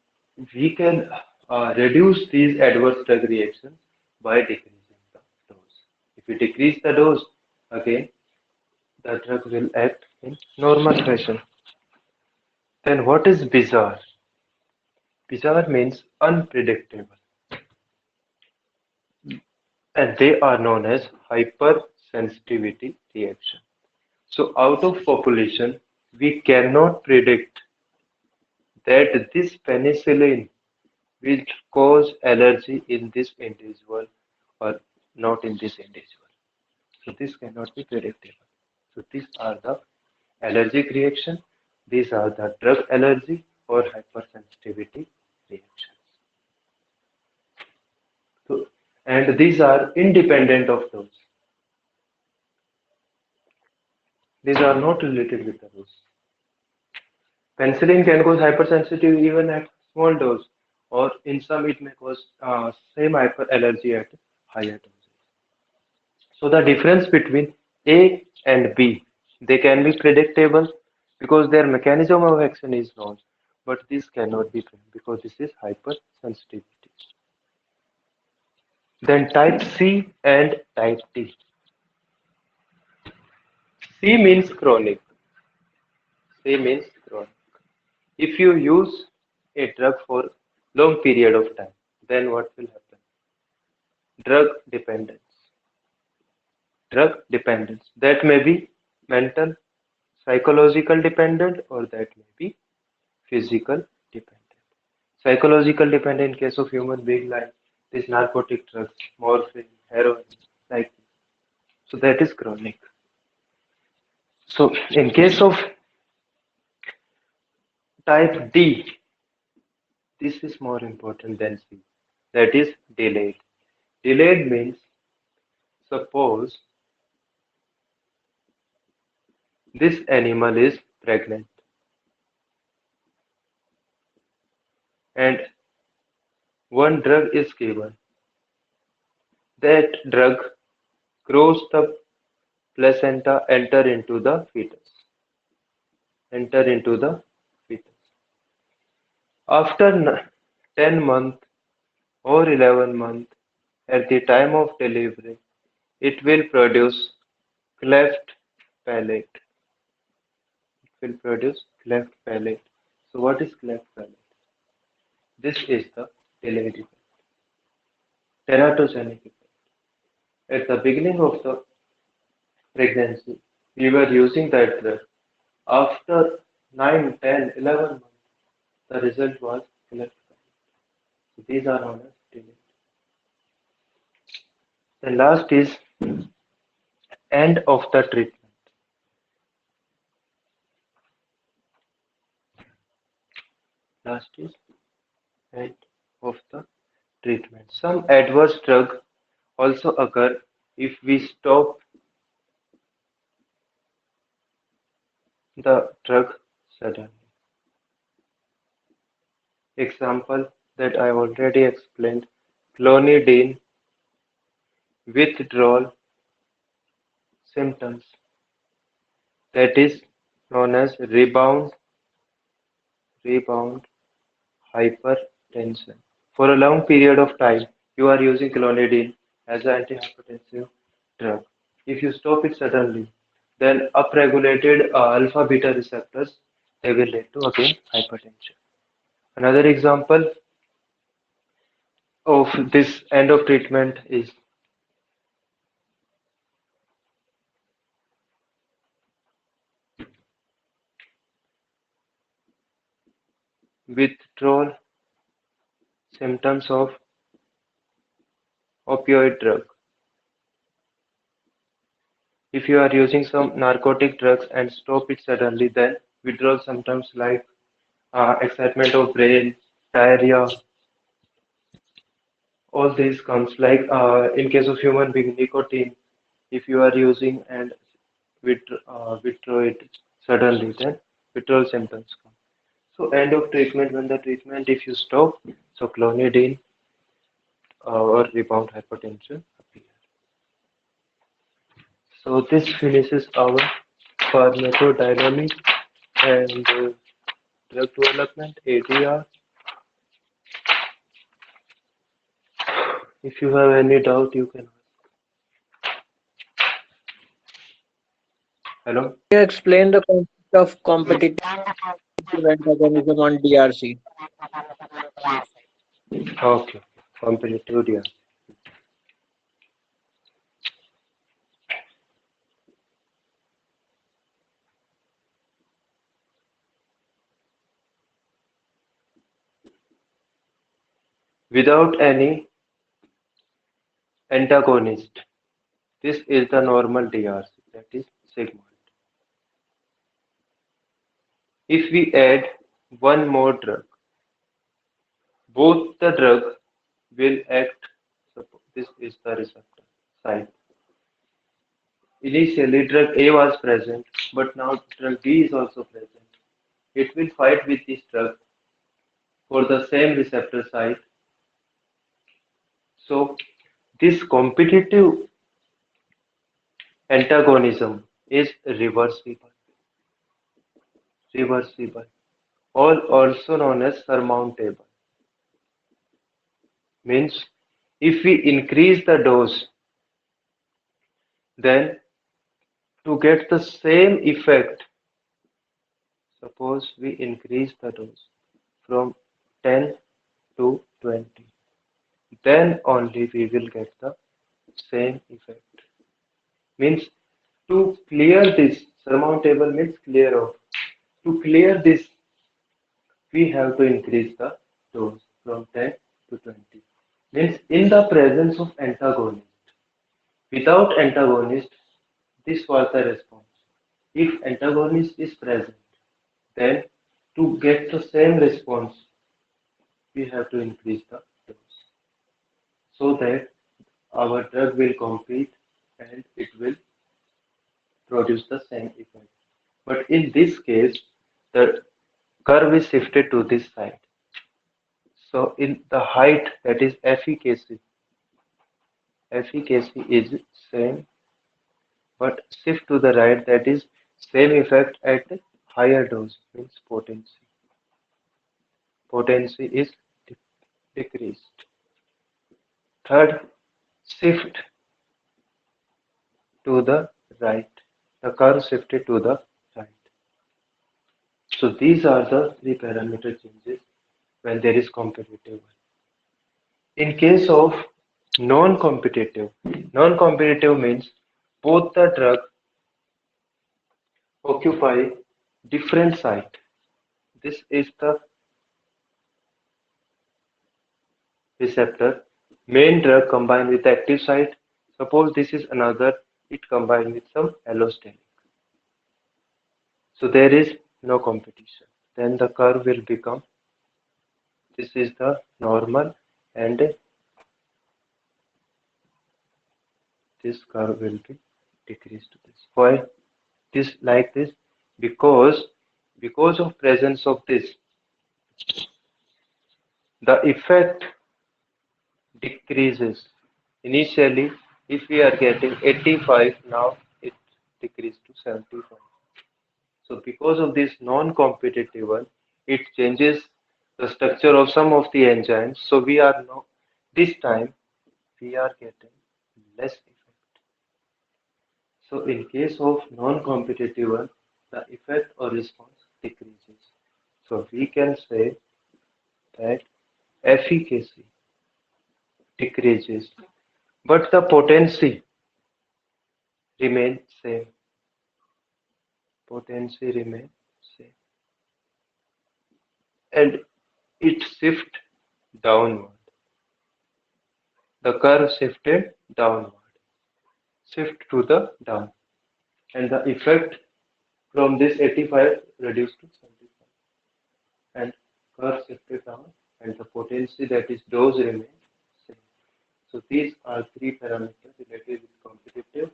Speaker 1: we can reduce these adverse drug reactions by decreasing the dose. If you decrease the dose, again, the drug will act in normal fashion. Then what is bizarre? Bizarre means unpredictable. and they are known as hypersensitivity reaction. So out of population, we cannot predict that this penicillin will cause allergy in this individual or not in this individual. So this cannot be predictable. So these are the allergic reaction. These are the drug allergy or hypersensitivity reactions. So, and these are independent of those. These are not related with those. Penicillin can cause hypersensitivity even at small dose, or in some it may cause same hyperallergy at higher doses. So the difference between A and B, they can be predictable because their mechanism of action is known, but this cannot be because this is hypersensitivity. Then type C and type D. C means chronic. C means chronic. If you use a drug for long period of time, then what will happen? Drug dependence. Drug dependence. That may be mental, psychological dependent, or that may be physical dependent. Psychological dependent in case of human being like these narcotic drugs, morphine, heroin, like this. So that is chronic. So in case of type D, this is more important than C. That is delayed. Delayed means suppose this animal is pregnant and one drug is given. That drug cross the placenta, enter into the fetus. Enter into the fetus. After 10 months or 11 months, at the time of delivery, it will produce cleft palate. It will produce cleft palate. So what is cleft palate? This is the delayed effect, teratogenic effect. At the beginning of the pregnancy, we were using that drug. After 9, 10, 11 months, the result was cleft palate. So these are known as delayed. The last is end of the treatment. Last is end of the treatment. Some adverse drug also occur if we stop the drug suddenly. Example that I already explained, clonidine withdrawal symptoms, that is known as rebound hypertension. For a long period of time, you are using clonidine as an antihypertensive drug. If you stop it suddenly, then upregulated alpha beta receptors, they will lead to again hypertension. Another example of this end of treatment is withdrawal symptoms of opioid drug. If you are using some narcotic drugs and stop it suddenly, then withdrawal symptoms like excitement of brain, diarrhea, all these comes like in case of human being nicotine. If you are using and withdraw it suddenly, then withdrawal symptoms come. So end of treatment, when the treatment if you stop, so clonidine or rebound hypertension appear. So this finishes our pharmacodynamic and drug development ADR. If you have any doubt, you can ask. Hello?
Speaker 4: You explain the concept of competitive antagonism on DRC.
Speaker 1: Okay. Competitive, yeah. without any antagonist. This is the normal DRC, that is sigmoid. If we add one more drug, both the drug will act. Suppose this is the receptor site. Initially, drug A was present, but now drug B is also present. It will fight with this drug for the same receptor site. So, this competitive antagonism is reversible, reversible, or also known as surmountable. Means, if we increase the dose, then to get the same effect, suppose we increase the dose from 10 to 20, then only we will get the same effect. Means to clear this, surmountable means clear off. To clear this, we have to increase the dose from 10 to 20. Means in the presence of antagonist. Without antagonist, this was the response. If antagonist is present, then to get the same response, we have to increase the dose so that our drug will compete and it will produce the same effect. But in this case, the curve is shifted to this side. So in the height, that is efficacy, efficacy is same, but shift to the right, that is same effect at higher dose, means potency. Potency is decreased. Third, shift to the right. The curve shifted to the right. So these are the three parameter changes when there is competitive. In case of non-competitive, non-competitive means both the drug occupy different site. This is the receptor. Main drug combined with the active site. Suppose this is another, it combined with some allosteric. So there is no competition. Then the curve will become, this is the normal, and this curve will be decreased to this. Why this like this? Because of presence of this, the effect decreases. Initially, if we are getting 85, now it decreased to 75. So because of this non-competitive one, it changes the structure of some of the enzymes. So we are now, this time we are getting less effect. So in case of non-competitive one, the effect or response decreases. So we can say that efficacy decreases, but the potency remains same. Potency remains same, and it shift downward. The curve shifted downward, shift to the down, and the effect from this 85 reduced to 75, and curve shifted down, and the potency, that is dose, remains same. So these are three parameters related with competitive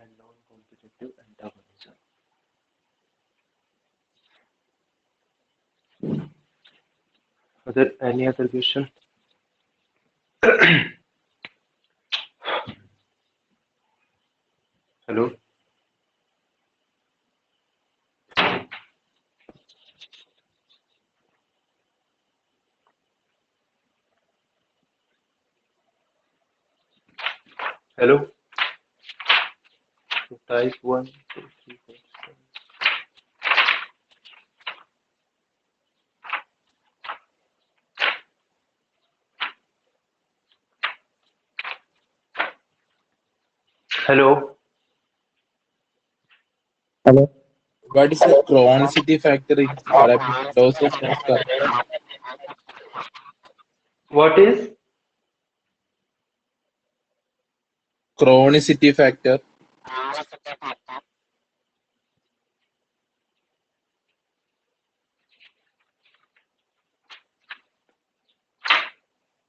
Speaker 1: and non-competitive antagonism. Are there any other question? Hello? Hello? So type 1, 2, 3, 4, 7. Hello?
Speaker 4: Hello.
Speaker 3: What is the chronicity factor in therapy dose response curve?
Speaker 1: What is
Speaker 3: chronicity factor.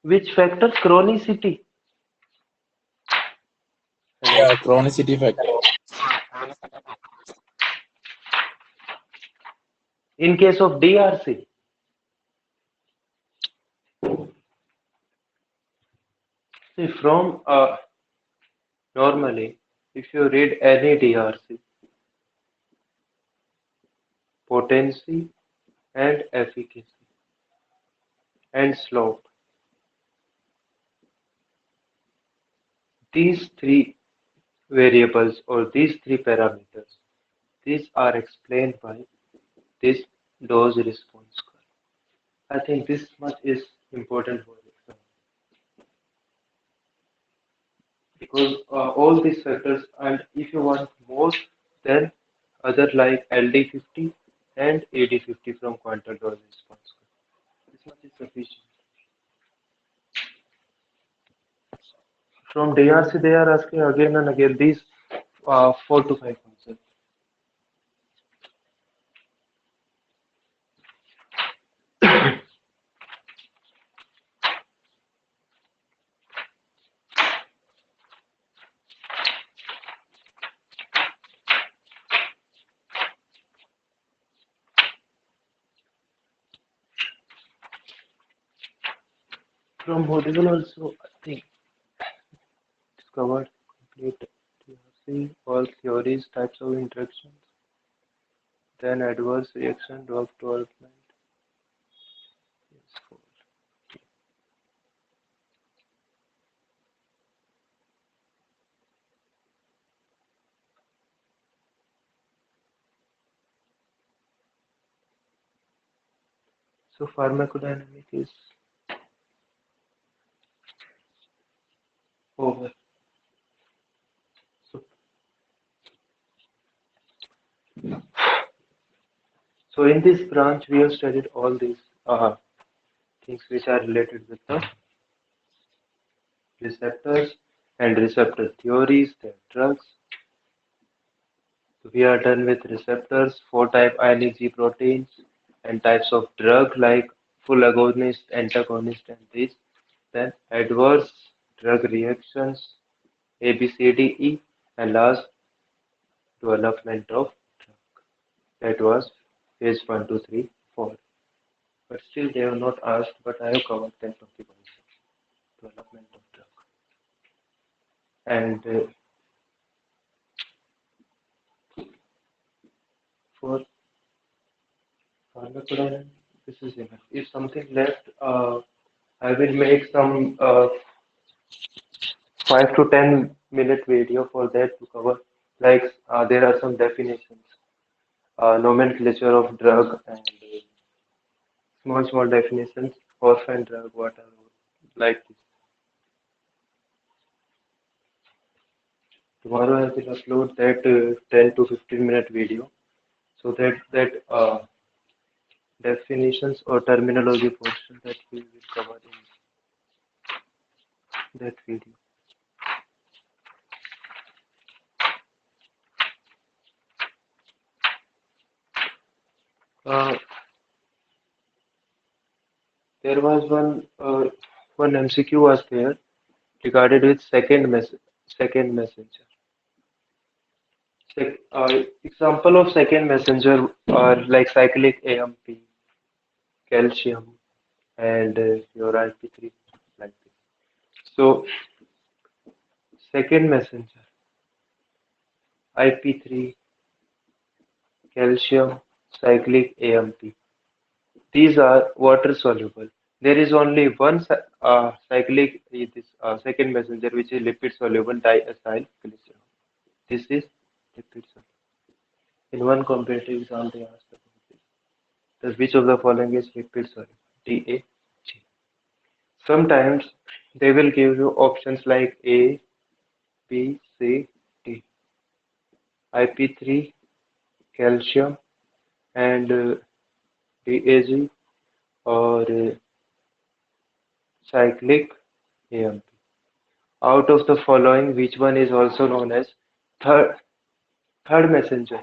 Speaker 1: which factor? Chronicity. Hello.
Speaker 3: Yeah, chronicity factor.
Speaker 1: In case of DRC, see from normally, if you read any DRC, potency and efficacy and slope, these three variables or these three parameters, these are explained by this dose response curve. I think this much is important for exam because all these factors, and if you want more, then other like LD50 and AD50 from quantum dose response curve. This much is sufficient. From DRC, they are asking again and again these 4 to 5 concepts. From module also, I think it's covered complete DRC, all theories, types of interactions, then adverse reaction, drug development. Yes, so pharmacodynamic is over. So, so in this branch, we have studied all these things which are related with the receptors and receptor theories, their drugs. So we are done with receptors, 4 type ionic G proteins, and types of drug like full agonist, antagonist, and this. Then adverse drug reactions, A, B, C, D, E, and last development of drug. That was phase 1, 2, 3, 4. But still they have not asked, but I have covered that topic also. Development of drug. And for pharmacodynamics, this is enough. If something left, I will make some 5 to 10 minute video for that to cover. Like there are some definitions, nomenclature of drug, and small definitions, orphan drug, what are like this. Tomorrow I will upload that 10 to 15 minute video so that definitions or terminology portion that we will cover in that video. Uh, there was one MCQ was there regarded with second messenger. Example of second messenger are like cyclic AMP, calcium, and your IP3 like this. So second messenger, IP3, calcium, cyclic AMP. These are water soluble. There is only one cyclic this second messenger which is lipid soluble diacyl glycerol. This is lipid soluble. In one competitive exam they asked about this. Thus, which of the following is lipid soluble? DAG. Sometimes they will give you options like A, B, C, D. IP3, calcium, and DAG, or cyclic AMP. Out of the following, which one is also known as third third messenger?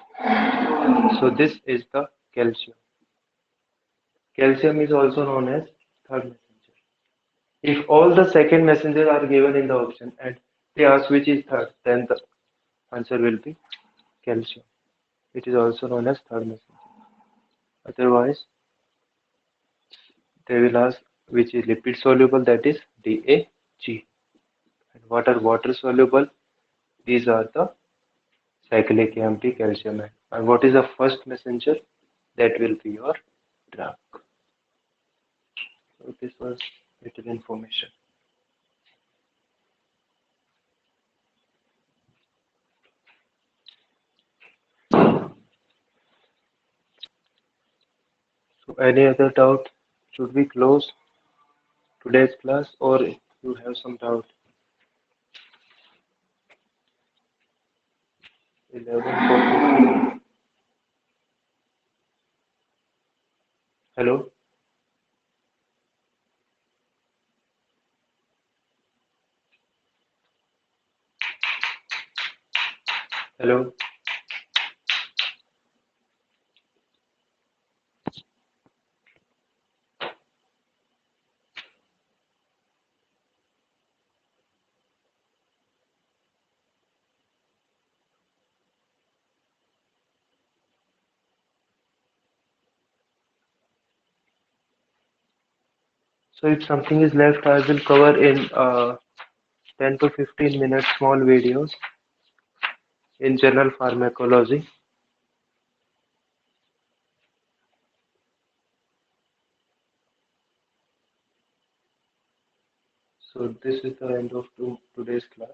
Speaker 1: So this is the calcium. Calcium is also known as third messenger. If all the second messengers are given in the option and they ask which is third, then the answer will be calcium. It is also known as third messenger. Otherwise, they will ask which is lipid soluble, that is DAG. And what are water soluble? These are the cyclic AMP, calcium. And what is the first messenger? That will be your drug. So this was little information. So any other doubt? Should we close today's class or you have some doubt? 11:40. Hello? Hello? So if something is left, I will cover in 10 to 15 minutes small videos in general pharmacology. So this is the end of today's class.